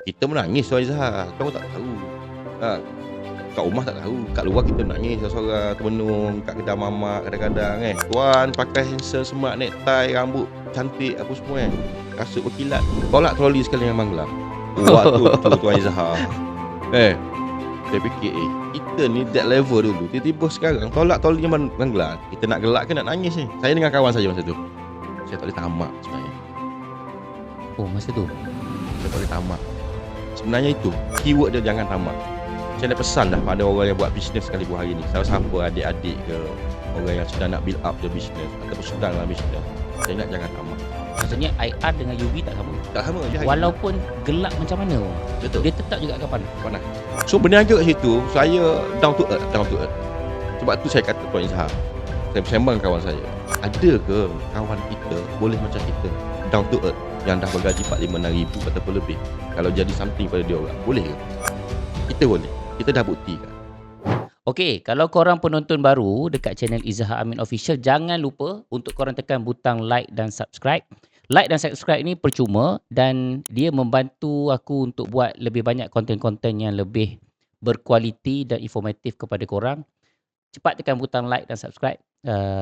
Kita menangis Tuan Izzah, kau tak tahu. Ha, kat rumah tak tahu, kat luar kita menangis seorang-seorang termenung, kat kedai mamak kadang-kadang Tuan pakai handsome, smart, necktie, rambut cantik apa semua kasut berkilat, tolak troli sekali dengan Manglam. Waktu tu Tuan Izzah, saya fikir kita ni that level dulu, tiba-tiba sekarang tolak troli dengan Manglam. Kita nak gelak ke nak nangis ni? Saya dengan kawan saya masa tu, saya tak boleh tamak sebenarnya. Oh, masa tu? Saya tak boleh tamak. Sebenarnya itu keyword dia, jangan tamak. Saya dah pesan dah pada orang yang buat bisnes sekalipun hari ni, siapa adik-adik ke orang yang sedang nak build up the business ataupun sedang dalam bisnes, saya ingat jangan tamak. Maksudnya IR dengan UV tak sama. Tak sama je hari Walaupun gelap macam mana, betul, dia tetap juga akan panas. So berniaga kat situ, saya down to earth. Sebab tu saya kata Tuan Izzah, saya bersembang kawan saya, ada ke kawan kita boleh macam kita, down to earth, yang dah bergaji 4-5 ribu ataupun lebih, kalau jadi something pada dia orang, boleh ke? Kita boleh, kita dah buktikan. Okey, kalau korang penonton baru dekat channel Izzah Amin Official, jangan lupa untuk korang tekan butang like dan subscribe. Like dan subscribe ni percuma dan dia membantu aku untuk buat lebih banyak konten-konten yang lebih berkualiti dan informatif kepada korang. Cepat tekan butang like dan subscribe,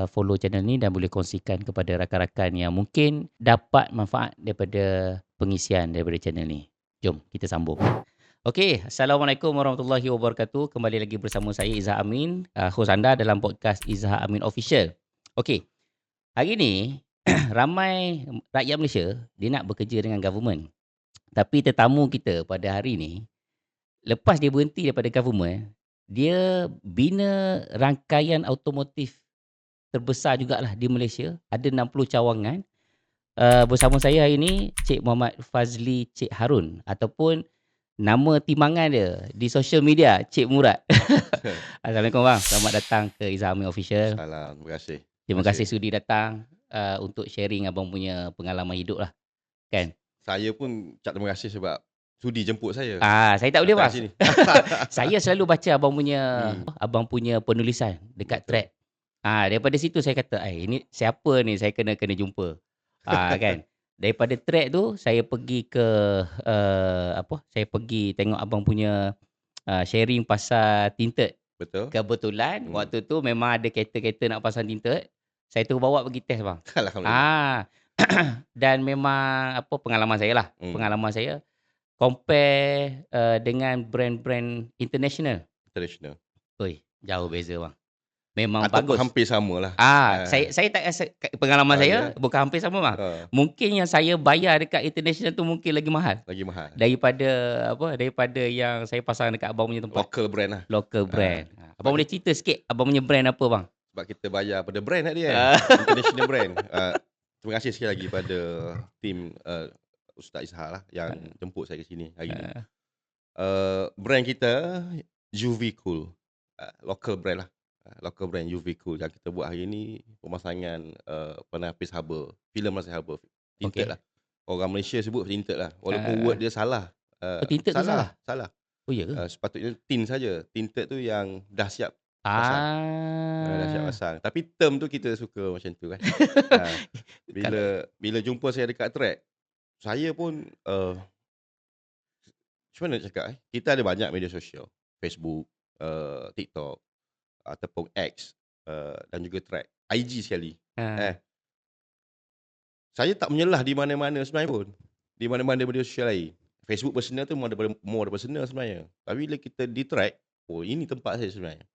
follow channel ni dan boleh kongsikan kepada rakan-rakan yang mungkin dapat manfaat daripada pengisian daripada channel ni. Jom kita sambung. Okey, Assalamualaikum warahmatullahi wabarakatuh. Kembali lagi bersama saya Izzah Amin, host anda dalam podcast Izzah Amin Official. Okey, hari ni ramai rakyat Malaysia dia nak bekerja dengan government. Tapi tetamu kita pada hari ni, lepas dia berhenti daripada government, dia bina rangkaian automotif terbesar jugalah di Malaysia. Ada 60 cawangan. Bersama saya hari ni Cik Muhammad Fazli Cik Harun, ataupun nama timangan dia di social media Cik Murad. Assalamualaikum bang. Selamat datang ke Izzah Amin Official. Salam, terima kasih. Terima kasih sudi datang untuk sharing abang punya pengalaman hidup lah. Kan? Saya pun ucap terima kasih sebab sudi jemput saya. Saya tak boleh datang bang. sini. Saya selalu baca abang punya penulisan dekat thread. Daripada situ saya kata, ini siapa ni saya kena jumpa. Kan? Daripada thread tu saya pergi ke saya pergi tengok abang punya sharing pasal tinted. Betul. Kebetulan waktu tu memang ada kereta-kereta nak pasang tinted. Saya terus bawa pergi test bang. Alhamdulillah. Dan memang pengalaman saya lah. Pengalaman saya compare dengan brand-brand international. Oi, jauh beza bang. Memang ataupun bagus. Hampir sama lah. Saya tak rasa pengalaman saya bukan hampir sama bang. Mungkin yang saya bayar dekat international tu mungkin lagi mahal. Daripada yang saya pasang dekat abang punya tempat. Local brand lah. Local brand. Abang boleh cerita sikit abang punya brand apa bang? Sebab kita bayar pada brand tadi international brand. Terima kasih sekali lagi pada tim Ustaz Ishak lah yang jemput saya ke sini hari ni. Brand kita UV Cool. Local brand lah. Local brand UV Cool yang kita buat hari ni, pemasangan penapis haba, filem Malaysia haba, tinted lah. Orang Malaysia sebut tinted lah, walaupun word dia salah. Tinted tu salah? Salah. Oh ya ke? Sepatutnya tin saja. Tinted tu yang dah siap pasang. Dah siap pasang. Tapi term tu kita suka macam tu kan. Bila jumpa saya dekat track, saya pun macam mana nak cakap, kita ada banyak media sosial, Facebook, TikTok ataupun X, dan juga track, IG sekali. Saya tak menyelah di mana-mana sebenarnya pun. Di mana-mana media sosial lain. Facebook personal tu more daripada personal sebenarnya. Tapi bila kita di track, ini tempat saya sebenarnya.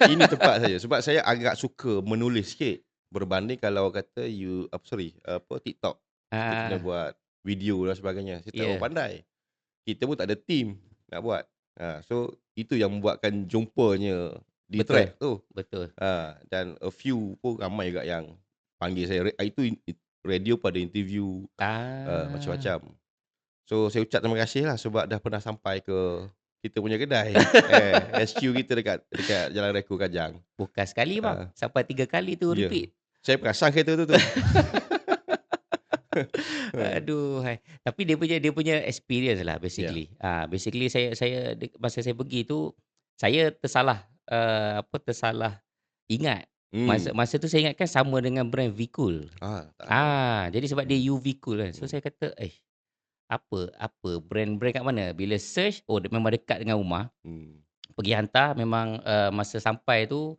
Ini tempat saya. Sebab saya agak suka menulis sikit berbanding kalau kata TikTok. Kita kena buat video dan sebagainya. Saya tak pandai. Kita pun tak ada team nak buat. So itu yang membuatkan jumpanya di track tu. Betul. Dan a few pun ramai juga yang panggil saya. Itu radio pada interview macam-macam. So saya ucap terima kasih lah sebab dah pernah sampai ke kita punya kedai. SQ kita dekat Jalan Reko Kajang. Bukan sekali bang, sampai 3 kali tu repeat. Saya perasan kereta tu. Aduh, tapi dia punya experience lah basically. Basically saya masa saya pergi tu saya tersalah ingat. Masa tu saya ingatkan sama dengan brand V-Cool. Jadi sebab dia UV Cool kan. So saya kata apa brand-brand kat mana. Bila search, memang dekat dengan rumah. Hmm. Pergi hantar memang, masa sampai tu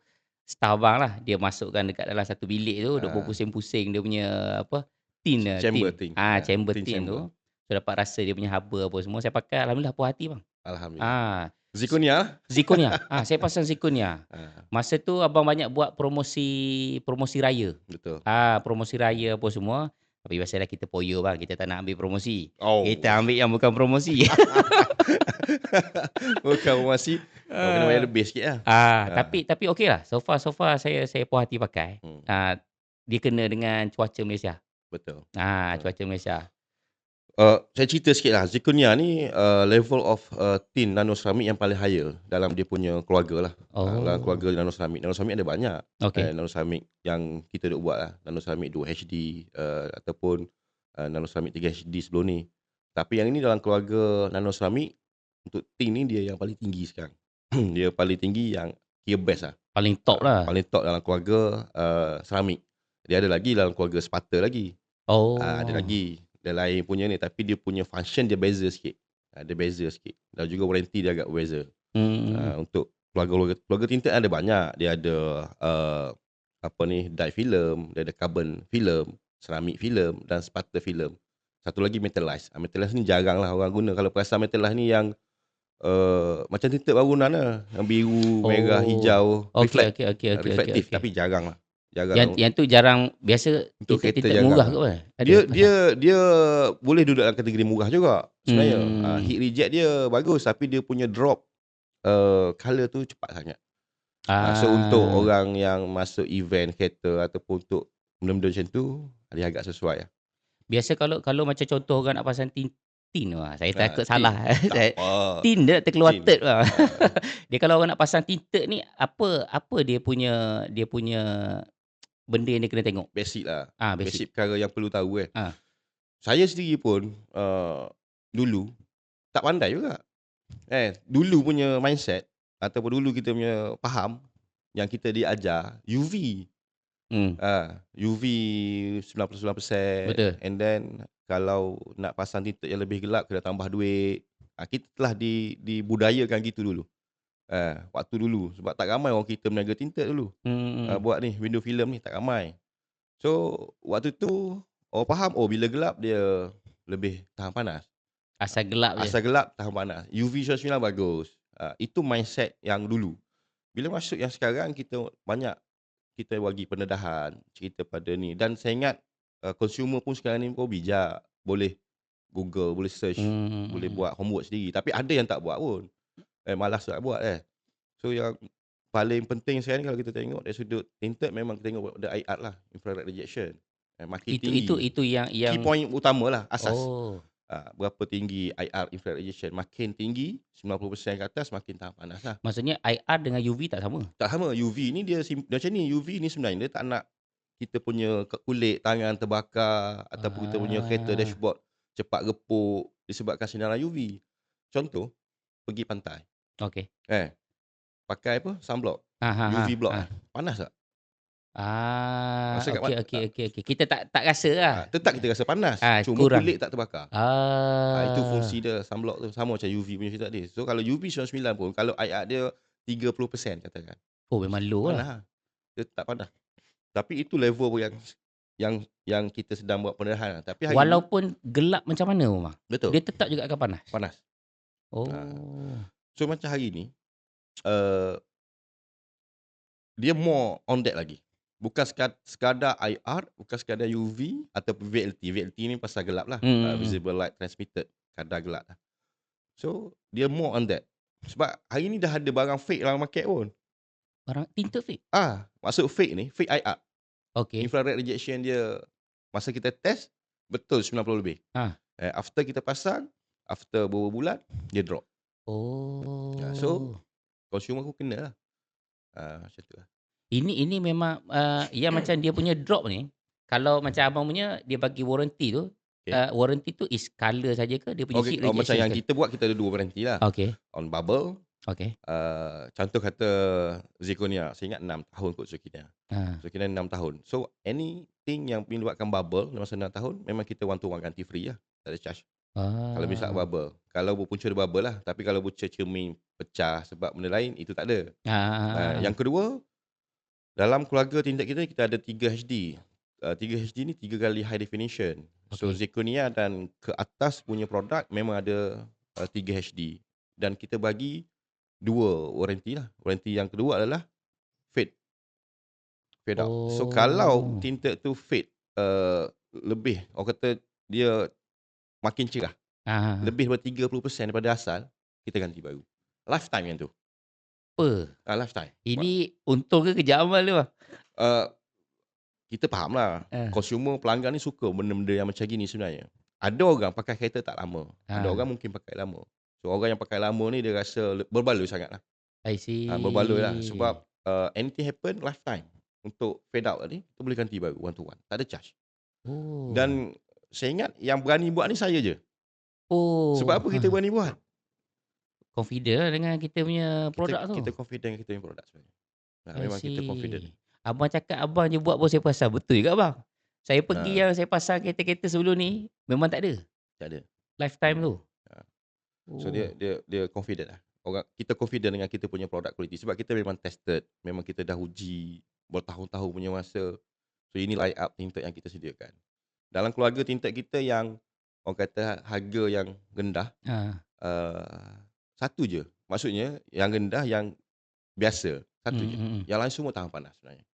staff abang lah, dia masukkan dekat dalam satu bilik tu, duk Ah, berpusing-pusing dia punya apa, tin chamber tin. thing. Chamber Tin tin tu. chamber. So dapat rasa dia punya haba apa semua. Saya pakai alhamdulillah puas hati bang. Alhamdulillah. Ah, Zirconia lah. Zirconia. Saya pasang Zirconia. Ah, Masa tu abang banyak buat promosi raya. betul. Promosi raya apa semua. Tapi biasalah kita poyo bang, kita tak nak ambil promosi. Oh. Kita ambil yang bukan promosi. Bukan masih. Kau kena bayar lebih sikit lah. Tapi okey lah. So far saya puas hati pakai. Hmm, Dia kena dengan cuaca Malaysia. betul. Cuaca Malaysia. Saya cerita sikit lah. Zirconia ni level of tin nanoseramik yang paling higher dalam dia punya keluarga lah. Dalam keluarga nanoseramik. Nanoseramik ada banyak. Okey. Nanoseramik yang kita duk buat lah. Nanoseramik 2HD ataupun nanoseramik 3HD sebelum ni. Tapi yang ini dalam keluarga nanoseramik, untuk tin ni dia yang paling tinggi sekarang. Dia paling tinggi yang kira best lah. Paling top lah. Paling top dalam keluarga seramik. Dia ada lagi dalam keluarga sepata lagi. Ada lagi. Dia lain punya ni. Tapi dia punya function dia beza sikit. Dia beza sikit. Dan juga warranty dia agak beza. Untuk keluarga tinted ada banyak. Dia ada dye film, dia ada carbon film, ceramic film dan spata film. Satu lagi metallized. Metallized ni jarang lah orang guna. Kalau perasan metallized ni yang macam tinted bangunan lah. Yang biru, merah, hijau. Okey. Reflektif. Tapi jarang lah. Jarang. Yang tu jarang. Biasa Untuk kereta tinted jarang murah lah. ke apa? Dia boleh duduk dalam kategori murah juga sebenarnya. Heat reject dia bagus tapi dia punya drop colour tu cepat sangat. So untuk orang yang masuk event kereta ataupun untuk benda-benda macam tu, dia agak sesuai lah. Biasa kalau macam contoh orang nak pasang tin lah. Saya takut Tin. salah. Tak apa. Tin dia terkeluar Tin. third lah. Dia kalau orang nak pasang tinted ni, apa dia punya benda yang dia kena tengok? Basic lah. Basic. Basic perkara yang perlu tahu Ah. Saya sendiri pun dulu tak pandai juga. Dulu punya mindset ataupun dulu kita punya faham yang kita diajar UV. UV 99%. Betul. And then kalau nak pasang tinted yang lebih gelap kena tambah duit. Kita telah dibudayakan gitu dulu. Waktu dulu sebab tak ramai orang kita meniaga tinted dulu. Buat ni window film ni tak ramai. So waktu tu orang faham bila gelap dia lebih tahan panas. Asal gelap je. Asal gelap tahan panas. UV 99 bagus. Itu mindset yang dulu. Bila masuk yang sekarang kita bagi pendedahan cerita pada ni. Dan saya ingat consumer pun sekarang ni pun bijak. Boleh Google, boleh search, boleh buat homework sendiri. Tapi ada yang tak buat pun. Malas tak buat So yang paling penting sekarang ni kalau kita tengok dari sudut tinted memang kita tengok the IR lah, infrared rejection. Makin tinggi. Itu yang key point utama lah, asas. Oh. Berapa tinggi IR infrared rejection. Makin tinggi 90% ke atas makin tahan panas lah. Maksudnya IR dengan UV tak sama? Tak sama. UV ni dia macam ni. UV ni sebenarnya dia tak nak kita punya kulit tangan terbakar ataupun kita punya kereta dashboard cepat repuk disebabkan sinaran UV. Contoh, pergi pantai. Okey. Pakai sunblock. UV block. Panas tak? Okey. Kita tak rasa lah. Tetap kita rasa panas. Cuma kurang. Kulit tak terbakar. Itu fungsi dia sunblock tu. Sama macam UV punya cerita tadi. So kalau UV 99 pun, kalau IR dia 30% katakan. Memang low lah. Dia tak panas. Tapi itu level yang kita sedang buat pendedahan. Tapi hari walaupun gelap macam mana Umar, betul. Dia tetap juga akan panas. Panas. So macam hari ni dia more on that lagi. Bukan sekadar IR, bukan sekadar UV ataupun VLT. VLT ni pasal gelap lah. Visible light transmitted, kadar gelap lah. So dia more on that. Sebab hari ni dah ada barang fake dalam market pun. Barang tinted fake? Maksud fake ni, fake IR. Okay. Infrared rejection dia, masa kita test, betul 90 lebih. After kita pasang, after beberapa bulan, dia drop. So, consumer pun kena lah. Macam tu lah. Ini memang, yang macam dia punya drop ni, kalau macam abang punya, dia bagi warranty tu, warranty tu is color saja ke? Dia punya heat rejection macam yang ke? kita buat, kita ada 2 warranty lah. On bubble. Contoh kata Zirconia, saya ingat 6 tahun kot Zirconia. Zirconia 6 tahun. So anything yang menyebabkan bubble dalam masa 6 tahun, memang kita one to one ganti free lah. Tak ada charge. Kalau misal Ah. bubble. Kalau berpunca dia bubble lah. Tapi kalau punca cermin pecah sebab benda lain, itu tak ada. Yang kedua, dalam keluarga tinted kita ada 3 HD. 3 HD ni 3 kali high definition. So Okey. zirconia dan ke atas punya produk memang ada 3 HD. Dan kita bagi 2 warranty lah. Warranty yang kedua adalah fade out. So kalau Oh. tinted tu fade lebih, orang kata dia makin cerah, Ah. lebih daripada 30% daripada asal, kita ganti baru. Lifetime yang tu. Apa? Lifetime. Ini untung ke kerja amal tu bang? Uh, kita faham lah, Ah. consumer pelanggan ni suka benda-benda yang macam gini sebenarnya. Ada orang pakai kereta tak lama, ada orang mungkin pakai lama. So orang yang pakai lama ni dia rasa berbaloi sangat lah. I Berbaloi lah see. sebab anything happen lifetime. Untuk fade out ni kita boleh ganti baru one to one, tak ada charge. Oh. Dan saya ingat yang berani buat ni saya je. Sebab apa kita Oh. berani buat? Confident lah dengan kita punya produk tu. Kita confident dengan kita punya produk sebenarnya. I Memang kita confident. see. Abang cakap abang je buat pun saya pasang. Betul juga bang. Saya pergi yang saya pasang kereta-kereta sebelum ni, memang tak ada. Tak ada. Lifetime tu. So dia confident lah. Kita confident dengan kita punya produk quality sebab kita memang tested, memang kita dah uji bertahun-tahun punya masa. So ini line up tinted yang kita sediakan. Dalam keluarga tinted kita yang orang kata harga yang rendah, satu je. Maksudnya yang rendah, yang biasa, satu je. Yang lain semua tahan panas sebenarnya.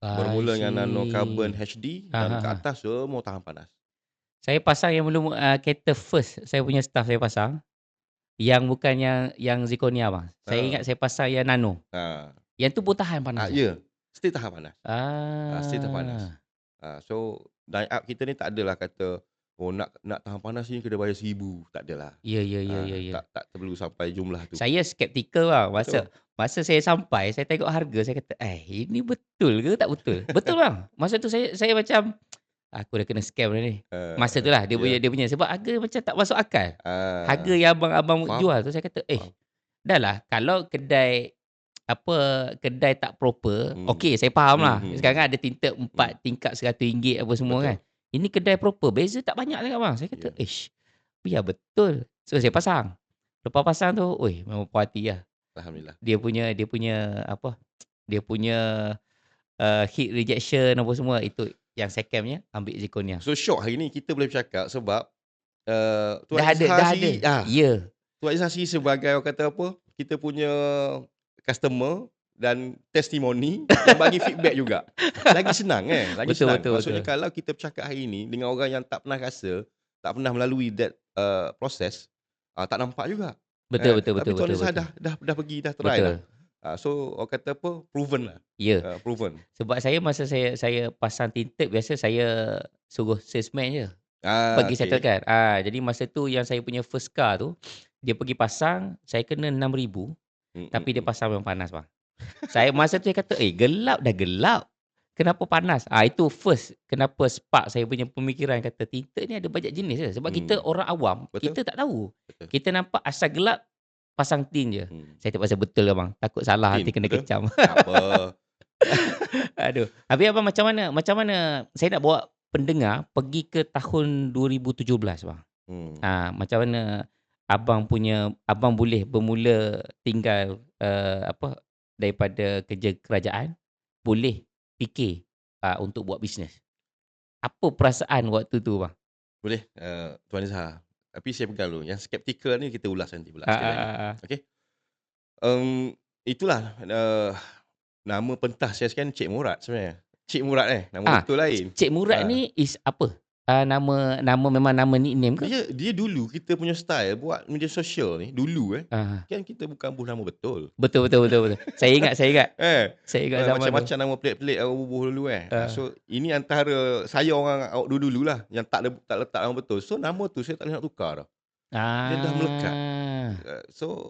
Bermula dengan nano carbon HD dan ke atas semua tahan panas. Saya pasang yang belum kereta first saya punya staff saya pasang. Yang bukan yang zirconia bang. Saya ingat saya pasang yang nano. Yang tu pun tahan panas. Ya, still tahan panas. Still tahan panas. So line up kita ni tak adalah kata nak tahan panas ni kena bayar 1,000. Tak adalah. Ya. Tak perlu sampai jumlah tu. Saya skeptikal bang. Masa saya sampai, saya tengok harga, saya kata, ini betul ke tak betul? Betul bang. Masa tu saya macam, aku dah kena scam dah ni. Masa tu lah dia punya sebab harga macam tak masuk akal. Harga yang abang-abang jual tu saya kata, dah lah kalau kedai tak proper, okey saya faham lah. Sekarang ada tinted 4 tingkat RM100 apa semua kan. Ini kedai proper, beza tak banyak sangat bang. Saya kata, biar betul. So saya pasang. Lepas pasang tu, memang puas hati lah. Alhamdulillah. Dia punya heat rejection apa semua, itu yang secondnya ambil zirconia. So syok hari ni kita boleh bercakap sebab Tuan Dah Izhar ada. Ya. Tuan Izhar sebagai orang kata apa, kita punya customer dan testimoni yang bagi feedback juga. Lagi senang lagi Betul, senang. betul, Maksudnya betul. kalau kita bercakap hari ni dengan orang yang tak pernah rasa, tak pernah melalui that proses, tak nampak juga. Betul. Tapi Tuan Izhar dah pergi, dah try Betul. dah. So orang kata apa, proven lah. Ya. Proven. Sebab masa saya pasang tinted, biasa saya suruh salesman je. Pergi settlekan. Jadi masa tu yang saya punya first car tu, dia pergi pasang, saya kena 6,000. Tapi dia pasang memang panas bang. Saya masa tu saya kata, gelap dah gelap. Kenapa panas? Itu first. Kenapa spark saya punya pemikiran, kata tinted ni ada banyak jenis je. Sebab kita orang awam, kita tak tahu. Betul. Kita nampak asal gelap, pasang tin je. Saya tak pasal betul ke bang? Takut salah, nanti kena kecam. Apa? Aduh. Habis abang macam mana saya nak bawa pendengar pergi ke tahun 2017 bang. Macam mana abang boleh bermula tinggal daripada kerja kerajaan, boleh fikir untuk buat bisnes. Apa perasaan waktu tu bang? Boleh, Tuan Izhar. Tapi saya pegang dulu. Yang skeptikal ni kita ulas nanti pula sekali lagi. Okey. Itulah nama pentas saya sekarang Cik Murad sebenarnya. Cik Murad nama betul lain. Cik Murad ni is apa? Nama memang nama nickname ke? Dia dulu kita punya style buat media sosial ni dulu kan kita bukan buh nama betul. Betul. Saya ingat. Saya ingat zaman macam-macam nama pelik-pelik buh dulu So ini antara saya orang dulu lah yang tak letak nama betul. So nama tu saya tak boleh nak tukar dah. Dia dah melekat. So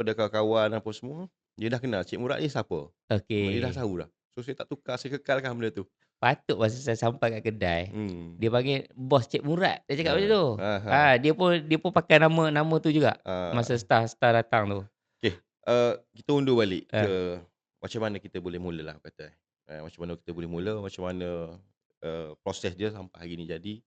pada kawan-kawan apa semua, dia dah kenal Cik Murad ni siapa. Okey. Dia dah tahu dah. So saya tak tukar, saya kekalkan benda tu. Patut masa saya sampai kat kedai, dia panggil bos Cik Murad. Dia cakap macam tu. Dia pun pakai nama tu juga. Masa star datang tu. Okey. Kita undur balik ke macam mana kita boleh mula lah kata. Macam mana kita boleh mula, macam mana proses dia sampai hari ni jadi.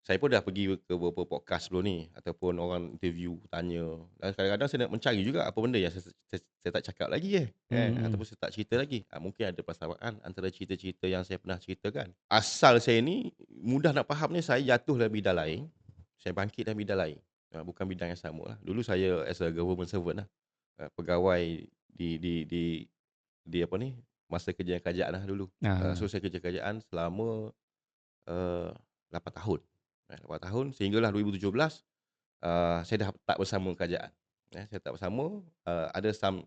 Saya pun dah pergi ke beberapa podcast sebelum ni ataupun orang interview tanya, dan kadang-kadang saya nak mencari juga apa benda yang saya tak cakap lagi ataupun saya tak cerita lagi. Mungkin ada persamaan antara cerita-cerita yang saya pernah ceritakan. Asal saya ni mudah nak faham ni, saya jatuh dalam bidang lain, saya bangkit dalam bidang lain. Bukan bidang yang sama lah. Dulu saya as a government servant lah. Pegawai di apa ni, masa kerja kerajaan lah dulu. So saya kerja kerajaan selama 8 tahun. 8 tahun sehinggalah 2017 saya dah tak bersama kerajaan. Saya tak bersama, ada some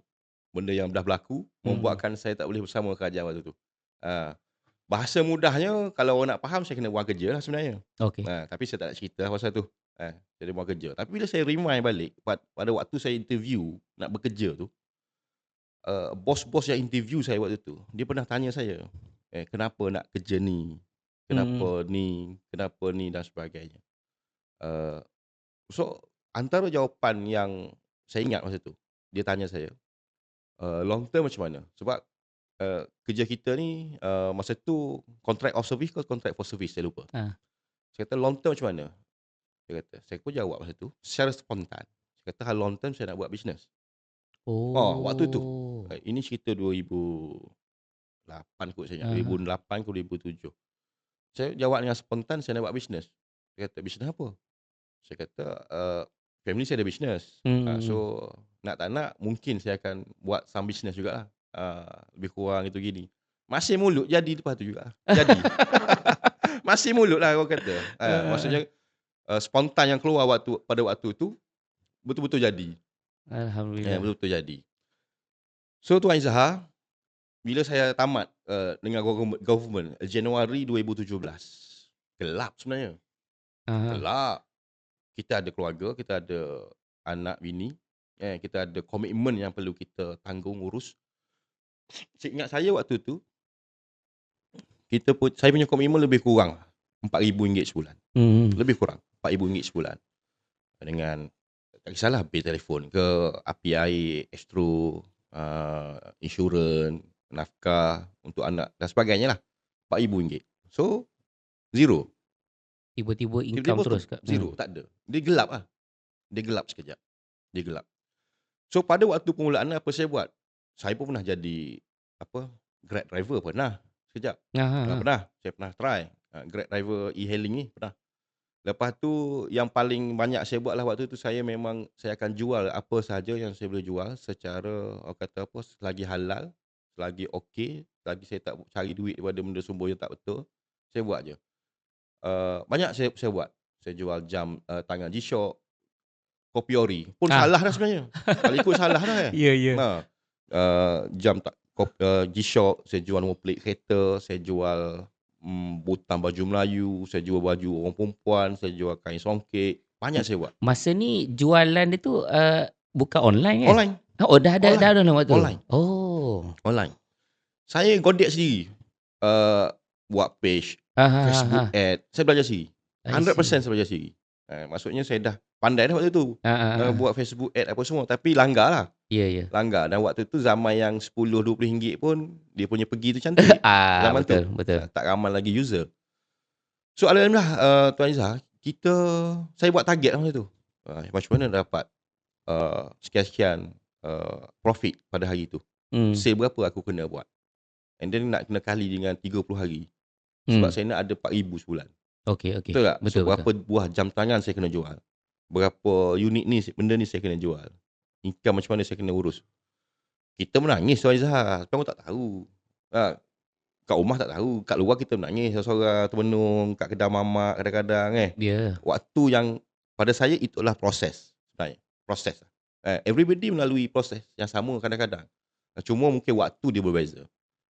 benda yang dah berlaku membuatkan saya tak boleh bersama kerajaan waktu tu. Bahasa mudahnya kalau orang nak faham, saya kena buang kerja lah sebenarnya. Okey. Tapi saya tak nak cerita pasal tu. Saya buang kerja. Tapi bila saya remind balik pada waktu saya interview nak bekerja tu, bos-bos yang interview saya waktu tu, dia pernah tanya saya, kenapa nak kerja ni? Kenapa ni dan sebagainya. So antara jawapan yang saya ingat masa tu, dia tanya saya, long term macam mana? Sebab kerja kita ni masa tu contract of service ke contract for service, saya lupa. Saya kata long term macam mana? Saya pun jawab masa tu secara spontan. Saya kata hal long term saya nak buat bisnes. Waktu tu. Ini cerita 2008 kot saya ingat. 2008 ke 2007. Saya jawab dengan spontan, saya nak buat bisnes. Dia kata, bisnes apa? Saya kata, family saya ada bisnes. So, nak tak nak, mungkin saya akan buat some bisnes jugalah. Lebih kurang itu gini. Masih mulut, jadi lepas tu juga. Jadi. Masih mulut lah orang kata. Maksudnya, spontan yang keluar pada waktu tu, betul-betul jadi. Alhamdulillah. Betul-betul jadi. So, Tuan Izzahar, bila saya tamat dengan government Januari 2017, gelap sebenarnya. Gelap. Kita ada keluarga, kita ada anak bini, kita ada komitmen yang perlu kita tanggung urus. Seingat saya waktu tu, saya punya komitmen lebih kurang RM4,000 sebulan. Lebih kurang RM4,000 sebulan. Dengan tak kisahlah bil telefon ke, api air, Astro, insurans, nafkah untuk anak dan sebagainya lah. RM4,000. So, zero. Tiba-tiba income terus kat zero, tak ada. Dia gelap lah. Dia gelap sekejap. Dia gelap. So, pada waktu permulaan apa saya buat? Saya pun pernah jadi Grab driver pernah sekejap. Saya pernah try Grab driver e-hailing ni pernah. Lepas tu yang paling banyak saya buat lah waktu tu, saya akan jual apa sahaja yang saya boleh jual secara selagi halal, selagi okey, selagi saya tak cari duit daripada benda sumber yang tak betul, saya buat je. Banyak saya buat. Saya jual jam tangan G-Shock, kopi ori. Pun salah dah sebenarnya. Kalau ikut salah dah kan. Ya. Jam G-Shock, saya jual nombor plate kereta, saya jual butang baju Melayu, saya jual baju orang perempuan, saya jual kain songkek. Banyak saya buat. Masa ni jualan dia tu bukan online kan? Online. Dah ada waktu tu. Online. Online. Saya godek sendiri. Buat page, Facebook ad. Saya belajar sendiri. 100% saya belajar sendiri. Maksudnya saya dah pandai dah waktu tu. Buat Facebook ad apa semua. Tapi langgar lah. Ya. Langgar. Dan waktu tu zaman yang RM10-20 pun dia punya pergi tu cantik. Zaman betul. Tak ramai lagi user. So alhamdulillah Tuan Izzahar, saya buat target lah masa tu. Macam mana dapat sekian-sekian profit pada hari tu. Sale berapa aku kena buat. And then nak kena kali dengan 30 hari. Sebab saya nak ada 4,000 sebulan. Okey. Betul tak? So berapa buah jam tangan saya kena jual. Berapa unit ni, benda ni saya kena jual. Income macam mana saya kena urus. Kita menangis Tuan Izzahar. Tapi orang tak tahu. Kat rumah tak tahu. Kat luar kita menangis seorang-seorang termenung. Kat kedai mamak kadang-kadang Waktu yang pada saya itulah proses. Sebenarnya. Proses. Everybody melalui proses yang sama kadang-kadang. Cuma mungkin waktu dia berbeza.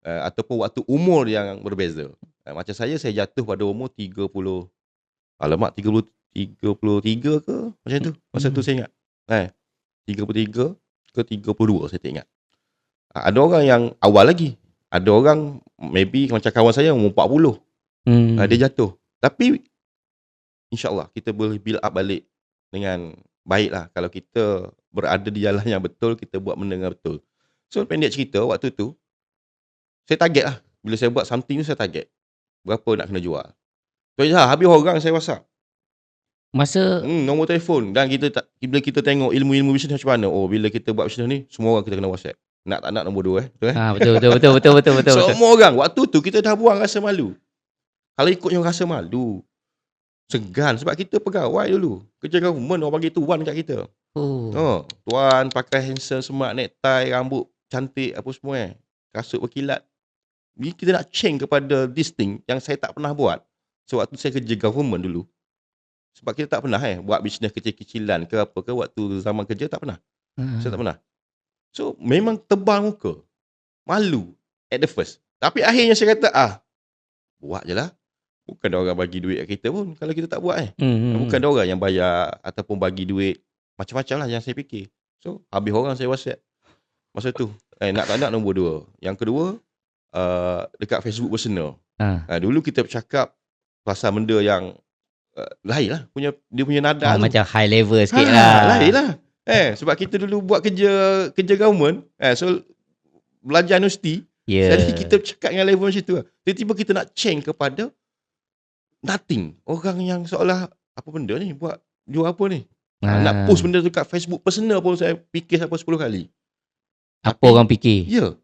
Ataupun waktu umur yang berbeza. Macam saya jatuh pada umur 33 ke macam tu. Masa tu saya ingat. 33 ke 32 saya tak ingat. Ada orang yang awal lagi. Ada orang maybe macam kawan saya umur 40. Dia jatuh. Tapi insyaAllah kita boleh build up balik dengan baik lah. Kalau kita berada di jalan yang betul, kita buat benda yang betul. So pendek cerita, waktu tu saya target lah. Bila saya buat something tu saya target. Berapa nak kena jual. Tuan Izzahar, habis orang saya WhatsApp. Masa Nombor telefon. Dan bila kita tengok ilmu-ilmu bisnes macam mana. Oh, bila kita buat bisnes ni, semua orang kita kena WhatsApp. Nak tak nak nombor 2 betul betul. Semua orang. Waktu tu kita dah buang rasa malu. Kalau ikut yang rasa malu, segan sebab kita pegawai dulu. Kerja government orang bagi tuan kat kita. Tuan pakai handsome, smart, necktie, rambut cantik apa semua kasut berkilat. Ni kita nak change kepada this thing yang saya tak pernah buat. So waktu saya kerja government dulu. Sebab kita tak pernah buat bisnes kecil-kecilan ke apa ke waktu zaman kerja tak pernah. Saya tak pernah. So memang tebal muka. Malu at the first. Tapi akhirnya saya kata buat je lah. Bukan ada orang bagi duit kat kita pun kalau kita tak buat Bukan ada orang yang bayar ataupun bagi duit. Macam-macam lah yang saya fikir. So habis orang saya WhatsApp. Masa tu nak tak nak nombor 2. Yang kedua dekat Facebook personal. Dulu kita bercakap pasal benda yang lain lah. Dia punya nada tu. Macam high level sikit lah. Lain lah. Sebab kita dulu buat kerja government. So belajar universiti. Jadi kita cakap dengan level macam tu lah. Tiba-tiba kita nak change kepada nothing. Orang yang seolah apa benda ni buat jual apa ni. Nak post benda tu kat Facebook personal pun saya fikir sampai 10 kali. Apa orang fikir? Ya.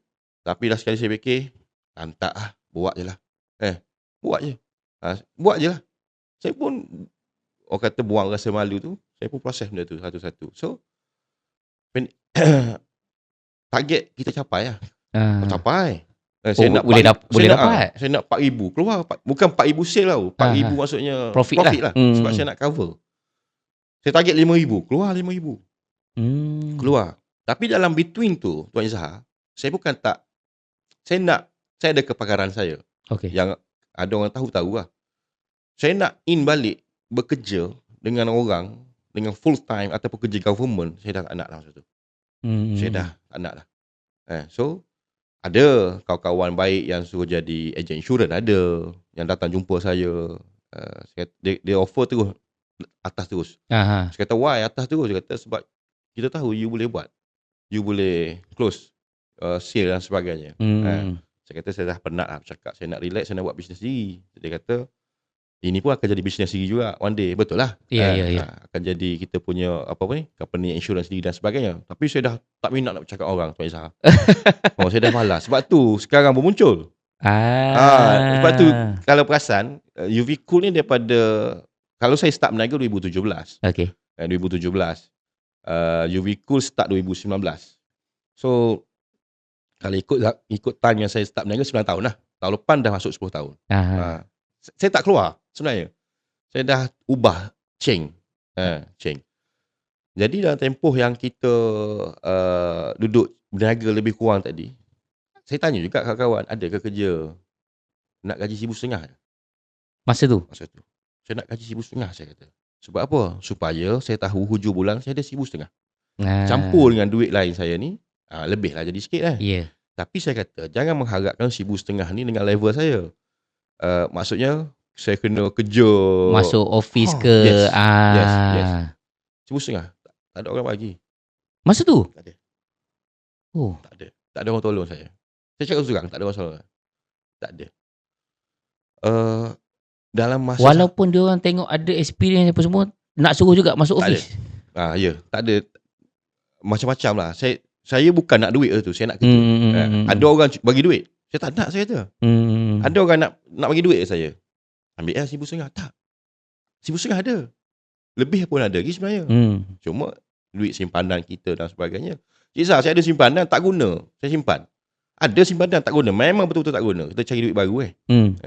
Tapi dah sekali saya fikir, tak lah. Buat je lah. Buat je. Buat je lah. Saya pun, orang kata buang rasa malu tu, saya pun proses benda tu satu-satu. So, target kita capai lah. Capai. Saya boleh dapat. Saya nak 4,000 keluar. Bukan 4,000 sale tau. 4,000 maksudnya profit lah. Sebab saya nak cover. Saya target 5,000. Keluar 5,000. Keluar. Tapi dalam between tu, Tuan Izzahar, saya bukan tak. Saya ada kepakaran saya. Yang ada orang tahu lah. Saya nak balik bekerja dengan orang, dengan full time ataupun kerja government, saya dah tak nak lah masa tu. Saya dah tak nak lah. So, ada kawan-kawan baik yang suruh jadi ejen insurans, ada yang datang jumpa saya. Dia offer terus atas terus. Saya kata why atas terus? Dia kata sebab kita tahu you boleh buat, you boleh close sale dan sebagainya. Saya kata saya dah penat lah bercakap, saya nak relax, saya nak buat bisnes sendiri. Dia kata ini pun akan jadi bisnes sendiri juga one day. Betul lah. Akan jadi kita punya company insurans sendiri dan sebagainya. Tapi saya dah tak minat nak bercakap orang, Tuan Izzahar. Saya dah malas. Sebab tu sekarang bermuncul. Sebab tu kalau perasan UV Cool ni daripada, kalau saya start berniaga 2017. 2017. UV Cool start 2019. So kalau ikut time yang saya start berniaga 9 tahun lah. Tahun lepan dah masuk 10 tahun. Saya tak keluar sebenarnya. Saya dah ubah change. Jadi dalam tempoh yang kita duduk berniaga lebih kurang tadi, saya tanya juga kawan-kawan, ada ke kerja nak gaji 1,500? Masa tu saya nak gaji 1,500, saya kata. Sebab apa? Supaya saya tahu hujung bulan saya ada 1,500. Campur dengan duit lain saya ni, lebih lah jadi sikit lah. Tapi saya kata jangan mengharapkan 1,500 ni dengan level saya. Maksudnya saya kena kerja masuk office ke. Yes. 1,500 tak ada orang bagi masa tu. Tak ada. Tak ada orang tolong saya. Saya cakap terus, tak ada orang tolong. Tak ada. Dalam masa, walaupun dia orang tengok ada experience apa semua, nak suruh juga masuk office. Tak ada. Macam-macam lah. Saya bukan nak duit tu, saya nak kerja. Ada orang bagi duit, saya tak nak, saya kata. Ada orang nak bagi duit ke saya, ambil 1,500. Tak, 1,500 ada, lebih pun ada lagi sebenarnya. Cuma duit simpanan kita dan sebagainya. Cik, saya ada simpanan tak guna, saya simpan. Ada simpanan tak guna, memang betul-betul tak guna. Kita cari duit baru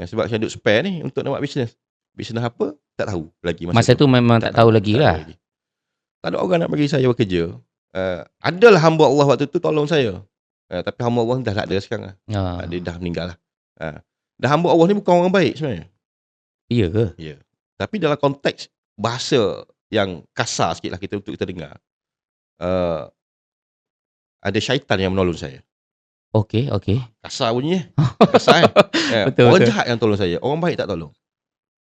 sebab saya duk spare ni untuk nak buat bisnes. Bisnes apa tak tahu lagi. Masa tu memang tak tahu lagi lah. Tak ada orang nak bagi saya bekerja. Adalah hamba Allah waktu tu tolong saya. Tapi hamba Allah dah tak ada sekarang. Dia dah meninggal lah. Dan hamba Allah ni bukan orang baik sebenarnya. Iya ke? Ya. Tapi dalam konteks bahasa yang kasar sikit lah untuk kita dengar. Ada syaitan yang menolong saya. Okey. Kasar bunyinya. Kasar betul, orang jahat yang tolong saya. Orang baik tak tolong.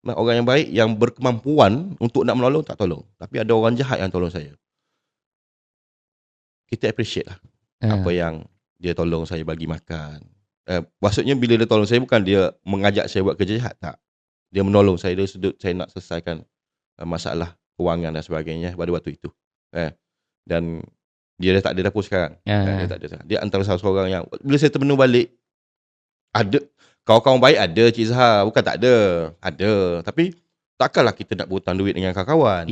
Orang yang baik yang berkemampuan untuk nak menolong tak tolong. Tapi ada orang jahat yang tolong saya. Kita appreciate lah apa yang dia tolong saya bagi makan. Maksudnya bila dia tolong saya, bukan dia mengajak saya buat kerja jahat, tak. Dia menolong saya dari sudut saya nak selesaikan masalah kewangan dan sebagainya pada waktu itu. Dan dia dah tak ada dah pun sekarang. Dia tak ada sekarang. Dia antara salah seorang yang bila saya termenung balik, ada kawan-kawan baik, ada Cik Zahar, bukan tak ada. Ada, tapi takkanlah kita nak berhutang duit dengan kawan-kawan.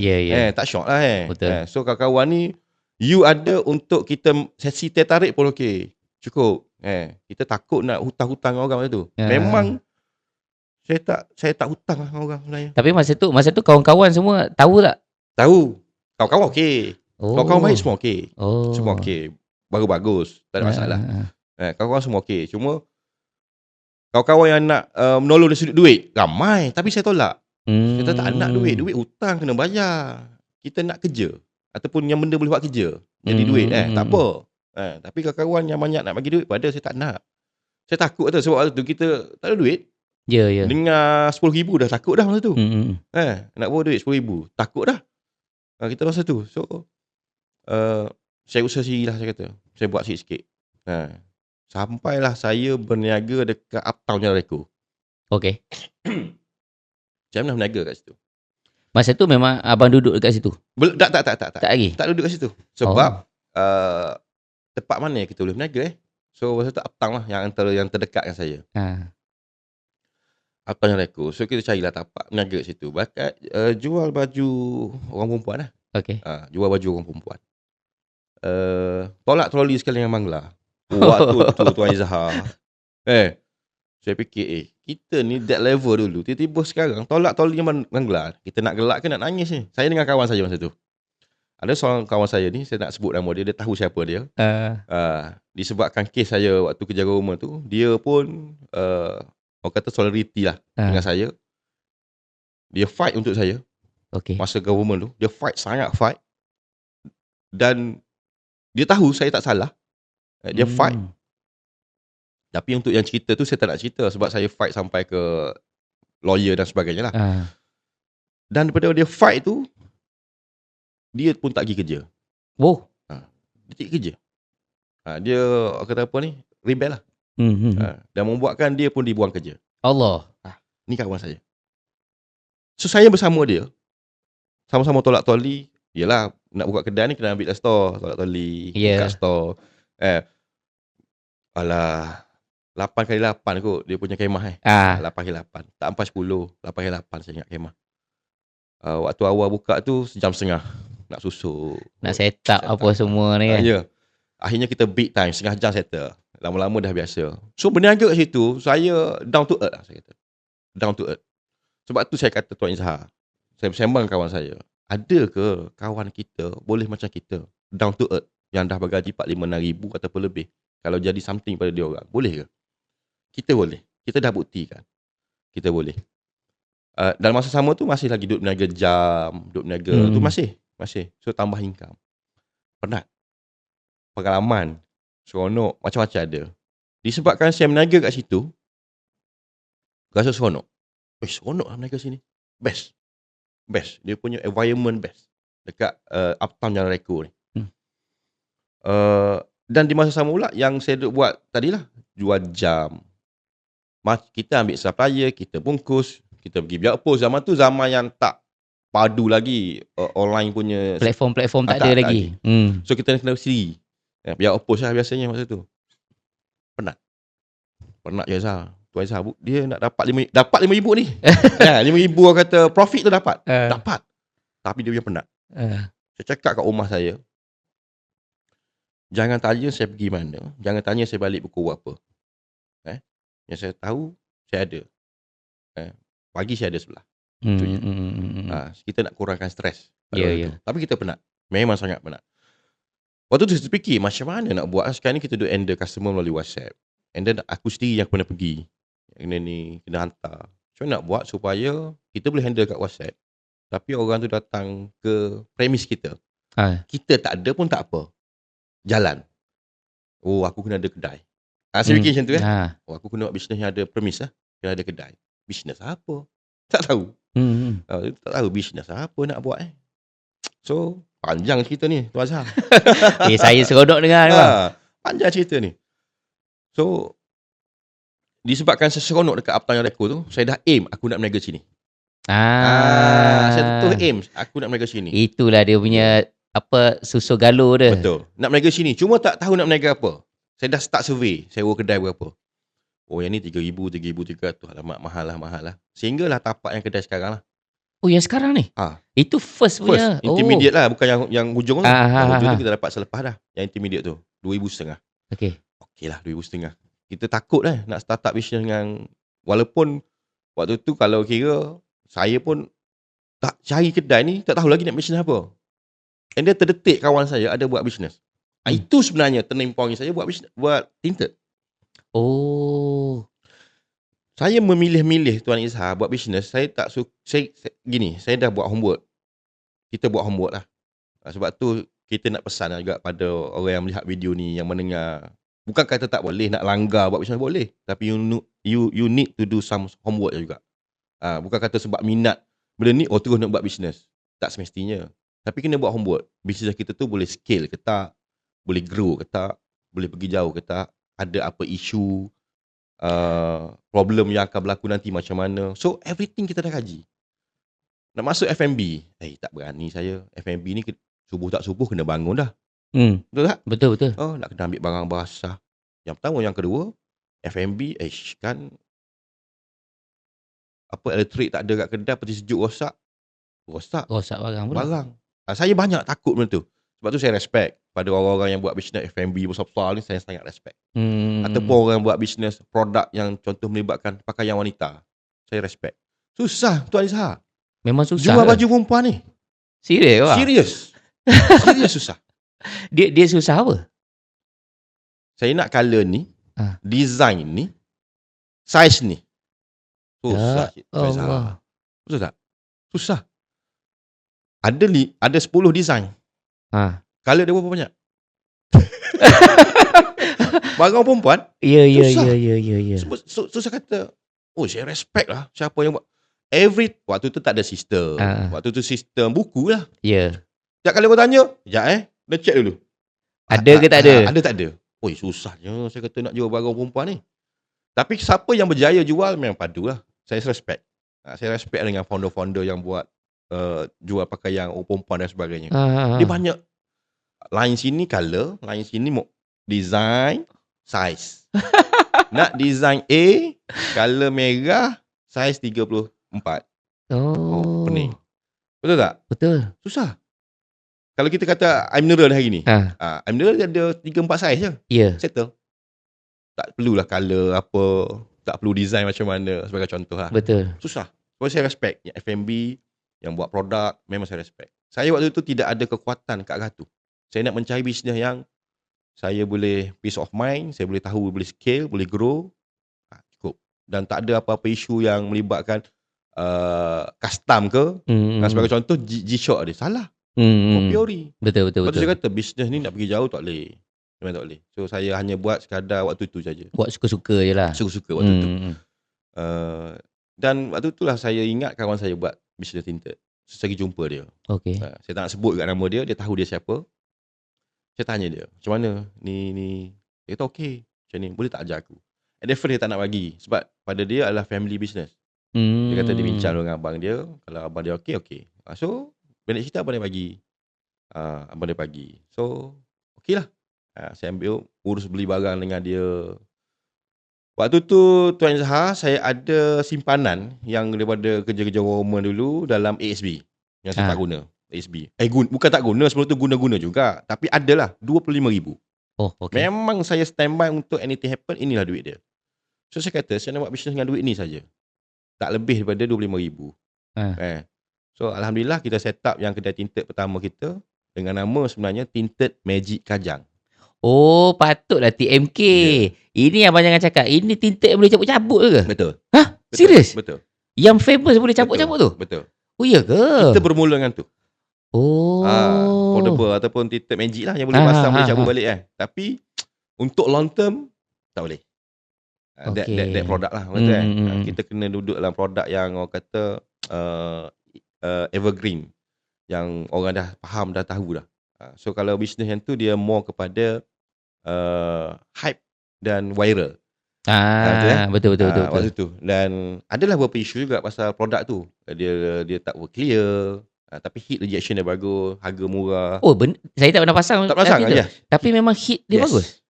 Tak syok lah. Betul. So kawan-kawan ni, you ada untuk kita sesi teh tarik pun okey. Cukup. Kita takut nak hutang-hutang dengan orang macam tu. Memang saya tak hutang lah dengan orang sebenarnya. Tapi masa tu kawan-kawan semua tahu tak? Tahu. Kawan-kawan okey. Oh. Kawan-kawan baik semua okey. Oh. Semua okey. Bagus-bagus. Tak ada masalah. Kawan-kawan semua okey. Cuma kawan-kawan yang nak menolong dari sudut duit ramai, tapi saya tolak. Kita tak nak duit hutang kena bayar. Kita nak kerja ataupun yang benda boleh buat kerja. Jadi duit tak apa. Tapi kawan-kawan yang banyak nak bagi duit pada saya tak nak. Saya takut tu sebab waktu tu kita tak ada duit. Ya. Dengar 10,000 dah takut dah masa tu. Nak bawa duit 10,000 takut dah. Kita masa tu. So saya usaha sendiri lah, saya kata. Saya buat sikit-sikit. Sampailah saya berniaga dekat Uptown Jalan Reko. Okey. Saya pernah berniaga kat situ. Masa tu memang abang duduk dekat situ? Tak lagi? Tak duduk kat situ. Sebab tempat mana kita boleh berniaga So masa tu Uptown lah yang antara yang terdekat dengan saya. Uptown Jalan Reko. So kita carilah tapak berniaga kat situ. Bakat jual baju orang perempuan lah. Okey. Jual baju orang perempuan. Tolak troli sekali dengan Mangla. Waktu tu Tuan Izzahar. Saya fikir kita ni that level dulu. Tiba-tiba sekarang tolak troli dengan Mangla. Kita nak gelak ke nak nangis ni? Saya dengan kawan saya masa tu. Ada seorang kawan saya ni, saya nak sebut nama dia. Dia tahu siapa dia. Disebabkan kes saya waktu kerja rumah tu, dia pun orang kata solidarity lah dengan saya. Dia fight untuk saya. Okay. Masa government tu, dia fight, sangat fight. Dan dia tahu saya tak salah. Dia fight. Tapi untuk yang cerita tu saya tak nak cerita sebab saya fight sampai ke lawyer dan sebagainya lah. Dan daripada dia fight tu, dia pun tak pergi kerja. Oh. Dia tak pergi kerja. Dia kata apa ni? Rebel lah. Dan membuatkan dia pun dibuang kerja. Allah. Ni kawan saya. So saya bersama dia, sama-sama tolak toli. Yelah, nak buka kedai ni kena ambil dah store, tolak toli, buka store. Alah, 8x8 kot dia punya kemah 8x8. Tak sampai 10, 8x8 saya ingat kemah. Waktu awal buka tu sejam setengah nak susun, nak set up apa semua ni kan. Akhirnya kita big time, setengah jam settle. Lama-lama dah biasa. So berniaga kat situ, saya down to earth lah, saya kata. Down to earth. Sebab tu saya kata Tuan Izzahar, saya bersembang kawan saya, ada ke kawan kita boleh macam kita, down to earth, yang dah bergaji 4-5 ribu ataupun lebih, kalau jadi something pada dia orang, boleh ke? Kita boleh. Kita dah buktikan. Kita boleh. Dalam masa sama tu masih lagi duduk berniaga jam, duduk berniaga tu masih. So tambah income. Penat. Pengalaman. Seronok. Macam-macam ada. Disebabkan saya berniaga kat situ, rasa seronok. Seronok lah berniaga sini. Best. Dia punya environment best. Dekat Uptown Jalan Reko ni. Dan di masa sama pula yang saya duduk buat tadilah, jual jam. Kita ambil supplier, kita bungkus, kita pergi biar post. Zaman tu zaman yang tak padu lagi, online punya platform tak ada lagi. So kita kena sendiri. Biar post lah biasanya masa tu. Penat je Zah. Tuan Zah, dia nak dapat 5,000 ni. 5,000 orang kata profit tu dapat. Dapat. Tapi dia punya penat. Saya cakap kat rumah saya, jangan tanya saya pergi mana, jangan tanya saya balik pukul apa. Yang saya tahu, saya ada. Pagi saya ada sebelah. Kita nak kurangkan stres. Tapi kita penat. Memang sangat penat. Waktu tu saya fikir, macam mana nak buat. Sekarang ni kita duduk handle customer melalui WhatsApp. And then aku sendiri yang kena pergi. Kena hantar. Macam mana nak buat supaya kita boleh handle kat WhatsApp, tapi orang tu datang ke premis kita. Kita tak ada pun tak apa. Jalan. Aku kena ada kedai. Saya fikir macam tu aku kena buat bisnes yang ada premis lah. Kena ada kedai. Bisnes apa? Tak tahu. Tak tahu bisnes apa nak buat So panjang cerita ni Tuan Azhar. Saya seronok dengar ni bang. Panjang cerita ni. So disebabkan saya seronok dekat Uptown Jalan Reko tu, saya dah aim aku nak berniaga sini. Saya terus aim, aku nak berniaga sini. Itulah dia punya susu galur dia. Betul. Nak berniaga sini, cuma tak tahu nak berniaga apa. Saya dah start survey, sewa kedai berapa. Oh, yang ni 3,000, 3,300. Alamak, mahal lah. Sehinggalah tapak yang kedai sekarang lah. Oh, yang sekarang ni? Itu first punya. Intermediate lah, bukan yang hujung tu. Yang hujung tu kita dapat selepas dah. Yang intermediate tu, 2,500. Okey lah, 2,500. Kita takut lah nak start up business dengan, walaupun waktu tu kalau kira, saya pun tak cari kedai ni, tak tahu lagi nak business apa. And dia terdetik kawan saya ada buat business. Itu sebenarnya turning point saya buat business, buat tinted. Oh. Saya memilih-milih Tuan Izhar buat business. Saya tak suka, gini, saya dah buat homework. Kita buat homework lah. Sebab tu kita nak pesan juga pada orang yang melihat video ni, yang mendengar. Bukan kata tak boleh nak langgar buat business, boleh. Tapi you need to do some homework juga. Bukan kata sebab minat benda ni, terus nak buat business. Tak semestinya. Tapi kena buat homework. Business kita tu boleh scale ke tak, boleh grow ke tak, boleh pergi jauh ke tak, ada apa isu, problem yang akan berlaku nanti macam mana. So everything kita dah kaji. Nak masuk F&B, tak berani saya. F&B ni subuh tak subuh kena bangun dah. Betul tak? Betul. Nak kena ambil barang basah. Yang pertama, yang kedua, F&B kan elektrik tak ada kat kedai, peti sejuk rosak barang pula. Saya banyak takut benda tu. Sebab tu saya respect pada orang-orang yang buat bisnes F&B besar-besar ni, saya sangat respect. Ataupun orang yang buat bisnes produk yang contoh melibatkan pakaian wanita, saya respect. Susah Tuan Izhar. Memang susah. Jual baju perempuan ni. Serius susah. Dia susah apa? Saya nak color ni, design ni, size ni. Susah. Betul tak? Susah. Ada 10 design. Color dia berapa banyak? Barang perempuan? Ya. So saya kata, saya respect lah siapa yang buat. Waktu tu tak ada sistem. Waktu tu sistem buku lah. Ya. Sekejap kali kau tanya, dah check dulu. Ada ke tak ada? Ada tak ada? Susahnya saya kata nak jual barang perempuan ni. Tapi siapa yang berjaya jual memang padu lah. Saya respect. Saya respect dengan founder-founder yang buat jual pakaian perempuan dan sebagainya. Dia banyak. Line sini color, line sini design, size. Nak design A, color merah, size 34. Pening. Betul tak? Betul. Susah. Kalau kita kata I'm Nurul hari ni. I'm Nurul ada 3-4 size je. Ya. Settle. Tak perlulah color apa, tak perlu design macam mana sebagai contoh lah. Betul. Susah. Sebab saya respect yang F&B, yang buat produk, memang saya respect. Saya waktu tu tidak ada kekuatan kat arah tu. Saya nak mencari bisnes yang saya boleh peace of mind, saya boleh tahu, boleh scale, boleh grow. Cukup. Dan tak ada apa-apa isu yang melibatkan custom ke. Sebagai contoh, G-Shock dia. Salah. Kopiori. Betul. Lepas tu saya kata, bisnes ni nak pergi jauh tak boleh. Memang tak boleh. So saya hanya buat sekadar waktu tu saja. Buat suka-suka je lah. Suka-suka waktu tu. Dan waktu tu lah saya ingat kawan saya buat bisnes tinted. Saya jumpa dia. Okay. Saya tak nak sebut kat nama dia. Dia tahu dia siapa. Saya tanya dia, macam mana ni. Dia kata okey. Macam ni, boleh tak ajar aku? And at first dia tak nak bagi. Sebab pada dia adalah family business. Dia kata dia bincang dengan abang dia. Kalau abang dia okey. So pendek cerita abang dia bagi. Abang dia bagi. So okey lah. Saya ambil urus beli barang dengan dia. Waktu tu Tuan Izhar, saya ada simpanan yang daripada kerja-kerja Roman dulu dalam ASB. Yang saya tak guna. ASB. Bukan tak guna, sebelum tu guna-guna juga. Tapi adalah 25,000. Okay. Memang saya standby untuk anything happen, inilah duit dia. So saya kata, saya nak buat bisnes dengan duit ni saja. Tak lebih daripada 25,000. So Alhamdulillah kita set up yang kedai tinted pertama kita dengan nama sebenarnya Tinted Magic Kajang. Patutlah TMK. Ini abang jangan cakap, ini tinted yang boleh cabut-cabut ke? Betul. Serius? Betul. Yang famous boleh cabut-cabut tu? Betul. Oh iya ke? Kita bermula dengan tu. Foldable ataupun tinted magic lah yang boleh pasang, boleh cabut balik kan. Tapi untuk long term tak boleh. That product lah. Kita kena duduk dalam produk yang orang kata evergreen, yang orang dah faham, dah tahu dah. So kalau bisnes yang tu dia more kepada hype dan viral. Betul. Waktu tu. Dan adalah beberapa isu juga pasal produk tu. Dia tak clear. Tapi heat rejection dia bagus, harga murah. Oh, saya tak pernah pasang Tak pasang tu. ya. Tapi memang heat dia bagus.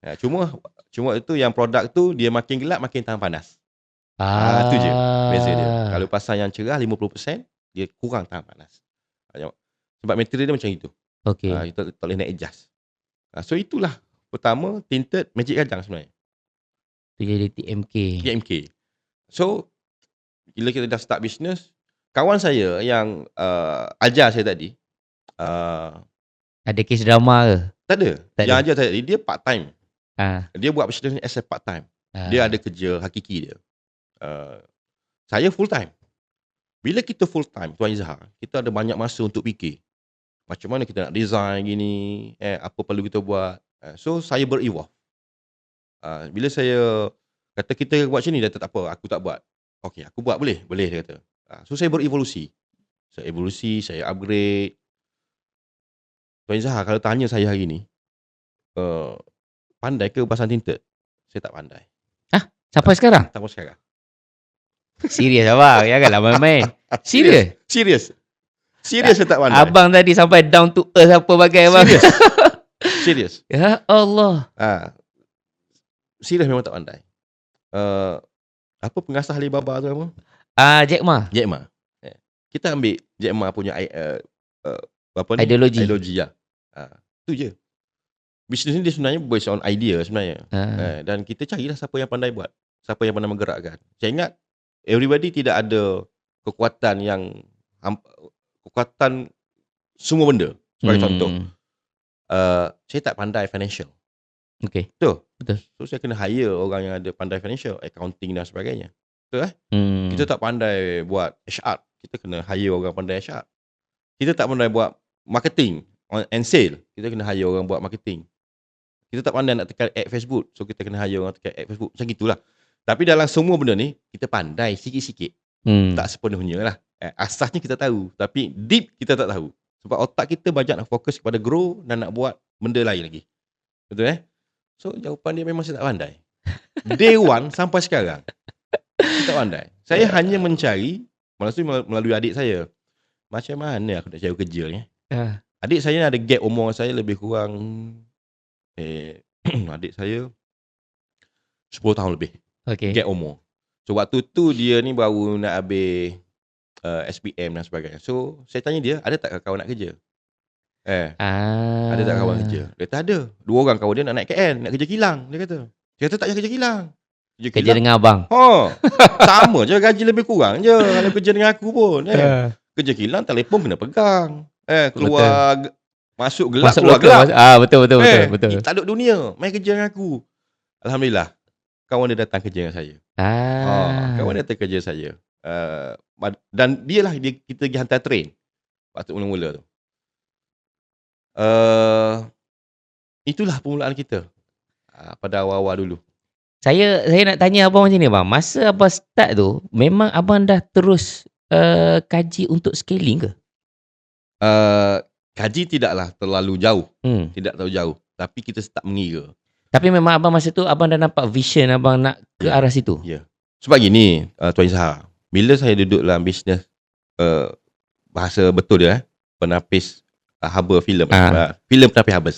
Cuma itu yang produk tu dia makin gelap makin tahan panas. Itu je beza dia. Kalau pasang yang cerah 50%, dia kurang tahan panas. Sebab material dia macam itu. Okey. Kita tak boleh nak adjust. So itulah pertama tinted Magic Kajang sebenarnya. Tu jadi TMK. So bila kita dah start business, kawan saya yang ajar saya tadi, ada kes drama ke? tak ada. Tak Yang ada. ajar saya tadi dia part time. Dia buat business ni as a part time. Dia ada kerja hakiki dia. Saya full time. Bila kita full time, Tuan Izzah, kita ada banyak masa untuk fikir. Macam mana kita nak design gini, apa perlu kita buat. So saya berevolve. Bila saya kata kita buat macam ni, dia tak apa, aku tak buat. Okey, aku buat boleh dia kata. So saya berevolusi. Saya upgrade. Tuan Izzah, kalau tanya saya hari ni, pandai ke pasang tinted? Saya tak pandai. Sampai sekarang? Sampai sekarang. Serius abang, janganlah main-main. Serius Serius saya tak pandai. Abang tadi sampai down to earth apa bagai abang. Serius. Ya Allah. Serius memang tak pandai. Apa pengasas Alibaba tu apa? Jack Ma. Kita ambil Jack Ma punya ideologi lah. Tu je. Bisnes ni dia sebenarnya based on idea sebenarnya. Dan kita carilah siapa yang pandai buat, siapa yang pandai menggerakkan. Saya ingat everybody tidak ada kekuatan semua benda. Sebagai contoh, saya tak pandai financial. Okey. Betul. So saya kena hire orang yang ada pandai financial, accounting dan sebagainya. Betul Kita tak pandai buat HR, kita kena hire orang pandai HR. Kita tak pandai buat marketing and sale, kita kena hire orang buat marketing. Kita tak pandai nak tekan ad Facebook, so kita kena hire orang tekan ad Facebook. Macam gitulah. Tapi dalam semua benda ni, kita pandai sikit-sikit. Tak sepenuhnya lah. Asasnya kita tahu, tapi deep kita tak tahu. Sebab otak kita banyak nak fokus kepada grow dan nak buat benda lain lagi. Betul So jawapan dia memang saya tak pandai. Day one sampai sekarang, saya tak pandai. Saya hanya mencari, melalui adik saya, macam mana aku nak cari kerja ni. Adik saya ada gap umur saya lebih kurang adik saya 10 tahun lebih. Gap umur. So waktu tu dia ni baru nak habis SPM dan sebagainya. So saya tanya dia, ada tak kawan nak kerja? Ada tak kawan kerja? Dia kata ada. 2 orang kawan dia nak naik KL, nak kerja kilang. Dia kata tak payah kerja kilang. Kerja dengan abang. Sama je, gaji lebih kurang je kalau kerja dengan aku pun. Kerja kilang, telefon kena pegang. Keluar masuk gelap, keluar gelap. Betul. Tak ada dunia, main kerja dengan aku. Alhamdulillah, kawan dia datang kerja dengan saya. Kawan dia datang kerja saya. Dan kita pergi hantar train waktu mula-mula tu. Itulah permulaan kita pada awal-awal dulu. Saya nak tanya abang macam ni bang. Masa abang start tu, memang abang dah terus kaji untuk scaling ke? Kaji tidaklah terlalu jauh. Tidak terlalu jauh. Tapi kita start mengira. Tapi memang abang masa tu, abang dah nampak vision abang nak ke arah situ? Ya. Sebab gini, Tuan Izzah, bila saya duduk dalam bisnes, bahasa betul dia, penapis haba filem. Filem penapis haba.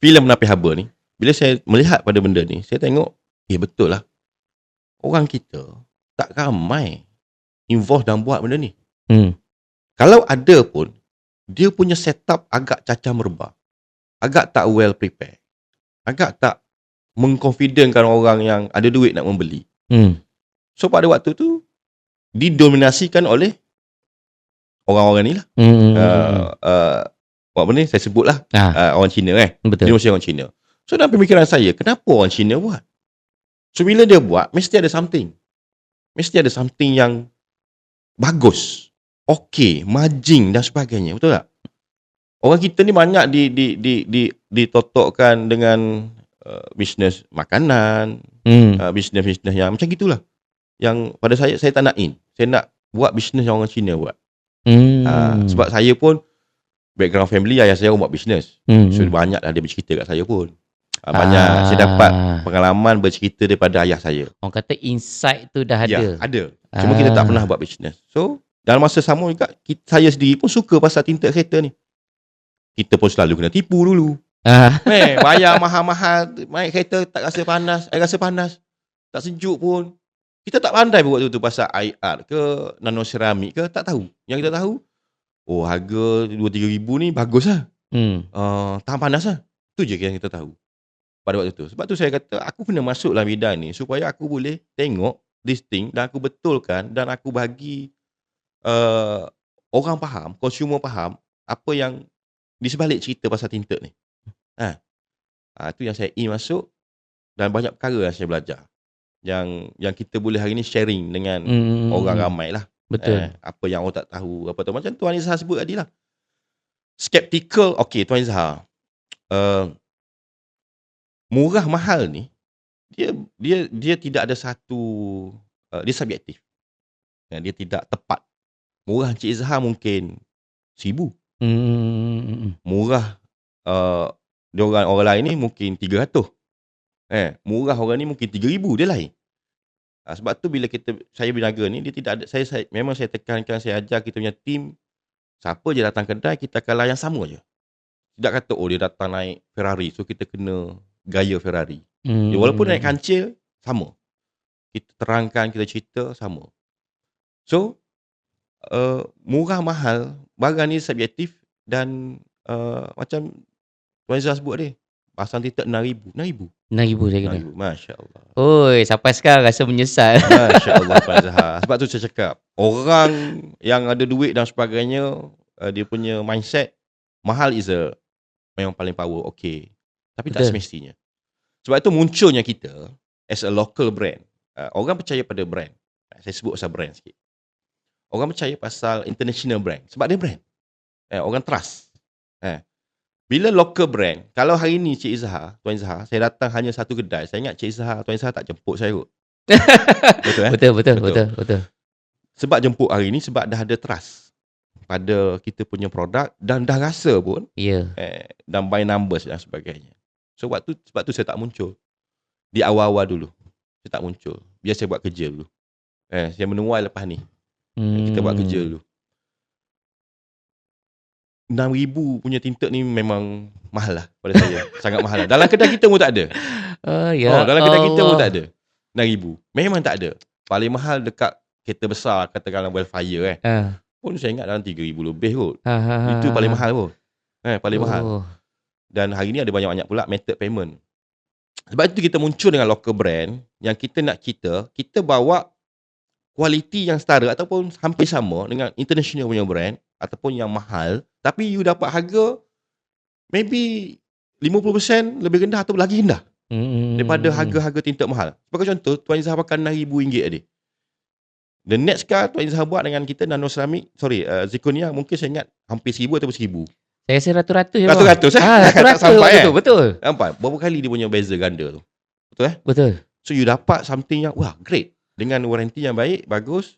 Filem penapis haba ni, bila saya melihat pada benda ni, saya tengok, betul lah. Orang kita tak ramai involve dan buat benda ni. Kalau ada pun, dia punya setup agak cacah merebah. Agak tak well prepared. Agak tak mengconfidentkan orang yang ada duit nak membeli. So pada waktu tu, didominasikan oleh orang-orang ni lah. Apa ni, saya sebut lah. Orang Cina Betul. Dia mesti orang Cina. So dalam pemikiran saya, kenapa orang Cina buat? So bila dia buat, mesti ada something. Mesti ada something yang bagus, okey, margin dan sebagainya. Betul tak? Orang kita ni banyak ditotokkan dengan bisnes makanan, bisnes-bisnes yang macam gitulah. Yang pada saya tak nak saya nak buat bisnes yang orang Cina buat. Sebab saya pun background family, ayah saya buat bisnes. So banyaklah dia bercerita kat saya pun. Banyak saya dapat pengalaman bercerita daripada ayah saya. Orang kata insight tu dah ada. Ya, ada. Cuma kita tak pernah buat business. So, dalam masa sama juga, saya sendiri pun suka pasal tinted kereta ni. Kita pun selalu kena tipu dulu. Bayar mahal-mahal, naik kereta tak rasa panas, rasa panas. Tak sejuk pun. Kita tak pandai buat tu pasal IR ke, nano ceramik ke, tak tahu. Yang kita tahu, harga 2-3 ribu ni bagus lah. Tahan panas lah. Itu je yang kita tahu pada waktu tu. Sebab tu saya kata, aku kena masuk dalam bidang ni supaya aku boleh tengok this thing dan aku betulkan dan aku bagi orang faham, consumer faham apa yang di sebalik cerita pasal tinted ni. Itu yang saya ingin masuk dan banyak perkara yang saya belajar. Yang kita boleh hari ni sharing dengan orang ramai lah. Betul. Apa yang orang tak tahu. Apa tu. Macam Tuan Izzah sebut tadi lah. Skeptical. Okay, Tuan Izzah. Murah mahal ni, dia tidak ada satu, dia subjektif. Dia tidak tepat. Murah Encik Izzah mungkin 1,000. Murah orang lain ni mungkin 300. Murah orang ni mungkin 3,000, dia lain. Sebab tu bila saya berniaga ni, dia tidak ada, memang saya tekankan, saya ajar kita punya team, siapa je datang kedai, kita akan layan sama je. Tidak kata, dia datang naik Ferrari, so kita kena gaya Ferrari. Walaupun naik kancil, sama. Kita terangkan, kita cerita, sama. So, murah mahal, barang ni subjektif dan macam Tuan Izzah sebut dia, pasang tinted 6,000. 6,000 saya kena. 6,000, Masya Allah. Sampai sekarang rasa menyesal. Masya Allah Tuan Izzah. Sebab tu saya cakap, orang yang ada duit dan sebagainya, dia punya mindset, mahal is memang paling power, okay. Tapi tak semestinya. Sebab itu munculnya kita, as a local brand, orang percaya pada brand. Saya sebut pasal brand sikit. Orang percaya pasal international brand. Sebab dia brand. Orang trust. Bila local brand, kalau hari ni Cik Izzah, Tuan Izzah, saya datang hanya satu kedai, saya ingat Cik Izzah, Tuan Izzah tak jemput saya kot. Betul. Sebab jemput hari ni, sebab dah ada trust pada kita punya produk dan dah rasa pun, dan by numbers dan sebagainya. Sebab tu saya tak muncul. Di awal-awal dulu, saya tak muncul. Biar saya buat kerja dulu. Saya menuai lepas ni. Kita buat kerja dulu. 6,000 punya tinted ni memang mahal lah pada saya. Sangat mahal lah. Dalam kedai kita pun tak ada. Dalam kedai kita pun tak ada. 6,000. Memang tak ada. Paling mahal dekat kereta besar, katakanlah Wildfire pun saya ingat dalam 3,000 lebih kot. Itu paling mahal pun. Paling mahal. Dan hari ni ada banyak-banyak pula method payment. Sebab itu kita muncul dengan local brand yang kita nak kita bawa kualiti yang setara ataupun hampir sama dengan international punya brand ataupun yang mahal, tapi you dapat harga maybe 50% lebih rendah atau lagi rendah daripada harga-harga tinted mahal. Sebagai contoh, Tuan Izzah pakai RM6,000 tadi. The next car Tuan Izzah buat dengan kita nano ceramic, zirconia, mungkin saya ingat hampir 1,000 ataupun 1,000. Saya rasa ratus-ratus je. Ratus-ratus tak sampai betul. Nampak? Berapa kali dia punya beza ganda tu. Betul Betul. So you dapat something yang great. Dengan warranty yang baik, bagus,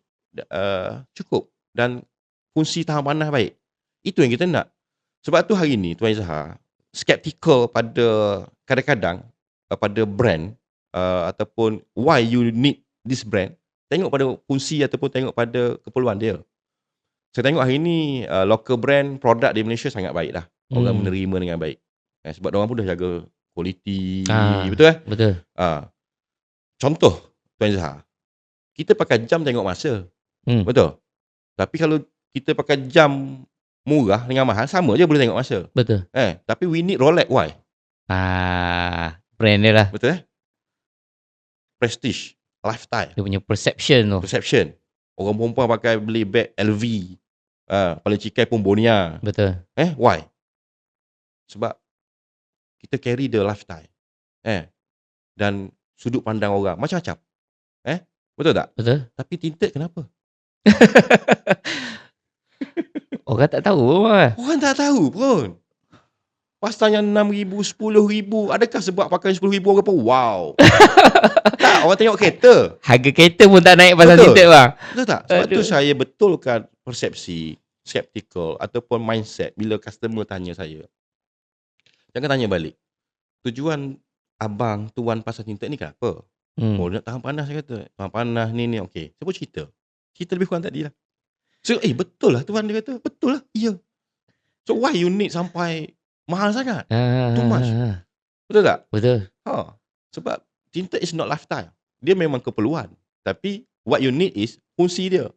cukup. Dan fungsi tahan panas baik. Itu yang kita nak. Sebab tu hari ni Tuan Izzah skeptical pada kadang-kadang pada brand ataupun why you need this brand. Tengok pada fungsi ataupun tengok pada keperluan dia. Saya tengok hari ni local brand produk di Malaysia sangat baik lah. Orang menerima dengan baik. Sebab orang pun dah jaga kualiti. Betul kan? Betul. Contoh Tuan Izzah, kita pakai jam tengok masa. Betul. Tapi kalau kita pakai jam murah dengan mahal, sama je boleh tengok masa. Betul. Tapi we need Rolex. Why? Brand dia lah. Betul Prestige, lifestyle. Dia punya perception tu. Orang perempuan pakai beli beg LV. Paling cikai pun Bonia. Betul. Why? Sebab kita carry the lifestyle. Dan sudut pandang orang macam-macam. Betul tak? Betul. Tapi tinted kenapa? Orang tak tahu pun. Orang tak tahu pun. Pasal yang 6,000, 10,000. Adakah sebab pakai 10,000 orang pun wow? Tak, orang tengok kereta. Harga kereta pun tak naik pasal tinted bang. Betul tak? Sebab tu saya betulkan persepsi, skeptical ataupun mindset bila customer tanya saya. Jangan tanya balik. Tujuan abang tuan pasal tinta ni kenapa? Oh, nak tahan panas, saya kata. Tahan panas ni. Okey. Saya pun cerita. Cerita lebih kurang tadi lah. So, betul lah tuan, dia kata. Betul lah. Ya. So, why you need sampai mahal sangat? Too much. Betul tak? Betul. Sebab tinta is not lifestyle. Dia memang keperluan. Tapi, what you need is fungsi dia.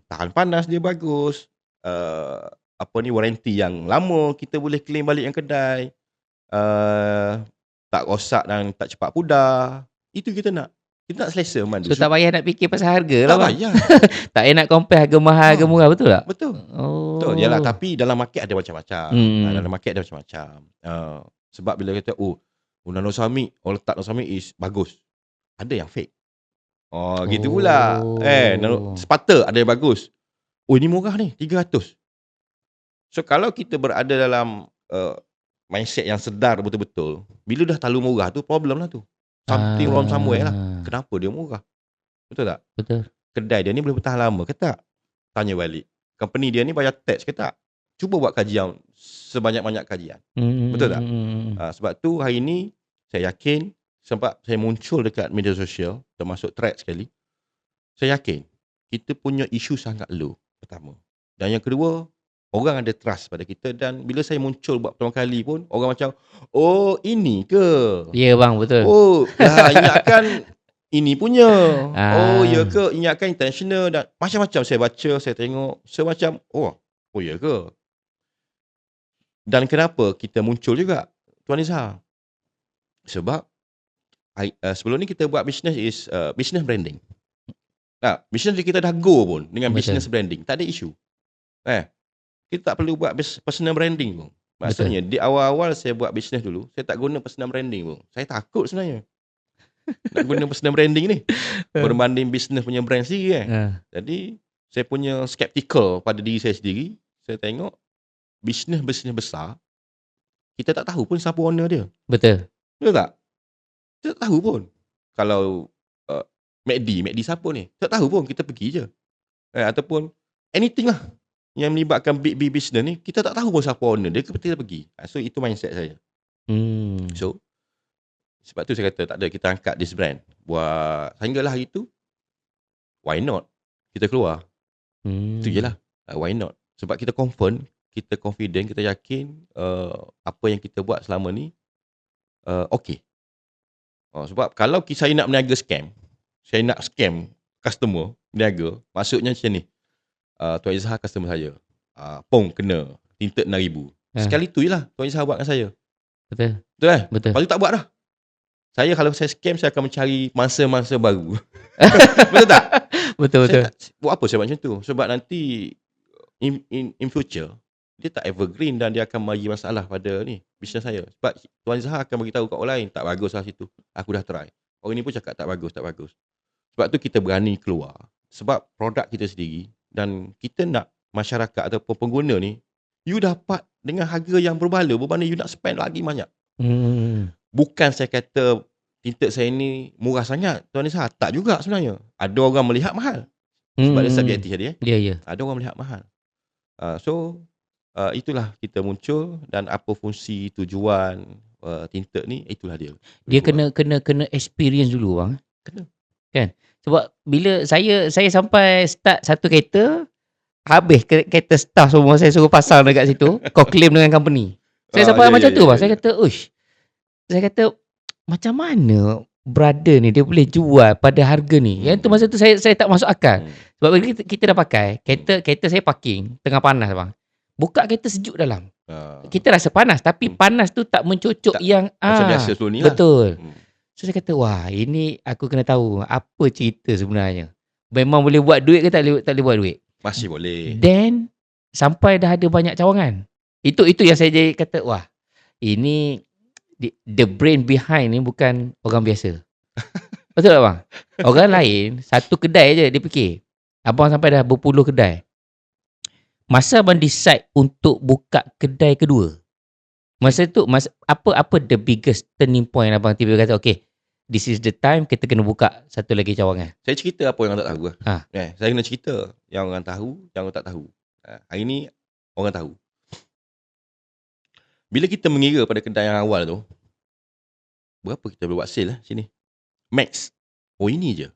Tahan panas dia bagus. Warranty yang lama. Kita boleh claim balik yang kedai. Tak rosak dan tak cepat pudar. Itu kita nak. Kita nak selesa mandu. So tak payah nak fikir pasal harga lah Tak bang. payah. Tak payah nak compare harga mahal, harga murah, betul tak? Betul. Oh. Betul. Yalah, tapi dalam market ada macam-macam. Dalam market ada macam-macam. Sebab bila kata, Nano Summit, letak Nano Summit is bagus. Ada yang fake. Gitu pula. Sepata ada yang bagus. Ini murah ni, 300. So kalau kita berada dalam mindset yang sedar betul-betul, bila dah terlalu murah tu, problem lah tu. Something wrong somewhere lah. Kenapa dia murah? Betul tak? Betul. Kedai dia ni boleh bertahan lama ke tak? Tanya balik. Company dia ni bayar tax ke tak? Cuba buat kajian, sebanyak-banyak kajian. Betul tak? Sebab tu hari ni saya yakin, sebab saya muncul dekat media sosial, termasuk thread sekali, saya yakin kita punya isu sangat low, pertama. Dan yang kedua, orang ada trust pada kita. Dan bila saya muncul buat pertama kali pun, orang macam, ini ke? Ya bang, betul. Ingatkan ini punya. Ya ke? Ingatkan intentional. Dan macam-macam saya baca, saya tengok. Saya macam, ya ke? Dan kenapa kita muncul juga, Tuan Izzah? Sebab sebelum ni kita buat business is business branding. Business kita dah go pun dengan business branding. Tak ada isu. Kita tak perlu buat personal branding pun. Maksudnya di awal-awal saya buat business dulu, saya tak guna personal branding pun. Saya takut sebenarnya nak guna personal branding ni berbanding business punya brand sendiri kan. Jadi saya punya skeptical pada diri saya sendiri. Saya tengok business besar, kita tak tahu pun siapa owner dia. Betul tak? Kita tak tahu pun. Kalau McD siapa ni? Tak tahu pun, kita pergi je. Ataupun anything lah yang melibatkan big business ni, kita tak tahu pun siapa owner dia, kita pergi. So itu mindset saya. So sebab tu saya kata tak ada, kita angkat this brand. Buat sehinggalah hari tu, why not? Kita keluar. Itu je lah. Why not? Sebab kita confident, kita yakin apa yang kita buat selama ni okay. Sebab kalau saya nak berniaga scam, saya nak scam customer, berniaga, maksudnya macam ni. Tuan Izzah customer saya. Kena tinta 6,000. Sekali tu je lah Tuan Izzah buat dengan saya. Betul kan? Betul. Lepas tu tak buat dah. Kalau saya scam, saya akan mencari mangsa-mangsa baru. Betul tak? Betul. Buat apa saya buat macam tu? Sebab nanti in future, dia tak evergreen dan dia akan bagi masalah pada ni bisnes saya. Sebab Tuan Izzah akan beritahu kat orang lain, tak bagus lah situ. Aku dah try. Orang ni pun cakap tak bagus. Sebab tu kita berani keluar. Sebab produk kita sendiri, dan kita nak masyarakat ataupun pengguna ni, you dapat dengan harga yang berbaloi berbanding you nak spend lagi banyak. Bukan saya kata tinta saya ni murah sangat, Tuan Izzah. Tak juga sebenarnya. Ada orang melihat mahal. Sebab dia subjektif tadi. Ya. Ada orang melihat mahal. So itulah kita muncul, dan apa fungsi tujuan tinta ni, itulah dia. Dia kena experience dulu bang. Kena. Kan? Sebab bila saya sampai start satu kereta, habis kereta staff semua saya suruh pasang dekat situ, kau claim dengan company. Saya sampai macam tu bang. Saya kata macam mana brother ni dia boleh jual pada harga ni. Yang tu masa tu saya tak masuk akal. Sebab bila kita dah pakai kereta saya parking tengah panas bang. Buka kereta sejuk dalam. Kita rasa panas, tapi panas tu tak mencocok yang macam biasa sebelum ni lah. Betul. So saya kata, wah, ini aku kena tahu apa cerita sebenarnya. Memang boleh buat duit ke tak boleh buat duit? Masih boleh. Then sampai dah ada banyak cawangan. Itu yang saya jadi kata, wah, ini the brain behind ni bukan orang biasa. Betul tak bang? Orang lain satu kedai je dia fikir. Abang sampai dah berpuluh kedai. Masa abang decide untuk buka kedai kedua, masa tu apa the biggest turning point abang tiba-tiba kata, okay, this is the time kita kena buka satu lagi cawangan? Saya cerita apa yang orang tak tahu. Saya kena cerita yang orang tahu, yang orang tak tahu. Hari ni orang tahu. Bila kita mengira pada kedai yang awal tu, berapa kita boleh buat sale sini? Max. Oh, ini je.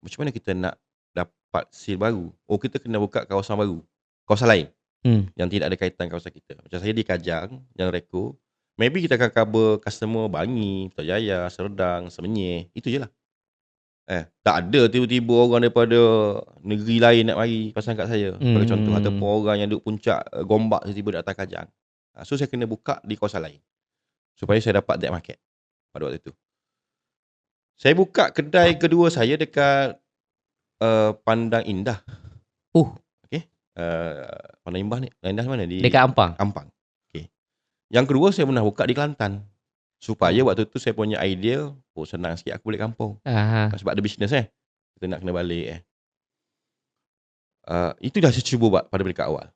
Macam mana kita nak dapat sale baru? Oh, kita kena buka kawasan baru. Kawasan lain yang tidak ada kaitan kawasan kita. Macam saya di Kajang, Jalan Reko. Maybe kita akan cover customer Bangi, Putrajaya, Serdang, Semenyih. Itu je lah. Tak ada tiba-tiba orang daripada negeri lain nak mari pasang kat saya. Sebagai contoh. Ataupun orang yang duduk puncak Gombak tiba-tiba datang Kajang. So saya kena buka di kawasan lain. Supaya saya dapat that market pada waktu itu. Saya buka kedai kedua saya dekat Pandang Indah. Okay. Pandang Indah mana? Dekat Ampang. Okay. Yang kedua saya pernah buka di Kelantan. Supaya waktu tu saya punya idea, senang sikit aku balik kampung. Sebab ada bisnes kita nak kena balik itu dah saya cuba buat pada peringkat awal.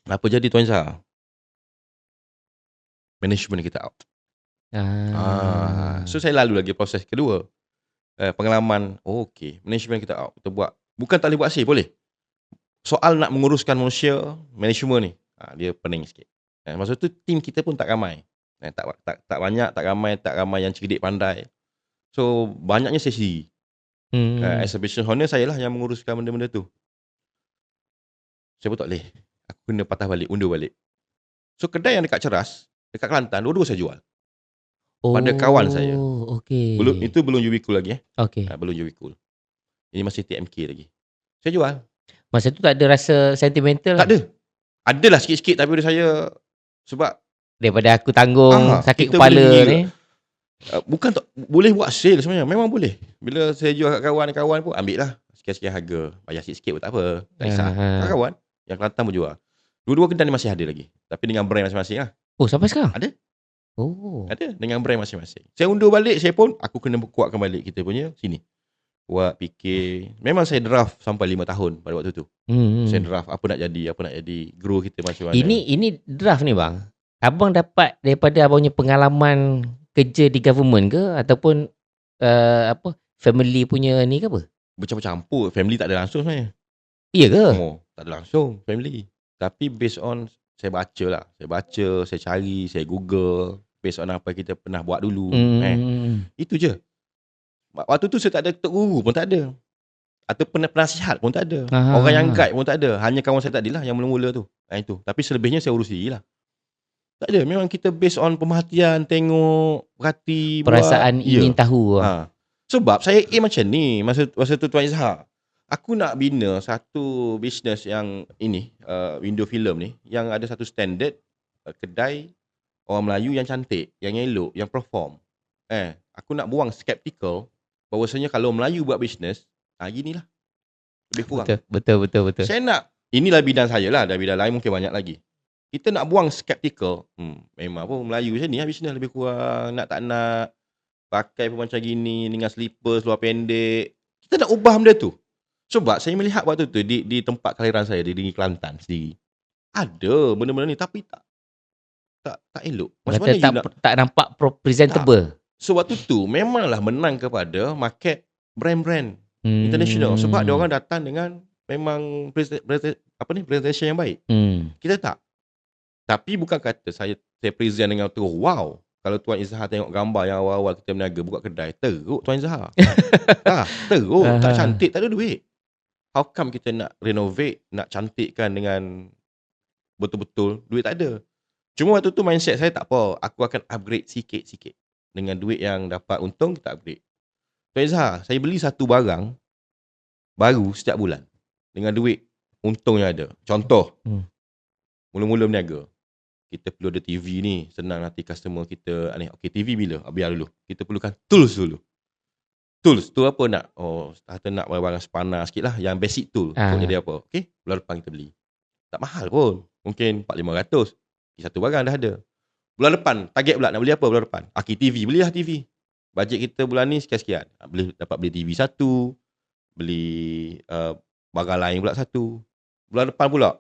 Apa jadi Tuan Izzah? Management kita out. So saya lalu lagi proses kedua. Pengalaman, okay, management kita out. Kita buat, bukan tak boleh buat sale, boleh. Soal nak menguruskan manusia, management ni, dia pening sikit. Masa tu tim kita pun tak ramai. Tak banyak, tak ramai yang cerdik pandai. So banyaknya sesi. As a business owner, saya lah yang menguruskan benda-benda tu. Saya pun tak boleh. Aku kena patah balik, undur balik. So kedai yang dekat Ceras, dekat Kelantan, dua-dua saya jual. Pada kawan saya. Okay. Itu belum UV Cool lagi. Okay. Belum UV Cool. Ini masih TMK lagi. Saya jual. Masa tu tak ada rasa sentimental? Tak ada. Adalah sikit-sikit, tapi saya sebab daripada aku tanggung sakit kepala ni. Bukan tak boleh buat sale sebenarnya. Memang boleh. Bila saya jual kat kawan-kawan pun ambil lah. Sekian-sekian harga. Bayar sikit-sikit pun tak apa. Tak kisah. Kawan yang Kelantan pun jual. Dua-dua kedai ni masih ada lagi. Tapi dengan brand masing-masing lah. Sampai sekarang? Ada. Ada dengan brand masing-masing. Saya undur balik, saya pun aku kena kuatkan balik kita punya sini. Buat fikir. Memang saya draft sampai 5 tahun pada waktu tu. Saya draft apa nak jadi, grow kita macam mana. Ini draft ni bang. Abang dapat daripada abangnya pengalaman kerja di government ke ataupun family punya ni ke apa? Bercampur-campur. Family tak ada langsung sebenarnya. Iya ke? Tak ada langsung family. Tapi based on saya baca lah. Saya cari, saya Google based on apa kita pernah buat dulu. Itu je. Waktu tu saya tak ada tok guru pun tak ada. Atau penasihat pun tak ada. Orang yang guide pun tak ada. Hanya kawan saya tadi lah yang mula-mula tu. Itu. Tapi selebihnya saya urus diri lah. Tak ada. Memang kita based on pemerhatian, tengok, perhati, perasaan buat, ingin tahu. Sebab saya macam ni. Masa tu Tuan Izzah, aku nak bina satu bisnes yang ini, window film ni, yang ada satu standard kedai orang Melayu yang cantik, yang elok, yang perform. Aku nak buang skeptical bahawasanya kalau Melayu buat bisnes, ginilah. Lebih kurang. Betul. Saya nak, inilah bidang saya lah, dan bidang lain mungkin banyak lagi. Kita nak buang skeptical. Memang pun Melayu macam ni lah bisnes lebih kurang. Nak tak nak, pakai pun macam gini, dengan slippers, luar pendek. Kita nak ubah benda tu. Sebab saya melihat waktu tu di tempat kelahiran saya, di Kelantan sendiri. Ada benda-benda ni tapi tak elok. Macam mana tak nampak presentable. So waktu tu memanglah menang kepada market brand-brand international. Sebab dia orang datang dengan memang presentation yang baik. Kita tak. Tapi bukan kata saya present dengan terus wow. Kalau Tuan Izzah tengok gambar yang awal-awal kita berniaga buka kedai, teruk Tuan Izzah. Teruk, tak cantik, tak ada duit. How come kita nak renovate, nak cantikkan dengan betul-betul, duit tak ada. Cuma waktu tu mindset saya tak apa, aku akan upgrade sikit-sikit. Dengan duit yang dapat untung, kita upgrade. Tuan Izzah, saya beli satu barang baru setiap bulan. Dengan duit untung yang ada. Contoh, mula-mula berniaga. Kita perlu ada TV ni, senang nanti customer kita, okay, TV bila? Biar dulu. Kita perlukan tools dulu. Tools tu apa nak? Kata nak barang sepanas sikit lah. Yang basic tool. Untuk jadi apa? Okay, bulan depan kita beli. Tak mahal pun. Mungkin 400-500. Satu barang dah ada. Bulan depan, target pula nak beli apa bulan depan? Okay, TV. Belilah TV. Bajet kita bulan ni sekian-sekian. Dapat beli TV satu. Beli barang lain pula satu. Bulan depan pula,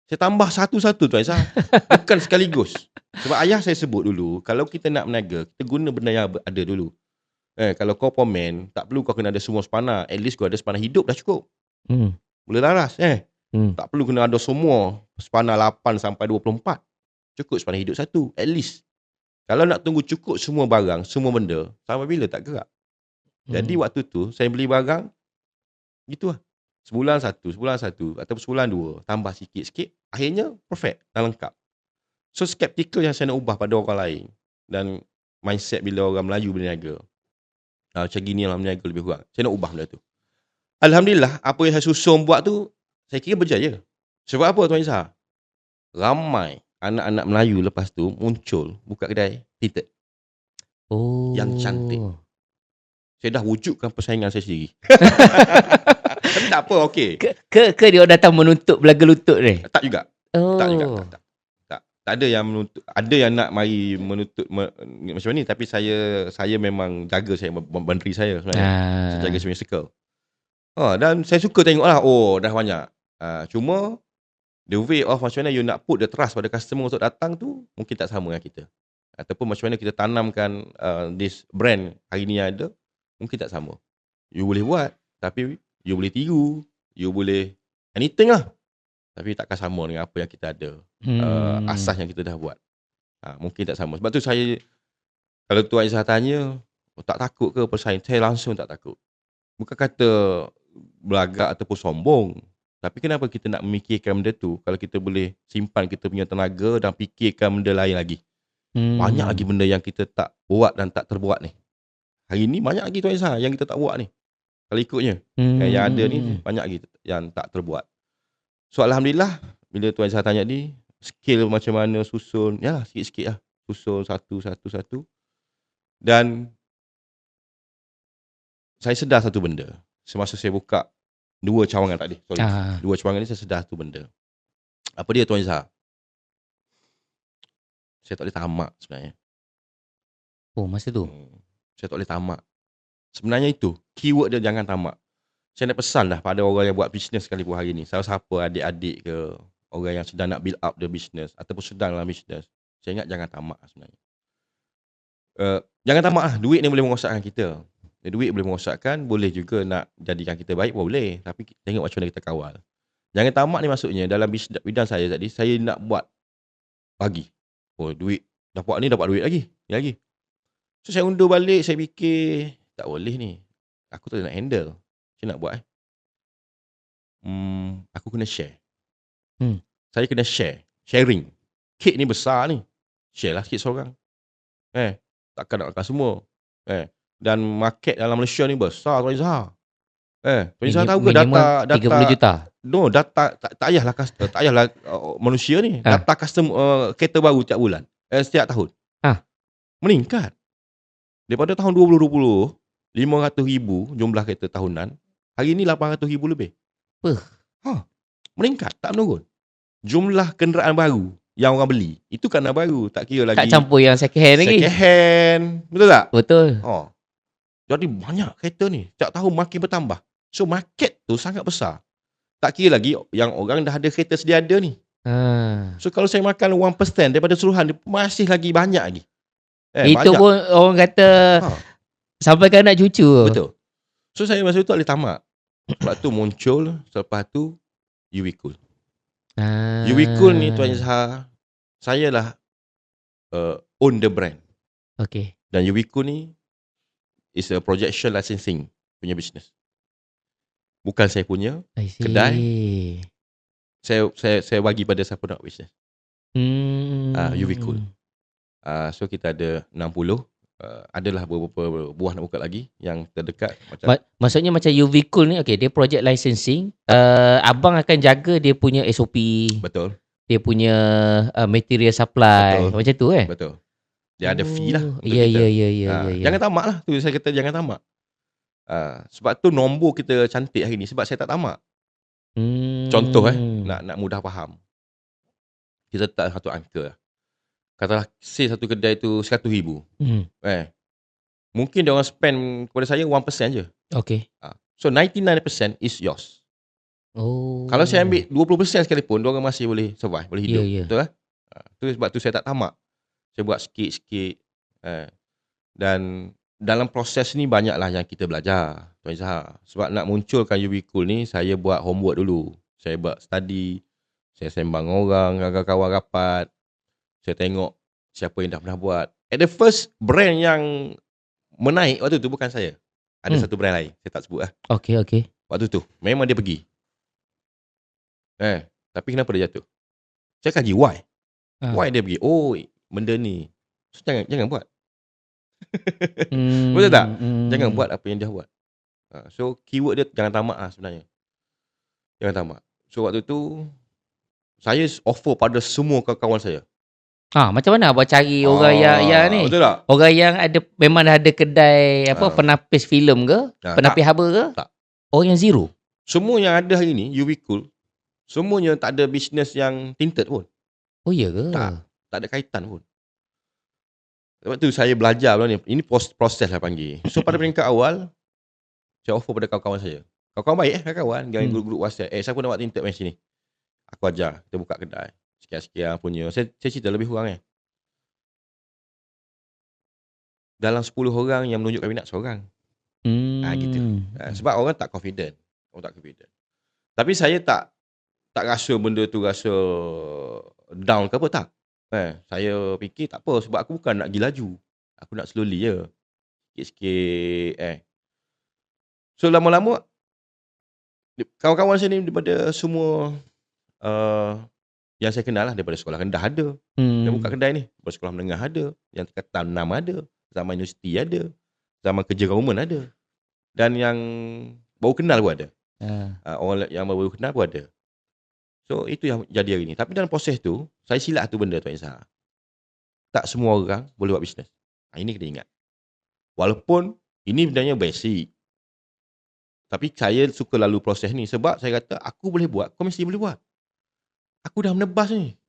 saya tambah satu-satu Tuan Izzah. Bukan sekaligus. Sebab ayah saya sebut dulu, kalau kita nak berniaga, kita guna benda yang ada dulu. Kalau kau pomen, tak perlu kau kena ada semua spana. At least kau ada spana hidup dah cukup. Boleh laras. Tak perlu kena ada semua spana 8 sampai 24. Cukup spana hidup satu. At least. Kalau nak tunggu cukup semua barang, semua benda, sampai bila tak gerak. Jadi waktu tu, saya beli barang, gitu lah. Sebulan satu, ataupun sebulan dua, tambah sikit-sikit, akhirnya perfect dan lengkap. So, skeptikal yang saya nak ubah pada orang lain. Dan mindset bila orang Melayu berniaga. Macam gini lah berniaga lebih kurang. Saya nak ubah benda tu. Alhamdulillah, apa yang saya susun buat tu, saya kira berjaya. Sebab apa Tuan Izzah? Ramai anak-anak Melayu lepas tu muncul buka kedai tinted Oh. yang cantik. Saya dah wujudkan persaingan saya sendiri. Tapi tak apa, okey. Ke dia orang datang menuntut belaga lutut ni? Tak juga. Oh. Tak juga. Tak ada yang menuntut. Ada yang nak mari menuntut macam ni, tapi saya memang jaga saya boundary saya sebenarnya. Saya jaga sebenarnya circle. Dan saya suka tengoklah, dah banyak. Cuma the way of macam mana you nak put the trust pada customer untuk datang tu mungkin tak sama dengan kita. Ataupun macam mana kita tanamkan this brand hari ni ada, mungkin tak sama. You boleh buat, tapi you boleh tiru, you boleh anything lah. Tapi takkan sama dengan apa yang kita ada. Asas yang kita dah buat. Mungkin tak sama. Sebab tu saya, kalau Tuan Izzah tanya, tak takut ke bersaing? Saya langsung tak takut. Bukan kata belagak ataupun sombong. Tapi kenapa kita nak memikirkan benda tu kalau kita boleh simpan kita punya tenaga dan fikirkan benda lain lagi. Banyak lagi benda yang kita tak buat dan tak terbuat ni. Hari ni banyak lagi Tuan Izzah yang kita tak buat ni. Kalau ikutnya. Yang ada ni banyak lagi yang tak terbuat. So Alhamdulillah, bila Tuan Izzah tanya ni, skill macam mana susun, yalah sikit-sikit lah. Susun satu. Dan saya sedar satu benda. Semasa saya buka 2 cawangan tadi. Sorry. 2 cawangan ni saya sedar satu benda. Apa dia Tuan Izzah? Saya tak boleh tamak sebenarnya. Oh, masa tu? Saya tak boleh tamak. Sebenarnya itu, keyword dia jangan tamak. Saya nak pesan dah pada orang yang buat bisnes sekalipun hari ni. Siapa adik-adik ke, orang yang sedang nak build up the business ataupun sedang dalam bisnes. Saya ingat jangan tamak sebenarnya. Jangan tamak lah. Duit ni boleh merosakkan kita. Duit boleh merosakkan, boleh juga nak jadikan kita baik, boleh. Tapi tengok macam mana kita kawal. Jangan tamak ni maksudnya, dalam bidang saya tadi, saya nak buat pagi. Duit. Dapat ni, dapat duit lagi. So saya undur balik, saya fikir, tak boleh ni. Aku tak nak handle. Saya nak buat aku kena share. Saya kena sharing. Kek ni besar ni. Share lah sikit seorang. Takkan nak makan semua. Dan market dalam Malaysia ni besar Tuan Izzah. Tuan Izzah tahu ke data 30 juta? No, data tak payahlah manusia ni. Data customer kereta baru setiap bulan. Setiap tahun. Meningkat. Daripada tahun 2020, 500,000 jumlah kereta tahunan. Hari ni 800,000 lebih. Meningkat, tak menurun. Jumlah kenderaan baru yang orang beli, itu kenderaan baru. Tak kira lagi. Tak campur yang second hand lagi. Second hand. Betul tak? Betul. Jadi banyak kereta ni. Setiap tahun makin bertambah. So market tu sangat besar. Tak kira lagi yang orang dah ada kereta sedia ada ni. So kalau saya makan 1% daripada seluruhan, masih lagi banyak lagi. Itu banyak. Pun orang kata sampai kan nak cucu. Betul. So saya masa tu tak boleh tamak. Sebab tu muncul, selepas tu UV Cool. UV Cool ni Tuan Izzah, saya lah own the brand. Okay. Dan UV Cool ni is a projection licensing punya business. Bukan saya punya kedai. Saya bagi pada siapa nak business. UV Cool. So kita ada 60. Adalah beberapa buah nak buka lagi yang terdekat. Maksudnya macam UV Cool ni, okay, dia project licensing. Abang akan jaga dia punya SOP. Betul. Dia punya material supply. Betul. Macam tu kan? Betul. Dia ada fee lah. Ya. Jangan tamak lah. Tu saya kata jangan tamak. Sebab tu nombor kita cantik hari ni. Sebab saya tak tamak. Contoh nak mudah faham. Kita letak satu angka lah. Katalah say satu kedai tu 100,000. Mungkin dia orang spend kepada saya 1% je. Okay. So 99% is yours. Kalau saya ambil 20% sekalipun, dia orang masih boleh survive, boleh hidup. Betul lah? Tu sebab tu saya tak tamak. Saya buat sikit-sikit. Dan dalam proses ni banyaklah yang kita belajar, Tuan Izzah. Sebab nak munculkan UV Cool ni, saya buat homework dulu. Saya buat study. Saya sembang orang, kawan-kawan rapat. Saya tengok siapa yang dah pernah buat. At the first, brand yang menaik waktu tu bukan saya. Ada satu brand lain, saya tak sebut lah. Okey. Waktu tu, memang dia pergi. Tapi kenapa dia jatuh? Saya kaji why. Why dia pergi? Oh, benda ni. So, jangan buat. Betul tak? Jangan buat apa yang dia buat. So, keyword dia jangan tamak lah sebenarnya. Jangan tamak. So, waktu tu, saya offer pada semua kawan-kawan saya. Macam mana abang cari orang yang ni? Betul tak? Orang yang memang dah ada kedai penapis filem ke? Penapis haba ke? Tak. Orang yang zero? Semua yang ada hari ni, UV Cool, semuanya tak ada bisnes yang tinted pun. Oh iya ke? Tak ada kaitan pun. Sebab tu saya belajar pula ni. Ini proses lah panggil. So pada peringkat awal, saya offer pada kawan-kawan saya. Kawan-kawan baik kawan-kawan. Dengan grup-grup WhatsApp. Siapa nak buat tinted main sini? Aku ajar. Kita buka kedai. Sekian-sekian punya. Saya cerita lebih kurang dalam 10 orang yang menunjukkan minat seorang. Gitu. Sebab orang tak confident. Tapi saya tak rasa benda tu rasa down ke apa, tak. Saya fikir tak apa sebab aku bukan nak pergi laju. Aku nak slowly je. Sikit-sikit. So lama-lama kawan-kawan saya ni daripada semua yang saya kenal lah, daripada sekolah rendah ada. Yang buka kedai ni. Daripada sekolah menengah ada. Yang tingkatan 6 ada. Zaman universiti ada. Zaman kerja government ada. Dan yang baru kenal pun ada. Orang yang baru kenal pun ada. So itu yang jadi hari ni. Tapi dalam proses tu, saya silap tu benda Tuan Izzah. Tak semua orang boleh buat bisnes. Ini kena ingat. Walaupun ini sebenarnya basic. Tapi saya suka lalu proses ni. Sebab saya kata, aku boleh buat, kau mesti boleh buat. Aku dah menebas ni.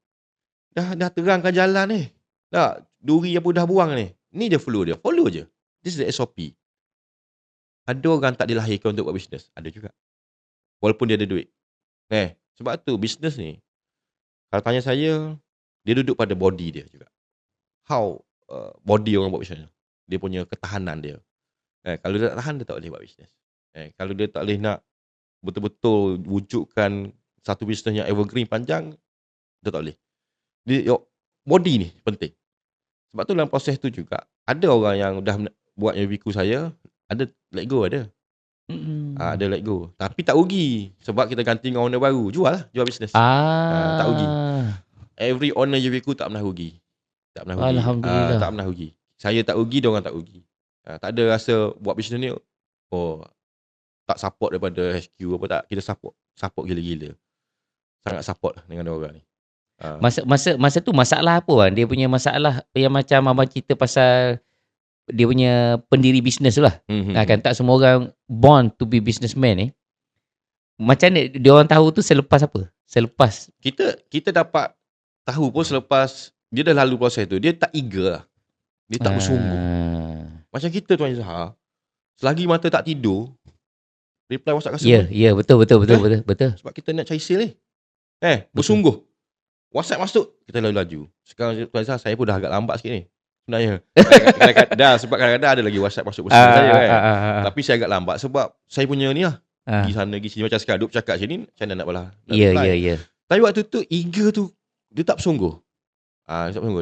Dah terangkan jalan ni. Duri apa dah buang ni. Ni dia flow dia. Follow je. This is the SOP. Ada orang tak dilahirkan untuk buat bisnes. Ada juga. Walaupun dia ada duit. Sebab tu bisnes ni, kalau tanya saya, dia duduk pada body dia juga. How body orang buat bisnes. Dia punya ketahanan dia. Kalau dia tak tahan, dia tak boleh buat bisnes. Kalau dia tak boleh nak betul-betul wujudkan satu bisnes yang evergreen panjang, dia tak boleh. Body ni penting. Sebab tu dalam proses tu juga, ada orang yang dah buat yang biku saya, ada let go ada. Ada let go. Tapi tak rugi. Sebab kita ganti dengan owner baru. Jual bisnes. Tak rugi. Every owner UVCO tak pernah rugi. Alhamdulillah. Tak pernah rugi. Saya tak rugi, diorang tak rugi. Tak ada rasa buat bisnes ni, tak support daripada HQ apa tak. Kita support gila-gila. Sangat support dengan diorang ni. Masa tu masalah apa bang? Dia punya masalah yang macam abang cerita pasal dia punya pendiri bisnes tu lah. Kan tak semua orang born to be businessman ni. Macam ni dia orang tahu tu selepas apa? Selepas kita dapat tahu pun selepas dia dah lalu proses tu. Dia tak eager lah. Dia tak bersungguh. Macam kita Tuan Izzah, selagi mata tak tidur, reply WhatsApp customer. Ya, betul. Sebab kita nak cari sale ni. Bersungguh. WhatsApp masuk, kita lalu laju. Sekarang Tuan Izzah, saya pun dah agak lambat sikit ni. Sebenarnya. Sebab kadang-kadang ada lagi WhatsApp masuk bersama saya kan. Tapi saya agak lambat sebab saya punya ni lah. Pergi sana, pergi sini. Macam sekarang duduk cakap sini, macam mana nak balas. Ya. Tapi waktu tu, eager tu, dia tak bersungguh.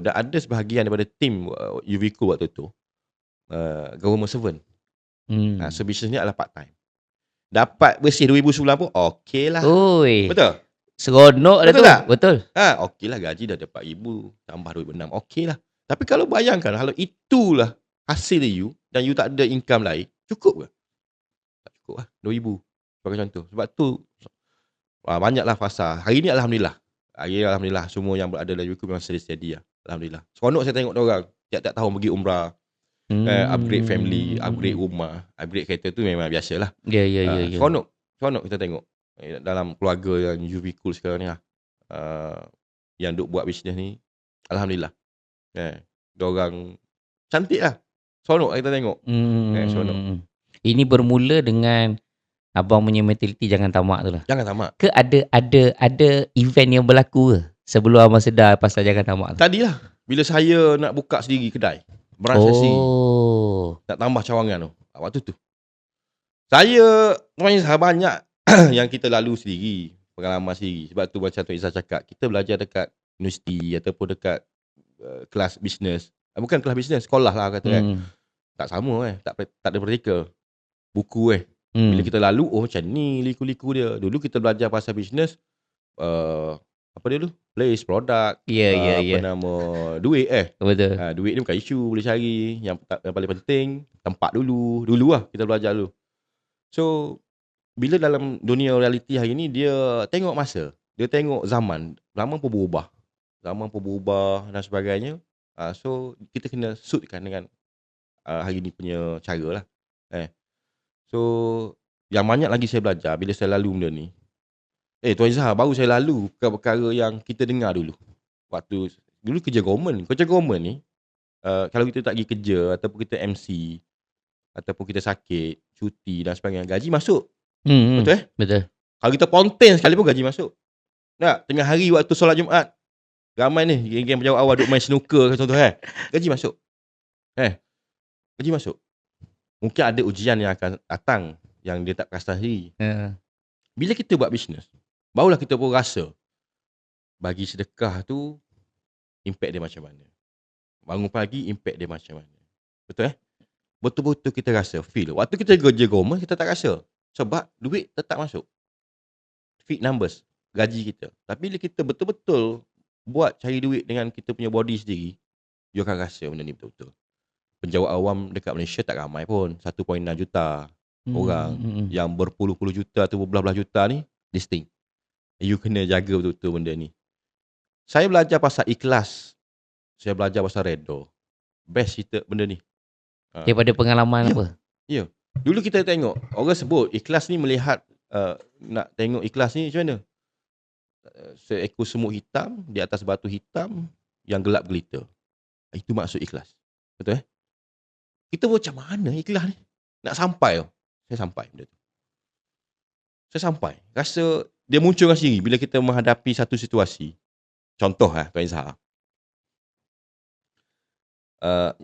Dan ada sebahagian daripada tim UVCO waktu tu, government servant. So bisnes ni adalah part time. Dapat bersih 2019 pun, okey lah. Betul? Seronok dah tu. Betul. Okey lah, gaji dah dapat 4,000, tambah 2,600, okey lah. Tapi kalau bayangkan, kalau itulah hasil you, dan you tak ada income lain, cukup ke? Tak cukup lah, 2,000. Sebagai contoh. Sebab tu, banyaklah fasa. Hari ni Alhamdulillah. Alhamdulillah, semua yang berada dalam UVCO memang steady lah. Alhamdulillah. Seronok saya tengok diorang. Tiap-tiap tahun pergi umrah. Upgrade family, upgrade rumah, upgrade kereta tu memang biasalah. Ya. Seronok kita tengok. Dalam keluarga yang UVCO sekarang ni lah. Yang duk buat bisnes ni, Alhamdulillah. Diorang cantik lah. Seronok kita tengok. Seronok. Ini bermula dengan abang punya mentaliti jangan tamak tu lah. Jangan tamak. Ke ada event yang berlaku ke sebelum abang sedar pasal jangan tamak tu? Tadilah. Bila saya nak buka sendiri kedai. Branch sendiri. Nak tambah cawangan tu. Waktu tu. Saya banyak yang kita lalu sendiri. Pengalaman sendiri. Sebab tu macam Tuan Izzah cakap. Kita belajar dekat universiti ataupun dekat kelas bisnes. Bukan kelas bisnes, sekolah lah kata kan. Hmm. Tak sama tak ada praktikal. Buku Bila kita lalu, macam ni liku-liku dia. Dulu kita belajar pasal bisnes, apa dia dulu? Place, produk, Ya, ya, apa ya. nama, duit Betul. duit ni bukan isu, boleh cari. Yang paling penting, tempat dulu. Dulu lah kita belajar dulu. So, bila dalam dunia realiti hari ni, dia tengok masa. Dia tengok zaman. Zaman pun berubah. Dan sebagainya. So, kita kena suitkan dengan hari ni punya cara lah. So, yang banyak lagi saya belajar bila saya lalu benda ni. Tuan Izzah, baru saya lalu perkara yang kita dengar dulu. Dulu kerja government. Kerja government ni, kalau kita tak pergi kerja, ataupun kita MC, ataupun kita sakit, cuti dan sebagainya, gaji masuk. Betul Betul. Kalau kita ponten sekali pun gaji masuk. Tengah hari waktu solat Jumaat, ramai ni geng-geng penjawat awal duk main snooker ke contoh gaji masuk. Gaji masuk. Mungkin ada ujian yang akan datang yang dia tak perasan sendiri. Bila kita buat bisnes, barulah kita pun rasa bagi sedekah tu impact dia macam mana. Bangun pagi impact dia macam mana. Betul Betul-betul kita rasa, feel. Waktu kita kerja government, kita tak rasa. Sebab duit tetap masuk. Fit numbers, gaji kita. Tapi bila kita betul-betul buat cari duit dengan kita punya body sendiri, you akan rasa benda ni betul-betul. Penjawat awam dekat Malaysia tak ramai pun. 1.6 juta orang yang berpuluh-puluh juta atau berbelah-belah juta ni listing. You kena jaga betul-betul benda ni. Saya belajar pasal ikhlas. Saya belajar pasal redha. Best cerita benda ni. Daripada pengalaman apa? Ya. Dulu kita tengok, orang sebut ikhlas ni melihat, nak tengok ikhlas ni macam mana? Seekor semut hitam di atas batu hitam yang gelap gelita. Itu maksud ikhlas. Betul Kita macam mana ikhlas ni? Nak sampai Saya sampai benda tu. Saya sampai. Rasa dia muncul dengan sendiri bila kita menghadapi satu situasi. Contoh Tuan Izzah.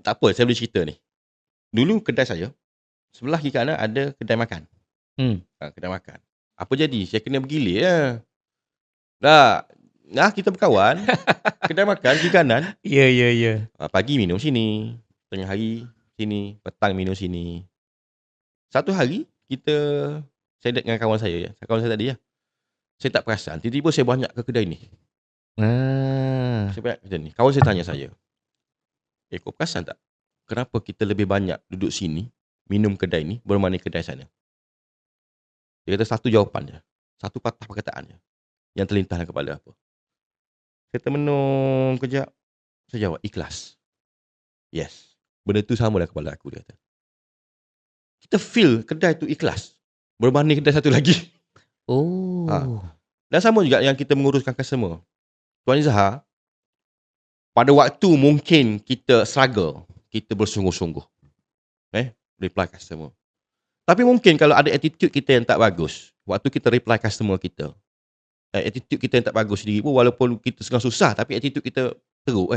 Tak apa, saya boleh cerita ni. Dulu kedai saya, sebelah kiri kanan ada kedai makan. Kedai makan. Apa jadi? Saya kena bergilir kita berkawan. Kedai makan kiri kanan. Ya. Pagi minum sini, tengah hari sini, petang minum sini. Satu hari saya dengan kawan saya tadi saya tak perasan, tiba-tiba saya banyak ke kedai ni. Saya banyak kedai ni. Kawan saya tanya saya, kau perasan tak kenapa kita lebih banyak duduk sini minum kedai ni berbanding kedai sana? Dia kata satu jawapan je, satu patah perkataan je yang terlintas dalam kepala apa. Saya termenung kejap. Saya jawab, ikhlas. Yes, benda tu sama dalam kepala aku, dia kata. Kita feel kedai tu ikhlas berbanding kedai satu lagi. Dan sama juga yang kita menguruskan customer. Tuan Izzah, pada waktu mungkin kita struggle, kita bersungguh-sungguh reply customer. Tapi mungkin kalau ada attitude kita yang tak bagus, waktu kita reply customer kita, attitude kita yang tak bagus sendiri pun, walaupun kita sedang susah, tapi attitude kita teruk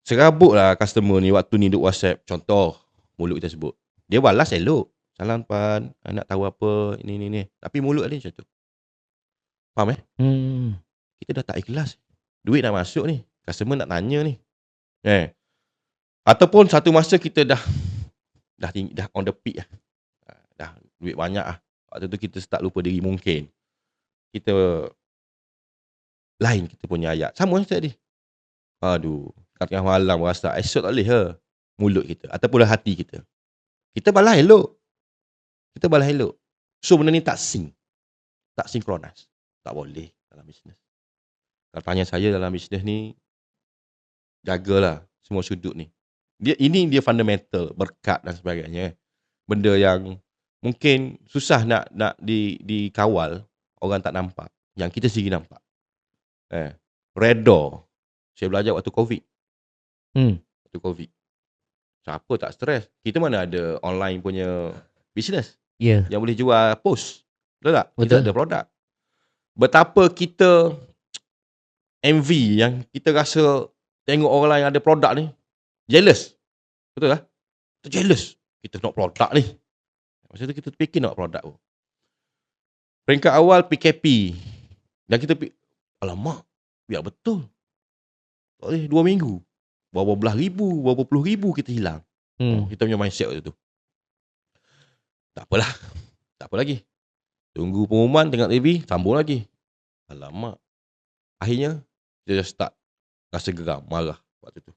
serabut lah customer ni waktu ni duk WhatsApp. Contoh, mulut kita sebut, dia balas elok, salam Pan, nak tahu apa, ini. Tapi mulut dia macam tu. Faham Kita dah tak ikhlas. Duit dah masuk ni, customer nak tanya ni. Ataupun satu masa kita dah on the peak dah duit banyak waktu tu kita start lupa diri. Mungkin kita lain kita punya ayat. Sama macam tadi. Aduh, tengah malam rasa esok tak boleh mulut kita ataupun hati kita. Kita balas elok. So benda ni tak sinkronis. Tak boleh dalam bisnes. Kalau tanya saya dalam bisnes ni, jagalah semua sudut ni. Dia fundamental, berkat dan sebagainya. Benda yang mungkin susah nak dikawal, orang tak nampak. Yang kita sendiri nampak. Redha. Saya belajar waktu COVID. Waktu COVID. Siapa tak stres? Kita mana ada online punya bisnes. Yang boleh jual post. Betul tak? Kita ada produk. Betapa kita envy, yang kita rasa tengok orang lain ada produk ni, jealous. Betul tak? Kita jealous. Kita nak produk ni. Masa tu kita fikir nak produk tu. Peringkat awal PKP. Dan kita alamak, biar betul. Tak boleh 2 minggu. Berapa belas ribu, berapa puluh ribu kita hilang. Kita punya mindset waktu tu. Tak apalah. Tak apa lagi. Tunggu pengumuman, tengok TV, sambung lagi. Alamak. Akhirnya, kita just start rasa geram, marah waktu tu.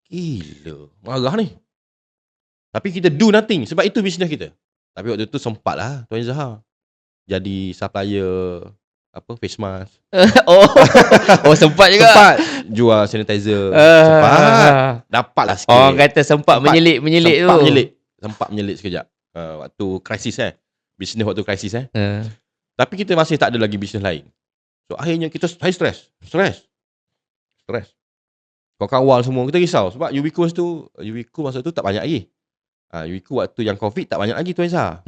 Gila, marah ni. Tapi kita do nothing sebab itu bisnes kita. Tapi waktu tu sempat lah Tuan Izzahar jadi supplier face mask. Oh sempat juga. Sempat jual sanitizer. Sempat. Dapatlah sikit. Orang kata sempat menyelit tu. Sempat menyelit sekejap. Waktu krisis bisnes waktu krisis Tapi kita masih tak ada lagi bisnes lain. So akhirnya saya stres. Kawan-kawan semua kita risau sebab Ubico masa tu tak banyak lagi. Ubico waktu yang Covid tak banyak lagi Tuan Izzahar.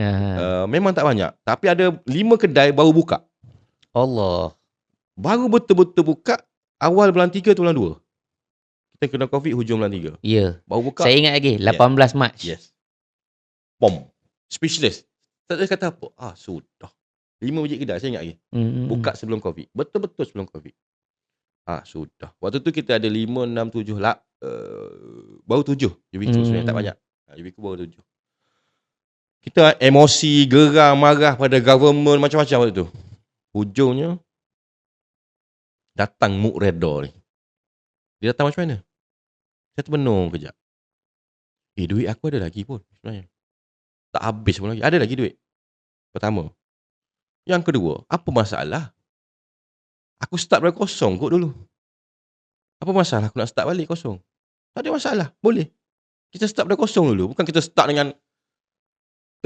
Memang tak banyak. Tapi ada 5 kedai baru buka. Allah. Baru betul-betul buka awal bulan 3 atau bulan 2. Kita kena Covid hujung bulan 3. Ya. Baru buka. Saya ingat lagi 18 Mac. Yes. Bom. Speechless. Tak ada kata apa. Sudah. 5 biji kedai saya ingat lagi. Buka sebelum Covid. Betul-betul sebelum Covid. Sudah. Waktu tu kita ada 5, 6, 7 lah. Baru 7. Ubico sebenarnya tak banyak. Ubico baru 7. Kita emosi, geram, marah pada government macam-macam waktu tu. Hujungnya datang Muk Redor ni. Dia datang macam mana? Saya termenung kejap. Duit aku ada lagi pun sebenarnya. Tak habis pun lagi. Ada lagi duit. Pertama. Yang kedua, apa masalah? Aku start dari kosong kot dulu. Apa masalah aku nak start balik kosong? Tak ada masalah. Boleh. Kita start dari kosong dulu. Bukan kita start dengan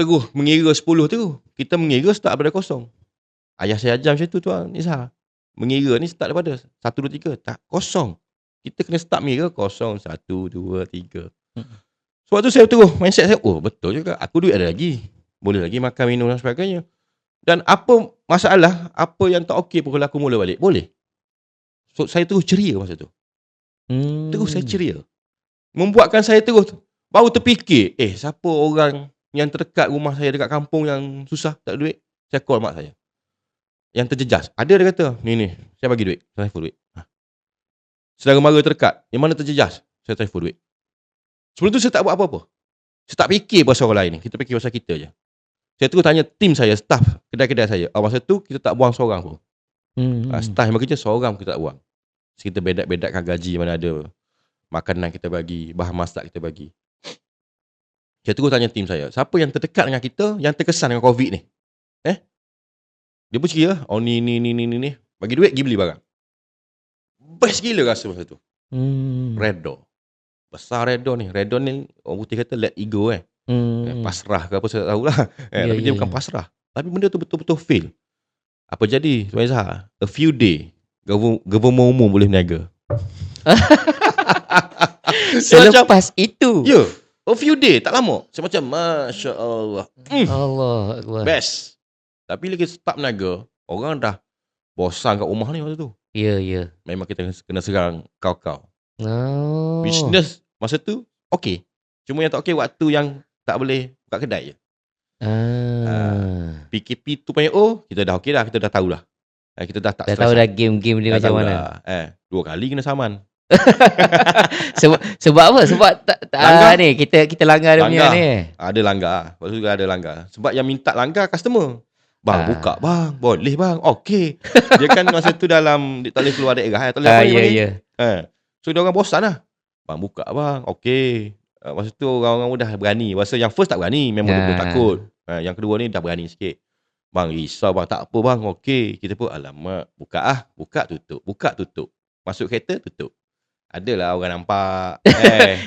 terus mengira 10 terus. Kita mengira start dari kosong. Ayah saya ajar macam tu Tuan Izzahar. Mengira ni start daripada 1, 2, 3. Tak, kosong. Kita kena start mengira kosong. 1, 2, 3. Sebab tu saya terus mindset saya, betul juga. Aku duit ada lagi. Boleh lagi makan, minum dan sebagainya. Dan apa masalah, apa yang tak okey pun kalau aku mula balik. Boleh. So, saya terus ceria masa tu. Terus saya ceria. Membuatkan saya terus baru terfikir, siapa orang yang terdekat rumah saya dekat kampung yang susah, tak ada duit. Saya call mak saya. Yang terjejas. Ada dia kata, ni, saya bagi duit. Saya transfer duit. Saudara mara terdekat, yang mana terjejas? Saya transfer duit. Sebelum tu saya tak buat apa-apa. Saya tak fikir pasal orang lain ni. Kita fikir pasal kita je. Saya terus tanya tim saya, staff kedai-kedai saya. Masa tu kita tak buang seorang pun. Staff yang bekerja seorang kita tak buang. So, kita bedak-bedakkan gaji mana ada. Makanan kita bagi, bahan masak kita bagi. Saya terus tanya tim saya, siapa yang terdekat dengan kita yang terkesan dengan Covid ni? Dia pun cerita, ni. Bagi duit, pergi beli barang. Best gila rasa masa tu. Redor. Besar Redor ni. Redor ni, orang putih kata let it go pasrah ke apa saya tak tahulah. Tapi dia bukan pasrah. Tapi benda tu betul-betul fail. Apa jadi, Tuan Izzahar? A few day, government umum boleh berniaga. Selepas itu? Ya. A few day, tak lama. Saya macam, Masya Allah. Allah Akbar. Best. Tapi lagi start berniaga, orang dah bosan kat rumah ni waktu tu. Ya. Memang kita kena serang kau-kau. Oh. Business masa tu, okey. Cuma yang tak okey waktu yang tak boleh buka kedai je. PKP 2.0, kita dah okey dah. Kita dah tahulah. Kita dah tak dah tahu dah game-game dia macam mana. 2 kali kena saman. sebab apa? Sebab tak ni kita langgar dia punya ni. Ada langgar. Lepas tu juga ada langgar. Sebab yang minta langgar customer. Bang, buka bang. Boleh bang. Okey. Dia kan masa tu dalam tak boleh keluar daerah. Tak boleh apa ni. So dia orang bosan lah. Bang, buka bang. Okey. Masa tu orang-orang dah berani. Masa yang first tak berani. Memang dia takut. Yang kedua ni dah berani sikit. Bang, risau bang. Tak apa bang. Okey. Kita pun alamak. Buka Buka tutup. Buka tutup. Masuk kereta tutup. Adalah orang nampak.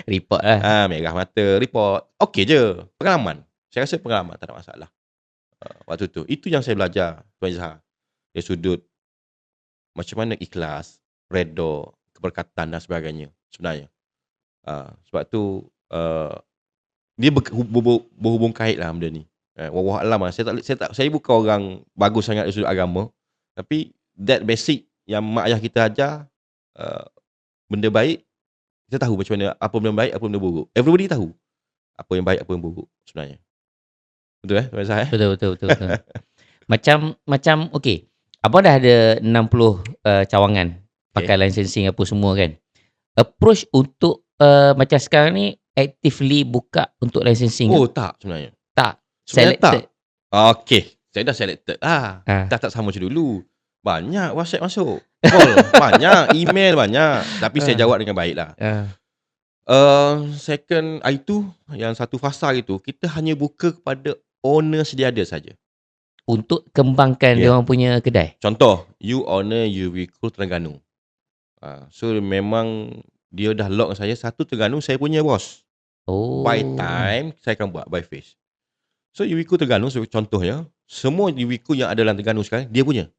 Report lah. Merah mata. Report. Okey je. Pengalaman. Saya rasa pengalaman. Tak ada masalah. Waktu tu. Itu yang saya belajar. Tuan Izzahar. Dari sudut macam mana ikhlas, redha, keberkatan dan sebagainya. Sebenarnya. Sebab tu dia berhubung kait lah benda ni. Wallahu alam lah. Saya bukan orang bagus sangat dari sudut agama. Tapi that basic yang mak ayah kita ajar, benda baik, kita tahu macam mana apa benda baik, apa benda buruk. Everybody tahu apa yang baik, apa yang buruk sebenarnya. Betul Tuan Izzahar? Betul. Macam okey. Abang dah ada 60 cawangan pakai licensing apa semua kan. Approach untuk macam sekarang ni actively buka untuk licensing ke? Oh tak sebenarnya. Tak. Sebenarnya Selected. tak. Okey, saya dah selected lah. Ah. Dah tak sama macam dulu. Banyak WhatsApp masuk. Call banyak, email banyak. Tapi saya jawab dengan baik lah. Second itu, yang satu fasa itu, kita hanya buka kepada owner sedia ada saja. Untuk kembangkan dia orang punya kedai. Contoh, you owner Ubico Terengganu. So memang dia dah lock saya. Satu Terengganu saya punya bos. Oh. By time saya akan buat by face. So Ubico Terengganu contohnya, semua Ubico yang ada dalam Terengganu sekarang dia punya.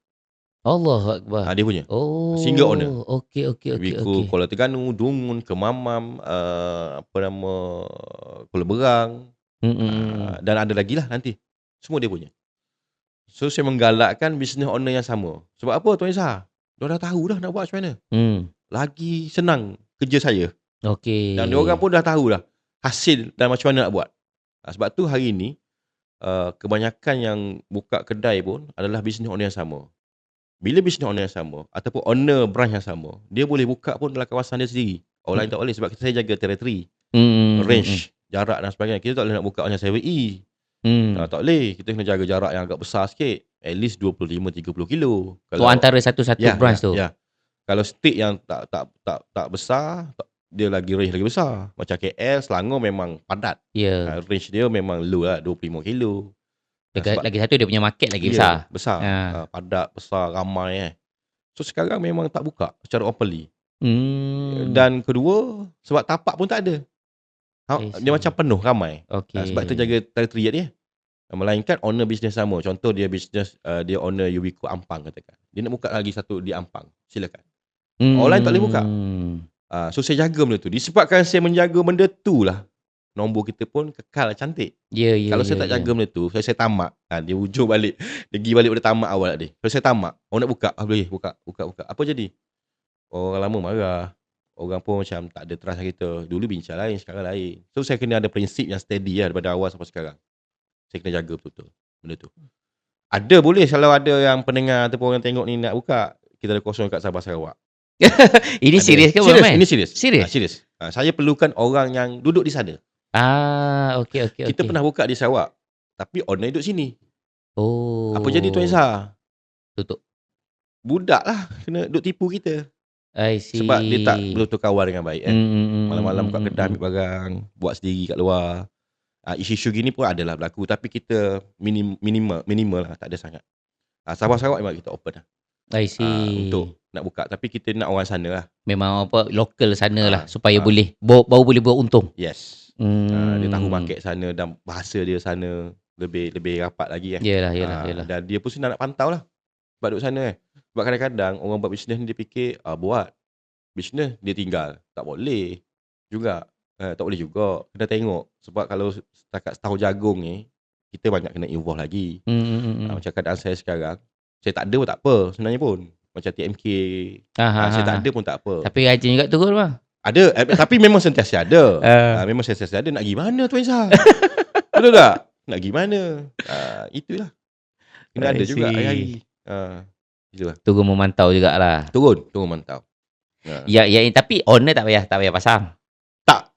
Allah Akbar. Dia punya. Oh. Single owner. Okey. Ubico Kuala Terengganu, Dungun, Kemamam, Kuala Berang. Dan ada lagi lah nanti. Semua dia punya. So saya menggalakkan business owner yang sama. Sebab apa Tuan Isa? Dia dah tahu dah nak buat macam mana. Lagi senang kerja saya. Okey. Dan dia orang pun dah tahu dah hasil dan macam mana nak buat. Sebab tu hari ni kebanyakan yang buka kedai pun adalah business owner yang sama. Bila business owner yang sama ataupun owner branch yang sama, dia boleh buka pun dalam kawasan dia sendiri. Orang lain tak boleh sebab saya jaga territory, range, jarak dan sebagainya. Kita tak boleh nak buka macam 7E. Tak boleh. Kita kena jaga jarak yang agak besar sikit. At least 25-30 kilo. Kalau antara satu-satu branch tu. Ya. Kalau state yang tak besar, dia lagi range lagi besar. Macam KL, Selangor memang padat. Range dia memang low lah, 25 kilo. Lagi satu dia punya market lagi besar. Besar. Padat, besar, ramai. So sekarang memang tak buka secara openly. Dan kedua, sebab tapak pun tak ada. Dia macam penuh, ramai. Sebab tu jaga territory dia. Melainkan owner bisnes sama. Contoh dia bisnes, dia owner Ubico Ampang katakan. Dia nak buka lagi satu di Ampang. Silakan. Orang lain tak boleh buka. So saya jaga benda tu. Disebabkan saya menjaga benda tu lah, nombor kita pun kekal cantik. Kalau saya tak jaga benda tu, saya tamak. Dia ujung balik. Dia pergi balik pada tamak awal dia. Kalau saya tamak, orang nak buka, boleh buka. Apa jadi? Orang lama marah. Orang pun macam tak ada trust kita. Dulu bincang lain, sekarang lain. So saya kena ada prinsip yang steady lah daripada awal sampai sekarang. Saya kena jaga betul-betul benda tu. Ada boleh kalau ada yang pendengar ataupun orang tengok ni nak buka, kita ada kosong kat Sabah Sarawak. Ini serius ke bang? Ini serius. Serius. Saya perlukan orang yang duduk di sana. Okey. Kita pernah buka di Sarawak, tapi owner duduk sini. Oh. Apa jadi Tuan Isa? Tutup. Budak lah, kena duduk tipu kita. I see. Sebab dia tak betul-betul kawan dengan baik. Malam-malam buka kedai ambil barang, buat sendiri kat luar. Isu-isu gini pun adalah berlaku, tapi kita minimal lah, tak ada sangat. Sabah Sarawak memang kita open lah. I see. Untuk nak buka, tapi kita nak orang sana lah. Memang lokal sana lah supaya boleh baru boleh buat untung. Yes. Dia tahu market sana dan bahasa dia sana lebih rapat lagi. Yalah. Dan dia pun senang nak pantau lah sebab duduk sana. Sebab kadang-kadang orang buat bisnes ni dia fikir buat bisnes dia tinggal. Tak boleh juga. Tak boleh juga. Kena tengok. Sebab kalau setakat setahun jagung ni, kita banyak kena involve lagi. Macam keadaan saya sekarang, saya tak ada pun tak apa sebenarnya pun. Macam TMK, saya tak ada pun tak apa. Tapi rajin juga turun bang. Ada, tapi memang sentiasa ada. Memang sentiasa ada. Nak pergi mana Tuan Isa? Betul tak? Nak pergi mana? Itulah. Kena ada juga hari-hari. Itulah. Turun memantau jugalah. Turun memantau. Ya, tapi owner tak payah pasang. Tak.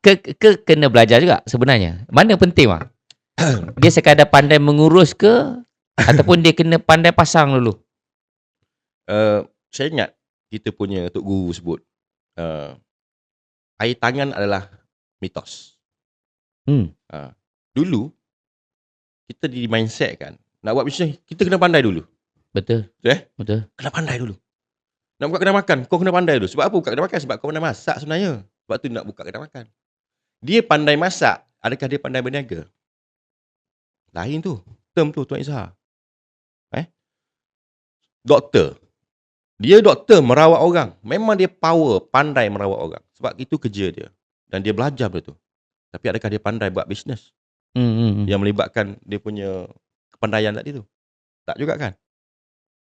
Kena belajar juga sebenarnya. Mana penting bang? Dia sekadar pandai mengurus ke ataupun dia kena pandai pasang dulu? Saya ingat kita punya Tok Guru sebut air tangan adalah mitos. Dulu kita di mindset kan, nak buat bisnes kita kena pandai dulu. Betul. Betul. Kena pandai dulu. Nak buka kedai makan, kau kena pandai dulu. Sebab apa buka kedai makan? Sebab kau pandai masak sebenarnya. Sebab tu nak buka kedai makan. Dia pandai masak, adakah dia pandai berniaga? Lain tu. Term tu Tuan Isa. Doktor. Dia doktor merawat orang. Memang dia power, pandai merawat orang. Sebab itu kerja dia. Dan dia belajar benda tu. Tapi adakah dia pandai buat bisnes? Yang melibatkan dia punya kepandaian tadi tu. Tak juga kan?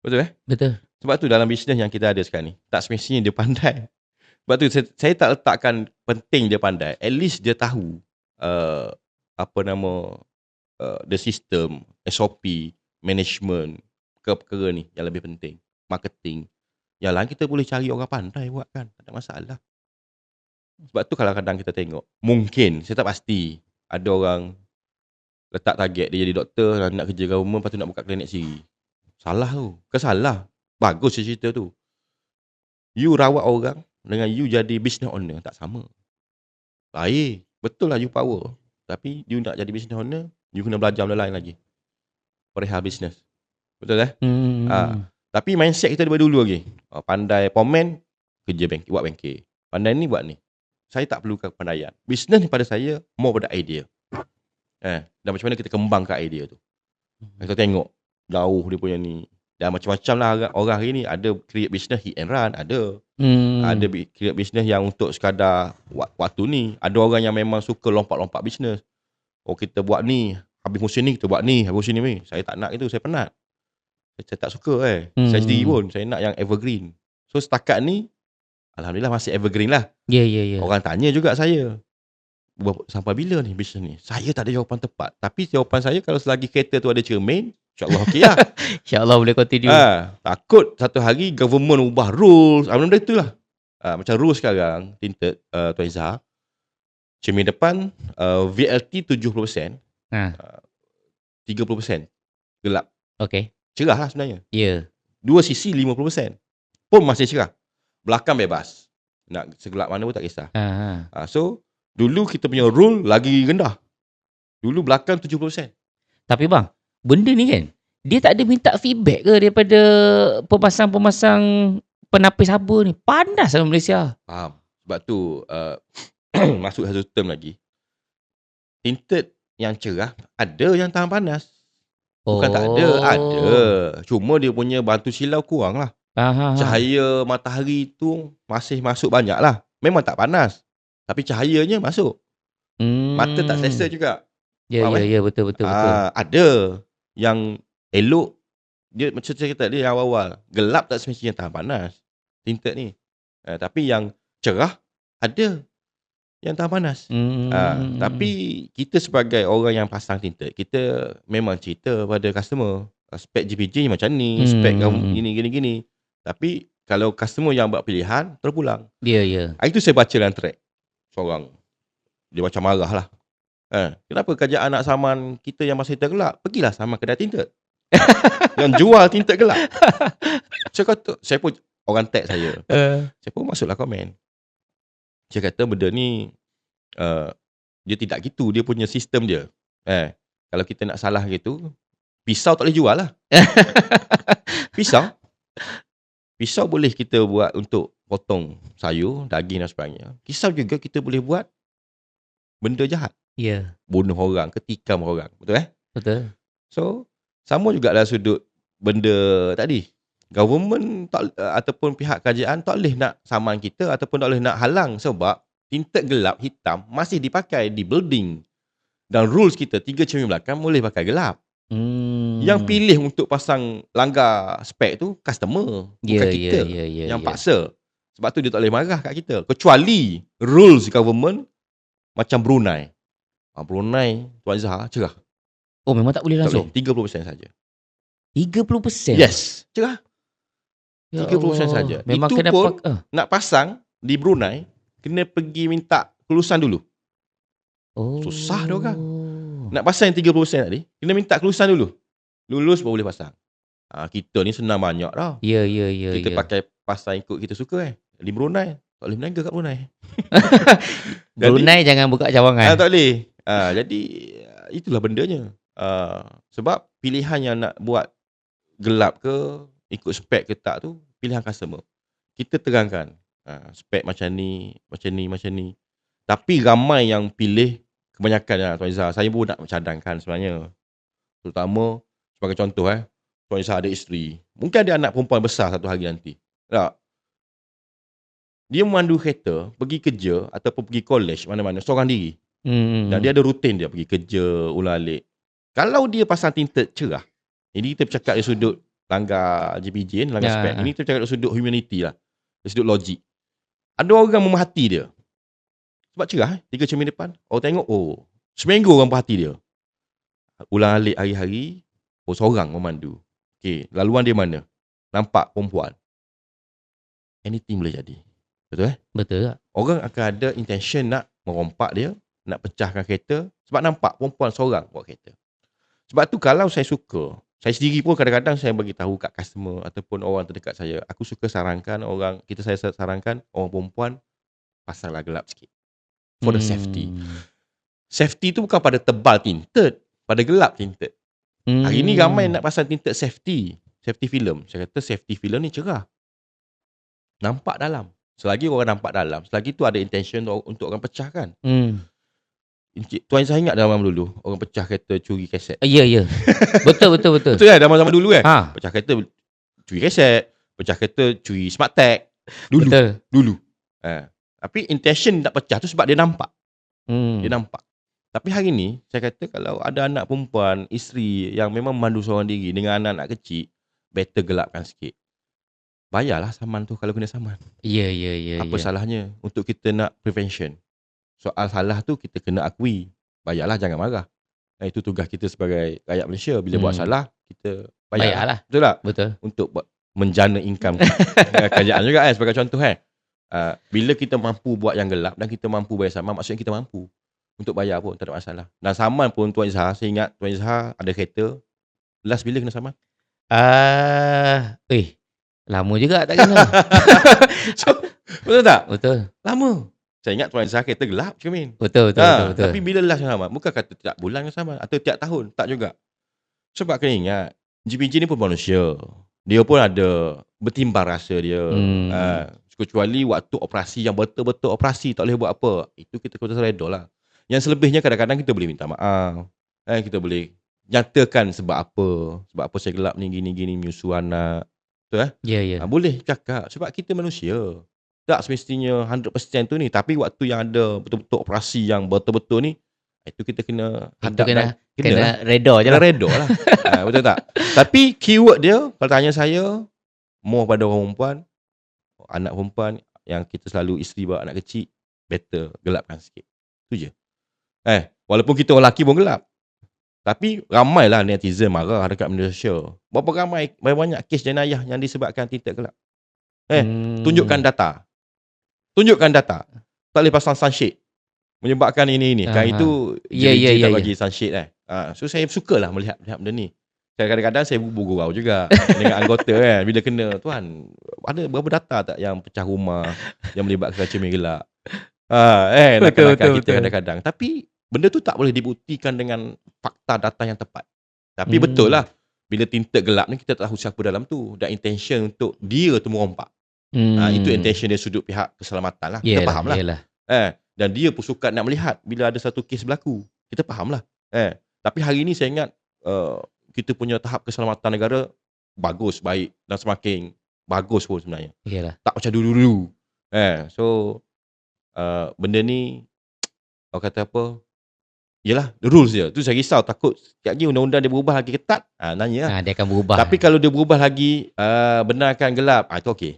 Betul Betul. Sebab tu dalam bisnes yang kita ada sekarang ni, tak semestinya dia pandai. Sebab tu saya tak letakkan penting dia pandai. At least dia tahu the system, SOP, management, perkara ni yang lebih penting. Marketing. Yang lain kita boleh cari orang pandai buat kan. Tak ada masalah. Sebab tu kadang-kadang kita tengok. Mungkin, saya tak pasti. Ada orang letak target dia jadi doktor, nak kerja government, lepas tu nak buka klinik sendiri. Salah tu. Kesalah. Bagus cerita tu. You rawat orang dengan you jadi business owner, tak sama. Lain. Betul lah you power. Tapi you nak jadi business owner, you kena belajar benda lain lagi. Perihal business. Betul tapi mindset kita daripada dulu lagi. Pandai pomen, kerja bank, buat bengkel. Pandai ni, buat ni. Saya tak perlukan kepandaian. Business ni pada saya, more pada idea. Dan macam mana kita kembangkan idea tu. Kita tengok, jauh dia punya ni. Dan macam-macam lah orang hari ni. Ada create business hit and run, ada. Ada create business yang untuk sekadar waktu ni. Ada orang yang memang suka lompat-lompat business. Kita buat ni, habis musim ni kita buat ni, habis musim ni. Saya tak nak itu, saya penat. Saya tak suka Saya sendiri pun, saya nak yang evergreen. So setakat ni, alhamdulillah masih evergreen lah. Ya. Orang tanya juga saya, sampai bila ni bisnes ni? Saya tak ada jawapan tepat. Tapi jawapan saya, kalau selagi kereta tu ada cermin, insyaAllah okey lah. InsyaAllah boleh continue. Takut satu hari government ubah rules. Benda itulah. Macam rules sekarang, tinted Tuan Izzah. Cermin depan, VLT 70%. 30% gelap. Okay. Cerah lah sebenarnya. Ya. 2 sisi 50%. Pun masih cerah. Belakang bebas. Nak segelap mana pun tak kisah. So, dulu kita punya rule lagi rendah. Dulu belakang 70%. Tapi bang, benda ni kan, dia tak ada minta feedback ke daripada pemasang-pemasang penapis haba ni? Panas dalam Malaysia. Faham. Sebab tu, masuk satu term lagi. Tinted yang cerah, ada yang tahan panas. Bukan tak ada, ada. Cuma dia punya bantu silau kurang lah. Cahaya matahari tu masih masuk banyak lah. Memang tak panas, tapi cahayanya masuk. Mata tak selesa juga. Ya, betul. Ada yang elok, dia macam saya kata dia awal-awal, gelap tak semestinya tahan panas tinted ni. Tapi yang cerah ada yang tahan panas. Tapi kita sebagai orang yang pasang tinted, kita memang cerita pada customer, spek GPJ macam ni, spek gini. Tapi kalau customer yang buat pilihan, terpulang. Ya. Itu saya baca dalam track seorang, dia macam marah lah. Kenapa kerajaan nak saman kita yang masih tergelap? Pergilah sama kedai tinted yang jual tinted gelap. Saya kata, saya pun, orang tag saya, saya pun masuklah komen. Saya kata benda ni dia tidak gitu, dia punya sistem dia. Kalau kita nak salah gitu, pisau tak boleh jual lah. Pisau boleh kita buat untuk potong sayur, daging dan sebagainya. Pisau juga kita boleh buat benda jahat. Ya. Bunuh orang, ketikam orang. Betul Betul. So, sama juga dalam sudut benda tadi. Government ataupun pihak kerajaan tak boleh nak saman kita ataupun tak boleh nak halang, sebab tinted gelap hitam masih dipakai di building. Dan rules kita 3 cermin belakang boleh pakai gelap. Yang pilih untuk pasang langgar spek tu customer, bukan kita yang paksa. Sebab tu dia tak boleh marah kat kita. Kecuali rules government macam Brunei. Brunei, Tuan Izzah, cerah. Oh, memang tak boleh langsung? 30% saja. 30%? Yes, cerah. Ya 30% Allah. saja. Memang itu kena pun nak pasang di Brunei, kena pergi minta kelulusan dulu. Susah dia orang. Nak pasang yang 30% tadi, kena minta kelulusan dulu. Lulus baru boleh pasang. Kita ni senang banyak dah. Ya. Kita pakai pasang ikut kita suka Di Brunei, tak boleh berniaga kat Brunei. Brunei jangan buka cawangan. Tak boleh. Jadi itulah bendanya. Sebab pilihan yang nak buat gelap ke, ikut spek ke tak tu, pilihan customer. Kita terangkan spek macam ni. Tapi ramai yang pilih, kebanyakan Tuan Izzah, saya pun nak cadangkan sebenarnya. Terutama sebagai contoh Tuan Izzah ada isteri, mungkin ada anak perempuan besar satu hari nanti. Tak? Dia memandu kereta, pergi kerja ataupun pergi college mana-mana seorang diri. Dan dia ada rutin dia pergi kerja, ulang-alik. Kalau dia pasang tinted cerah, ini kita bercakap dari sudut langgar GPJ, langgar spek. Ini kita bercakap dari sudut humanity lah, dari sudut logik. Ada orang memerhati dia sebab cerah 3 cermin depan. Orang tengok, seminggu orang perhati dia. Ulang-alik hari-hari, seorang memandu. Okey, laluan dia mana? Nampak perempuan. anything boleh jadi. Betul Betul tak? Orang akan ada intention nak merompak dia, nak pecahkan kereta sebab nampak perempuan seorang bawa kereta. Sebab tu kalau saya suka, saya sendiri pun kadang-kadang saya bagi tahu kat customer ataupun orang terdekat saya, aku suka sarankan orang, saya sarankan orang perempuan pasanglah gelap sikit. For the safety. Safety tu bukan pada tebal tinted, pada gelap tinted. Hari ni ramai nak pasang tinted safety film. Saya kata safety film ni cerah. Nampak dalam. Selagi orang nampak dalam, selagi tu ada intention untuk orang pecahkan. Tuan saya ingat zaman dulu, orang pecah kereta curi kaset. Ya. Betul. Betul kan? Zaman-zaman dulu kan? Ha. Pecah kereta curi kaset, pecah kereta curi smart tag. Dulu. Tapi intention nak pecah tu sebab dia nampak. Dia nampak. Tapi hari ni, saya kata kalau ada anak perempuan, isteri yang memang memandu seorang diri dengan anak-anak kecil, better gelapkan sikit. Bayarlah saman tu kalau kena saman. Ya. Apa salahnya untuk kita nak prevention? Soal salah tu kita kena akui. Bayarlah, jangan marah. Itu tugas kita sebagai rakyat Malaysia. Bila buat salah, kita bayarlah. Betul tak? Betul. Untuk menjana income kerajaan juga sebagai contoh bila kita mampu buat yang gelap dan kita mampu bayar saman, maksudnya kita mampu untuk bayar pun, tak ada masalah. Dan saman pun Tuan Izhar, saya ingat Tuan Izhar ada kereta. Last bila kena saman? Lama juga tak kena. Betul tak? Betul. Lama. Saya ingat Tuan Izhar kereta gelap cermin. Betul. Tapi bila last kena saman? Bukan kata tiap bulan kena saman atau tiap tahun. Tak juga. Sebab kena ingat, GPG ni pun manusia. Dia pun ada bertimbang rasa dia. Kecuali waktu operasi yang betul-betul operasi, tak boleh buat apa. Itu kita kena redor lah. Yang selebihnya kadang-kadang kita boleh minta maaf. Kita boleh nyatakan sebab apa saya gelap ni, gini-gini, menyusu anak. Betul Ya. Boleh cakap. Sebab kita manusia. Tak semestinya 100% tu ni. Tapi waktu yang ada betul-betul operasi yang betul-betul ni, itu kita kena hadap. Kena redor je lah. Redor lah. Betul tak? Tapi keyword dia, kalau tanya saya, more pada orang perempuan, anak perempuan yang kita selalu isteri bawa anak kecil, better gelapkan sikit. Itu je. Walaupun kita orang lelaki pun gelap. Tapi ramailah netizen marah dekat Malaysia. Berapa banyak kes jenayah yang disebabkan tinted gelap. Tunjukkan data. Tak boleh pasang sunshade. Menyebabkan ini. Kan itu JPG tak bagi sunshade. So saya sukalah melihat benda ni. Kadang-kadang saya bergurau juga dengan anggota bila kena, tuan, ada berapa data tak yang pecah rumah yang melibatkan cermin gelap. Nakal-nakal kita kadang-kadang. Tapi benda tu tak boleh dibuktikan dengan fakta data yang tepat. Tapi betul lah, bila tinted gelap ni kita tak tahu siapa dalam tu. Dan intention untuk dia tu merompak. Itu intention dia sudut pihak keselamatan lah. Kita faham lah. Dan dia pun suka nak melihat bila ada satu kes berlaku. Kita faham lah. Tapi hari ni saya ingat kita punya tahap keselamatan negara bagus, baik dan semakin bagus pun sebenarnya. Yalah. Tak macam dulu-dulu. So benda ni orang kata apa? Yalah, the rules dia. Tu saya risau, takut sekejap lagi undang-undang dia berubah lagi ketat. Nanya lah. Dia akan berubah. Tapi kalau dia berubah lagi benarkan gelap, itu okey.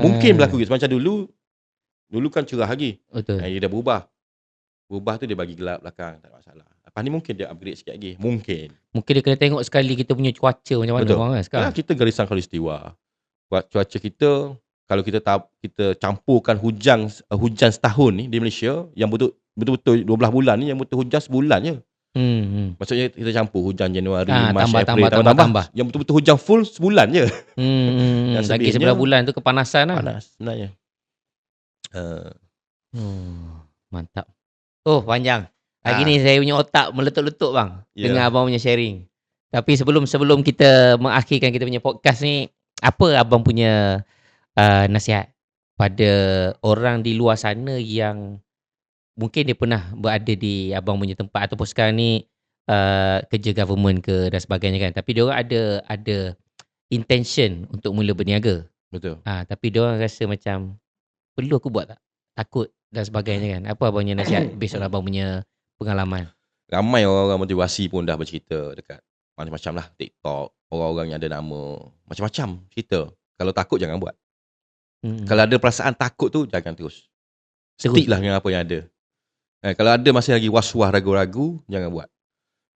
Mungkin berlaku gitu. Macam dulu kan cerah lagi. Betul. Dia dah berubah. Berubah tu dia bagi gelap belakang, tak ada masalah. Lepas ni mungkin dia upgrade sikit lagi. Mungkin dia kena tengok sekali kita punya cuaca macam mana orang kan sekarang. Kita garisan khalistiwa. Cuaca kita, kalau kita campurkan hujan setahun ni di Malaysia, yang betul-betul 12 bulan ni, yang betul hujan sebulan je. Maksudnya kita campur hujan Januari, Mac, April, tambah. Yang betul-betul hujan full sebulan je. Lagi 11 bulan tu kepanasan lah. Panas sebenarnya. Mantap. Panjang. Hari ni saya punya otak meletup-letup bang dengan abang punya sharing. Tapi sebelum kita mengakhirkan kita punya podcast ni, apa abang punya nasihat pada orang di luar sana yang mungkin dia pernah berada di abang punya tempat ataupun sekarang ni kerja government ke dan sebagainya kan, tapi dia orang ada intention untuk mula berniaga. Betul. Tapi dia orang rasa macam perlu aku buat tak? Takut dan sebagainya kan. Apa abang punya nasihat based on abang punya pengalaman? Ramai orang-orang motivasi pun dah bercerita dekat macam-macam lah TikTok, orang-orang yang ada nama, macam-macam cerita. Kalau takut jangan buat. Kalau ada perasaan takut tu jangan terus. Stick lah dengan apa yang ada. Kalau ada masih lagi was-was, ragu-ragu, jangan buat.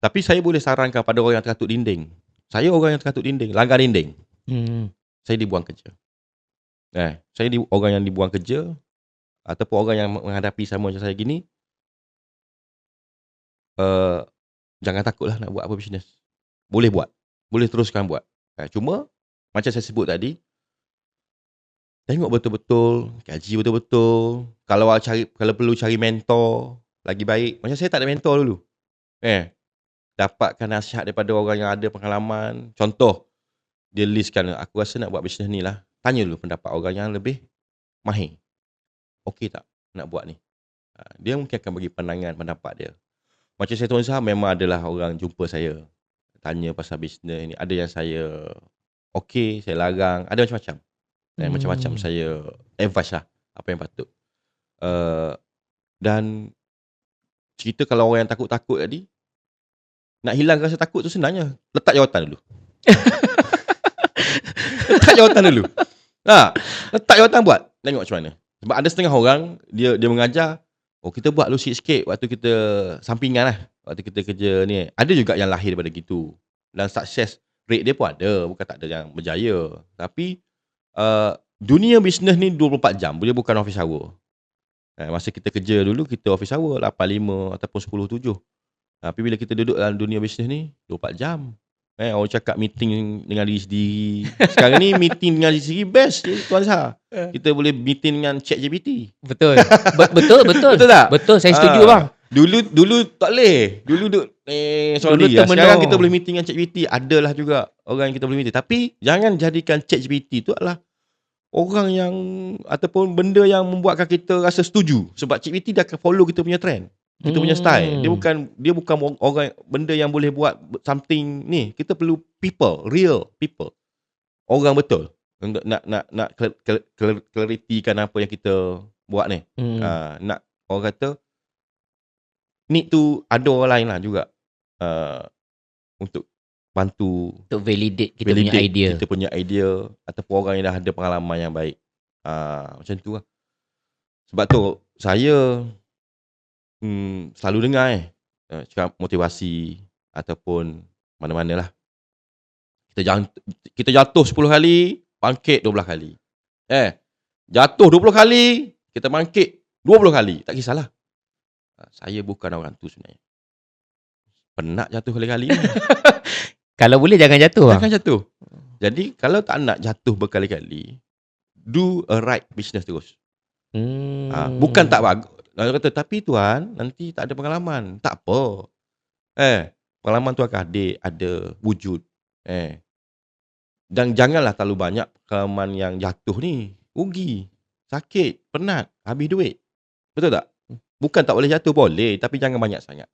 Tapi saya boleh sarankan pada orang yang terkatuk dinding. Saya orang yang terkatuk dinding, langgar dinding. Saya dibuang kerja. Saya orang yang dibuang kerja ataupun orang yang menghadapi sama macam saya gini, jangan takutlah nak buat apa bisnes. Boleh buat. Boleh teruskan buat. Cuma macam saya sebut tadi, tengok betul-betul, kaji betul-betul. Kalau perlu cari mentor, lagi baik. Macam saya tak ada mentor dulu. Dapatkan nasihat daripada orang yang ada pengalaman. Contoh, dia listkan, aku rasa nak buat bisnes ni lah. Tanya dulu pendapat orang yang lebih mahir. Okey tak nak buat ni? Dia mungkin akan bagi pandangan, pendapat dia. Macam saya Tuan Zah, memang adalah orang jumpa saya. Tanya pasal bisnes ni. Ada yang saya okey, saya larang. Ada macam-macam. Macam-macam saya advice lah apa yang patut. Dan cerita kalau orang yang takut-takut tadi, nak hilang rasa takut tu senangnya. Letak jawatan dulu. Letak jawatan dulu. Letak jawatan buat. Tengok macam mana. Sebab ada setengah orang, dia mengajar, kita buat dulu sikit-sikit waktu kita sampingan lah. Waktu kita kerja ni. Ada juga yang lahir daripada gitu. Dan sukses rate dia pun ada. Bukan tak ada yang berjaya. Tapi dunia bisnes ni 24 jam. Dia bukan office hour. Masa kita kerja dulu, kita office hour 8-5 ataupun 10-7. Tapi bila kita duduk dalam dunia bisnes ni 24 jam. Orang cakap meeting dengan diri sendiri. Sekarang ni meeting dengan diri sendiri best je Tuan Zah. Kita boleh meeting dengan ChatGPT. Betul. Betul. Betul tak? Betul, saya setuju bang. Dulu tak boleh. Dulu duduk seorang diri. Sekarang kita boleh meeting dengan ChatGPT. Adalah juga orang yang kita boleh meeting. Tapi jangan jadikan ChatGPT tu adalah orang yang ataupun benda yang membuatkan kita rasa setuju. Sebab ChatGPT dia akan follow kita punya trend. Kita punya style. Dia bukan orang benda yang boleh buat something ni. Kita perlu people, real people. Orang betul. Untuk nak clarity-kan apa yang kita buat ni. Nak orang kata need to ada orang lain lah juga. Untuk bantu, untuk validate kita punya idea. Kita punya idea ataupun orang yang dah ada pengalaman yang baik. Macam tu lah. Sebab tu saya selalu dengar cakap motivasi ataupun mana-mana lah. Kita jatuh 10 kali, bangkit 12 kali. Jatuh 20 kali, kita bangkit 20 kali. Tak kisahlah. Saya bukan orang tu sebenarnya. Penat jatuh kali-kali. Kalau boleh jangan jatuh. Jangan jatuh. Jadi kalau tak nak jatuh berkali-kali, do a right business terus. Bukan tak bagus. Dia kata, tapi tuan, nanti tak ada pengalaman. Tak apa. Pengalaman tu akan ada wujud. Dan janganlah terlalu banyak pengalaman yang jatuh ni. Rugi, sakit, penat, habis duit. Betul tak? Bukan tak boleh jatuh, boleh. Tapi jangan banyak sangat.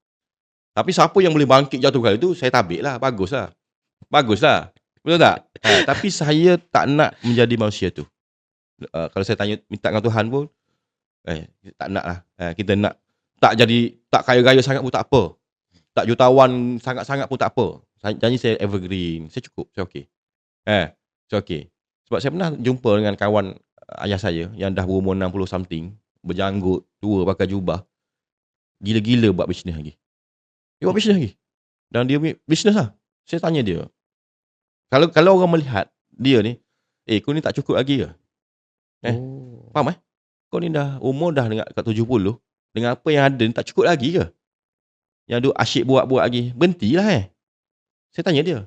Tapi siapa yang boleh bangkit jatuh kali tu, saya tabik lah. Baguslah. Betul tak? Tapi saya tak nak menjadi manusia tu. Kalau saya tanya, minta dengan Tuhan pun, tak nak lah. Kita nak tak kaya-kaya sangat pun tak apa. Tak jutawan sangat-sangat pun tak apa. Janji saya evergreen. Saya cukup. Saya okey. Saya okey. Sebab saya pernah jumpa dengan kawan ayah saya yang dah berumur 60 something, berjanggut, tua, pakai jubah. Gila-gila buat bisnes lagi. Dia buat bisnes lagi. Dan dia bisnes lah. Saya tanya dia. Kalau orang melihat dia ni, kau ni tak cukup lagi ke? Faham Kau ni dah umur dah kat 70, dengan apa yang ada ni tak cukup lagi ke? Yang duk asyik buat-buat lagi. Berhentilah Saya tanya dia.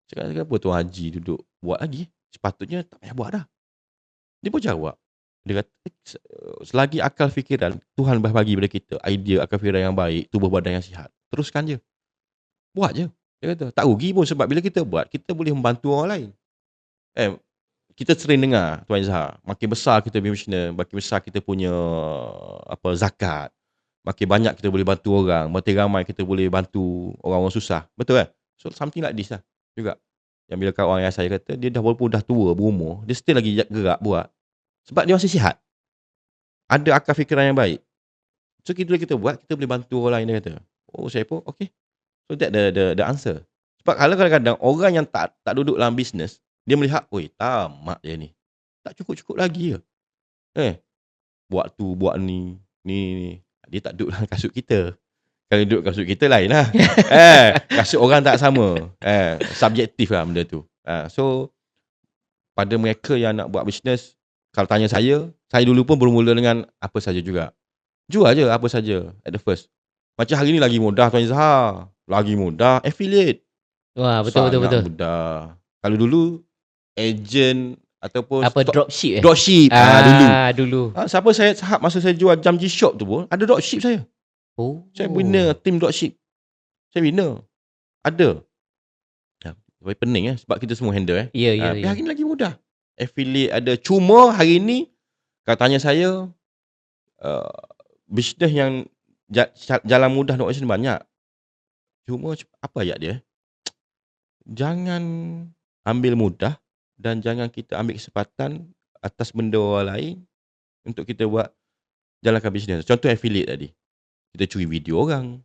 Cakap apa Tuan Haji duduk buat lagi? Sepatutnya tak payah buat dah. Dia pun jawab. Dia kata, selagi akal fikiran Tuhan bagi pada kita idea akal fikiran yang baik, tubuh badan yang sihat, teruskan je. Buat je. Dia kata, tak rugi pun sebab bila kita buat, kita boleh membantu orang lain. Kita sering dengar Tuan Izzah, makin besar kita punya bisnes, makin besar kita punya zakat, makin banyak kita boleh bantu orang, makin ramai kita boleh bantu orang-orang susah. Betul kan? So something like this lah juga. Yang bila kawan yang saya kata, dia dah walaupun dah tua, berumur, dia still lagi gerak buat. Sebab dia masih sihat. Ada akal fikiran yang baik. So kita buat, kita boleh bantu orang lain. Dia kata, saya pun okay. So that the answer. Sebab kalau kadang-kadang orang yang tak duduk dalam bisnes, dia melihat, tamak dia ni. Tak cukup-cukup lagi ke? Buat tu, buat ni. Dia tak duduk dalam kasut kita. Kalau duduk kasut kita lain lah. Kasut orang tak sama. Subjektif lah benda tu. So, pada mereka yang nak buat bisnes, Kalau tanya saya dulu pun bermula dengan apa saja juga. Jual je apa saja at the first. Macam hari ni lagi mudah Tuan Izhar. Lagi mudah affiliate. Wah, betul. Sangat mudah. Kalau dulu agent ataupun Apa dropship dropship dulu. Siapa saya sahab masa saya jual jam G-Shop tu pun ada dropship saya. Oh. Saya bina team dropship. Saya bina. Ada. Tapi pening sebab kita semua handle Ya. Tapi hari ni lagi mudah. Affiliate ada. Cuma hari ni kalau tanya saya bisnes yang jalan mudah nak buat banyak. Cuma apa ayat dia? Jangan ambil mudah dan jangan kita ambil kesempatan atas benda orang lain untuk kita buat jalankan bisnes. Contoh affiliate tadi. Kita curi video orang.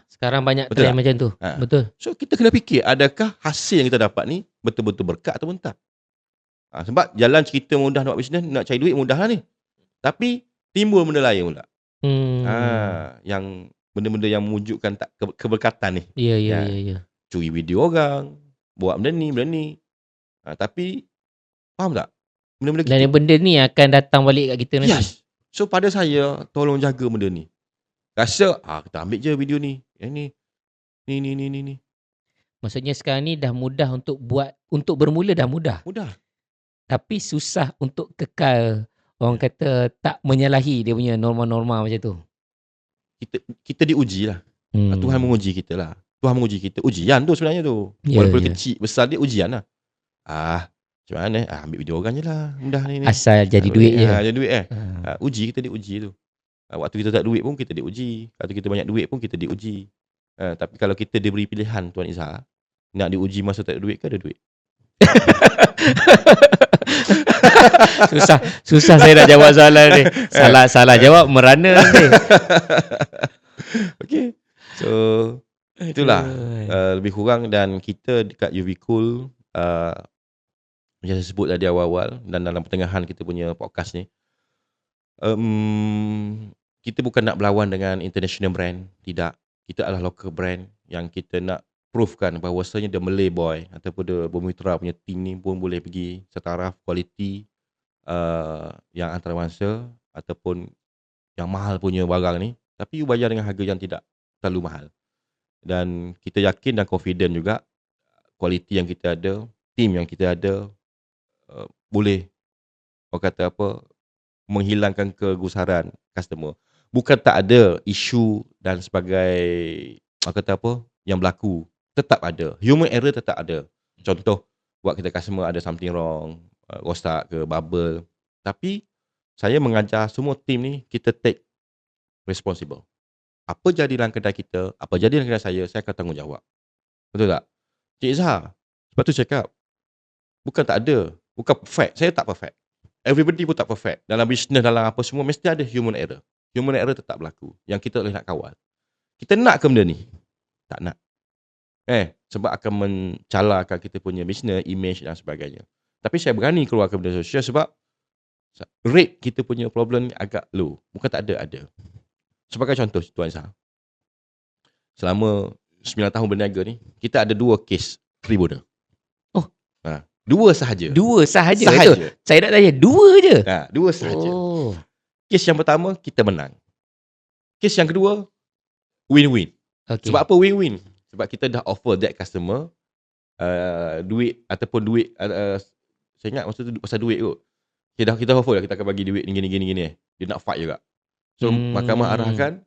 Sekarang banyak Betul trend tak? macam tu. Betul. So kita kena fikir adakah hasil yang kita dapat ni betul-betul berkat ataupun tak. Sebab jalan cerita mudah nak buat bisnes, nak cari duit mudah lah ni. Tapi timbul benda lain pula. Yang benda-benda yang mewujudkan tak keberkatan ni. Ya. Curi video orang, buat benda ni. Tapi faham tak? Benda-benda Dan benda ni akan datang balik kat kita nanti. Yes. So pada saya tolong jaga benda ni. Rasa kita ambil je video ni. Yang ni. Ni. Maksudnya sekarang ni dah mudah untuk buat, untuk bermula dah mudah. Tapi susah untuk kekal, orang kata tak menyalahi dia punya norma-norma macam tu. Kita diuji lah. Tuhan menguji kita lah. Tuhan menguji kita. Ujian tu sebenarnya tu. Walaupun kecil, besar dia ujian lah. Macam mana? Ambil video orang je lah. Mudah ni. Asal jadi duit je. Jadi duit uji, kita diuji tu. Waktu kita tak duit pun kita diuji. Kalau kita banyak duit pun kita diuji. Tapi kalau kita diberi pilihan Tuan Izhar, nak diuji masa tak ada duit ke ada duit? Susah saya nak jawab soalan ni. Salah jawab merana nanti. Okay. So itulah lebih kurang. Dan kita dekat UV Cool, macam saya sebut tadi awal-awal dan dalam pertengahan kita punya podcast ni, kita bukan nak berlawan dengan international brand. Tidak. Kita adalah local brand yang kita nak provekan bahawasanya The Malay Boy ataupun The Bumiputera punya team ni pun boleh pergi setaraf kualiti yang antarabangsa ataupun yang mahal punya barang ni, tapi you bayar dengan harga yang tidak terlalu mahal. Dan kita yakin dan confident juga kualiti yang kita ada, team yang kita ada, boleh orang kata apa, menghilangkan kegusaran customer. Bukan tak ada isu dan sebagai orang kata apa yang berlaku, tetap ada. Human error tetap ada. Contoh, buat kita customer ada something wrong, rosak ke, bubble. Tapi saya mengajar semua team ni, kita take responsible. Apa jadi dalam kedai kita, apa jadi dalam kedai saya akan tanggungjawab. Betul tak? Cik Izhar, sebab tu cakap, bukan tak ada, bukan perfect. Saya tak perfect. Everybody pun tak perfect. Dalam bisnes, dalam apa semua, mesti ada human error. Human error tetap berlaku, yang kita boleh nak kawal. Kita nak ke benda ni? Tak nak. Sebab akan mencalarkan kita punya bisnes, image dan sebagainya. Tapi saya berani keluar ke benda sosial sebab rate kita punya problem ni agak low. Bukan tak ada. Sebagai contoh Tuan Izhar, selama 9 tahun berniaga ni, kita ada 2 kes tribunal. 2 sahaja. 2 sahaja. Itu. Saya nak tanya 2 je. 2 sahaja. Kes yang pertama kita menang. Kes yang kedua win-win. Okay. Sebab apa win-win? Sebab kita dah offer that customer duit ataupun duit saya ingat masa tu pasal duit kot. Kita offer lah, kita akan bagi duit gini. Dia nak fight juga. So mahkamah arahkan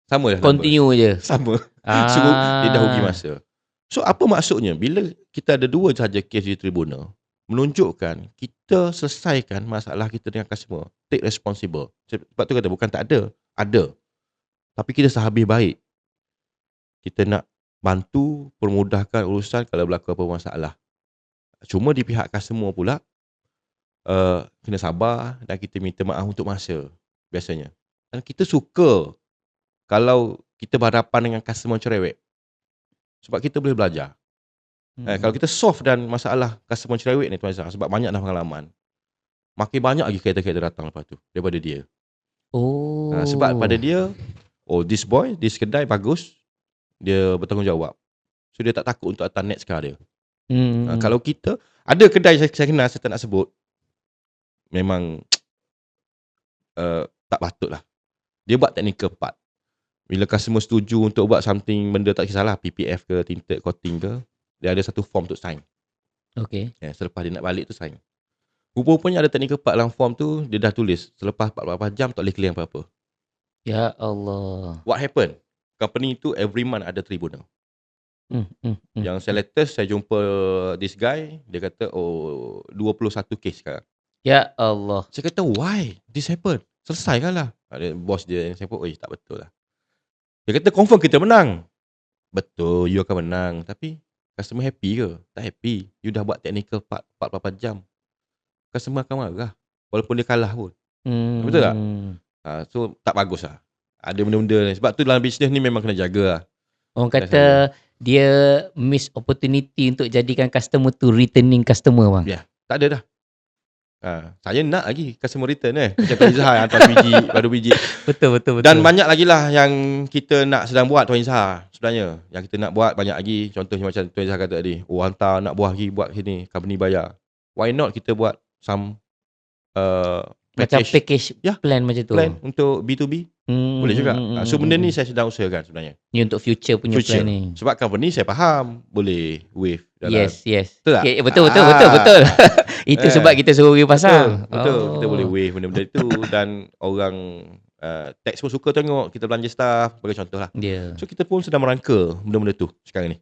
sama lah. Continue je. Sama. Suruh dia dah rugi masa. So apa maksudnya? Bila kita ada 2 sahaja kes di tribunal, menunjukkan kita selesaikan masalah kita dengan customer. Take responsible. Sebab tu kata bukan tak ada. Ada. Tapi kita sehabis baik. Kita nak bantu, permudahkan urusan kalau berlaku apa masalah. Cuma di pihak customer pula, kena sabar dan kita minta maaf untuk masa. Biasanya. Dan kita suka kalau kita berhadapan dengan customer cerewet. Sebab kita boleh belajar. Kalau kita soft dan masalah customer cerewet ni Tuan Izhar, sebab banyak dah pengalaman, makin banyak lagi kereta-kereta datang lepas tu daripada dia. Sebab pada dia, this boy, this kedai bagus, dia bertanggungjawab. So dia tak takut untuk atas next car dia. Kalau kita, ada kedai saya kenal, saya tak nak sebut, memang tak patut lah. Dia buat technical part. Bila customer setuju untuk buat something, benda tak kisahlah, PPF ke, tinted coating ke, dia ada satu form untuk sign. Okay. Selepas dia nak balik tu sign. Rupa-rupanya ada technical part dalam form tu, dia dah tulis selepas 48 jam tak boleh claim apa-apa. Ya Allah. What happened? Company tu every month ada tribunal. Yang saya latest, saya jumpa this guy, dia kata 21 kes sekarang. Ya Allah. Saya kata why this happen? Selesaikan lah. Ada bos dia yang semput, tak betul lah. Dia kata confirm kita menang. Betul, you akan menang. Tapi customer happy ke? Tak happy. You dah buat technical part 48 jam. Customer akan marah. Walaupun dia kalah pun. Betul tak? So tak bagus lah. Ada benda-benda ni. Sebab tu dalam bisnes ni memang kena jaga lah. Orang kata dia miss opportunity untuk jadikan customer tu returning customer bang. Ya, tak ada dah. Saya nak lagi customer return macam Tuan Izzah yang hantar biji, baru biji. Betul. Dan banyak lagi lah yang kita nak sedang buat Tuan Izzah sebenarnya. Yang kita nak buat banyak lagi. Contohnya macam Tuan Izzah kata tadi, hantar nak buah lagi buat sini, company bayar. Why not kita buat some macam package plan macam tu. Plan untuk B2B. Boleh juga. So benda ni saya sedang usahakan sebenarnya. Ni untuk future punya plan ni. Sebab company saya faham boleh wave dalam. Yes. Betul tak? Okay, betul. Itu sebab kita suruh pergi pasar. Betul. Kita boleh wave benda-benda itu. Dan orang tax pun suka tengok kita belanja staff, bagi contoh lah. So kita pun sedang merangka benda-benda tu sekarang ni.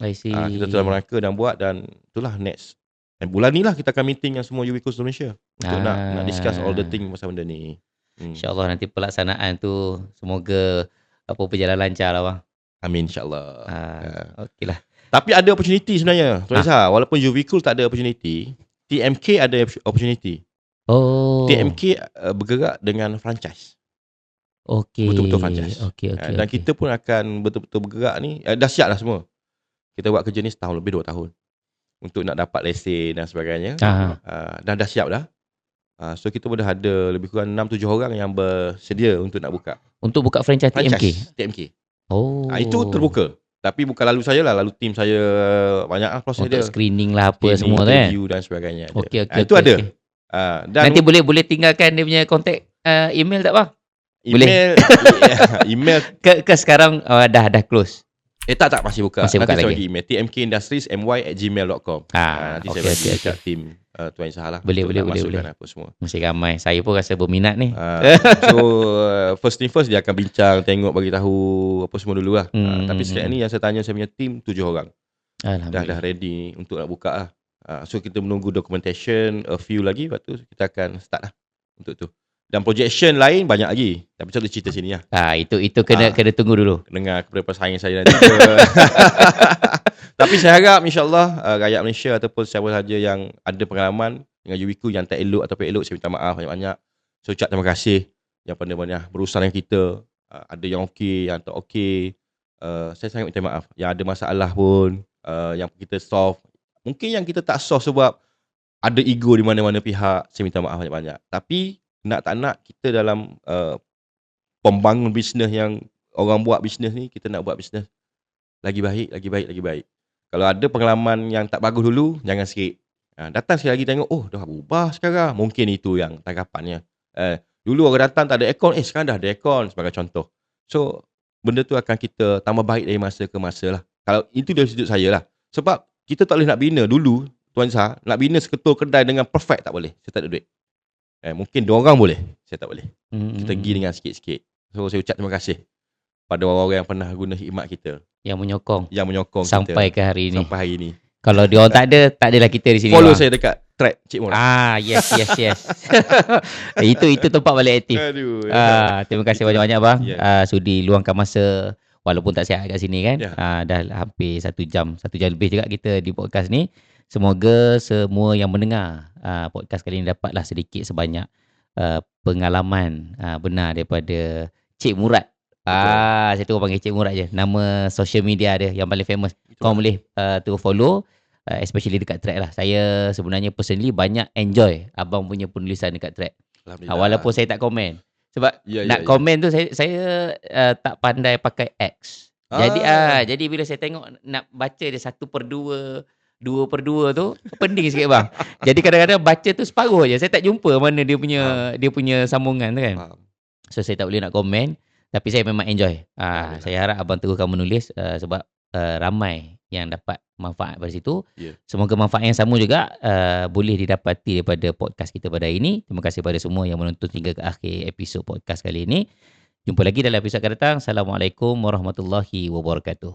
I see. Kita sedang merangka dan buat, dan itulah next. Dan bulan ni lah kita akan meeting yang semua UV Coast Indonesia untuk nak discuss all the thing pasal benda ni. InsyaAllah nanti pelaksanaan tu semoga berjalan lancar lah bang. Amin insyaAllah. Okey lah. Tapi ada opportunity sebenarnya Tuan Izzah. Walaupun UV Cool tak ada opportunity, TMK ada opportunity. TMK bergerak dengan franchise. Betul-betul franchise. Dan kita pun akan betul-betul bergerak ni. Dah siap lah semua. Kita buat kerja ni setahun lebih, 2 tahun untuk nak dapat lesen dan sebagainya. Dah siap dah. So kita pun dah ada lebih kurang 6-7 orang yang bersedia untuk nak buka. Untuk buka franchise TMK. Itu terbuka. Tapi bukan lalu saya lah, lalu tim saya banyak lah proses dia. Untuk screening lah apa semua tu interview dan sebagainya. Itu ada. Dan nanti boleh tinggalkan dia punya kontak email tak bang? Email ke sekarang dah close. Tak masih buka. Nanti saya lagi bagi email tmkindustries@gmail.com. Nanti saya bagi dekat tim Tuan Izzah lah. Boleh. Apa semua. Masih ramai. Saya pun rasa berminat ni. So first thing first, dia akan bincang, tengok, bagi tahu apa semua dulu lah. Tapi sekarang ni yang saya tanya, saya punya tim 7 orang. Dah ready untuk nak buka lah. So kita menunggu documentation a few lagi, lepas tu kita akan start lah untuk tu. Dan projection lain banyak lagi. Tapi saya cerita sini lah. Itu kena tunggu dulu. Dengar kepada pesaing saya nanti. Tapi saya harap insyaAllah rakyat Malaysia ataupun siapa sahaja yang ada pengalaman dengan UVCO yang tak elok ataupun elok, saya minta maaf banyak-banyak. So ucap terima kasih yang pandai-pandai berurusan dengan kita. Ada yang okey, yang tak okey. Saya sangat minta maaf. Yang ada masalah pun, yang kita solve. Mungkin yang kita tak solve sebab ada ego di mana-mana pihak. Saya minta maaf banyak-banyak. Tapi nak tak nak, kita dalam pembangun bisnes yang orang buat bisnes ni, kita nak buat bisnes lagi baik. Kalau ada pengalaman yang tak bagus dulu, jangan sikit. Datang sekali lagi tengok, dah berubah sekarang. Mungkin itu yang tanggapannya. Dulu orang datang tak ada aircon, sekarang dah ada aircon, sebagai contoh. So benda tu akan kita tambah baik dari masa ke masa lah. Kalau itu dari sudut saya lah. Sebab kita tak boleh nak bina dulu, Tuan Izzah, nak bina seketul kedai dengan perfect tak boleh. Saya tak ada duit. Mungkin 2 orang boleh, saya tak boleh. Kita pergi dengan sikit-sikit. So saya ucap terima kasih pada orang-orang yang pernah guna khidmat kita, yang menyokong sampai kita, hari ini. Kalau dia orang tak adalah kita di sini. Follow saya dekat track Cik Murad. Yes. Itu tempat balik aktif. Terima kasih banyak-banyak bang. Sudi luangkan masa walaupun tak sihat kat sini kan. Dah hampir 1 jam lebih juga kita di podcast ni. Semoga semua yang mendengar podcast kali ini dapatlah sedikit sebanyak pengalaman benar daripada Cik Murad. Saya tu panggil Cik Murad je. Nama social media dia yang paling famous. Kau boleh tu follow, especially dekat track lah. Saya sebenarnya personally banyak enjoy abang punya penulisan dekat track. Walaupun saya tak komen. Sebab komen tu saya tak pandai pakai X. Jadi bila saya tengok nak baca dia 1/2 2/2 tu pening sikit bang. Jadi kadang-kadang baca tu separuh je. Saya tak jumpa mana dia punya sambungan tu kan. Faham. So saya tak boleh nak komen, tapi saya memang enjoy. Alhamdulillah. Saya harap abang teruskan menulis sebab ramai yang dapat manfaat pada situ. Ya. Semoga manfaat yang sama juga boleh didapati daripada podcast kita pada hari ini. Terima kasih pada semua yang menonton hingga ke akhir episod podcast kali ini. Jumpa lagi dalam episod akan datang. Assalamualaikum warahmatullahi wabarakatuh.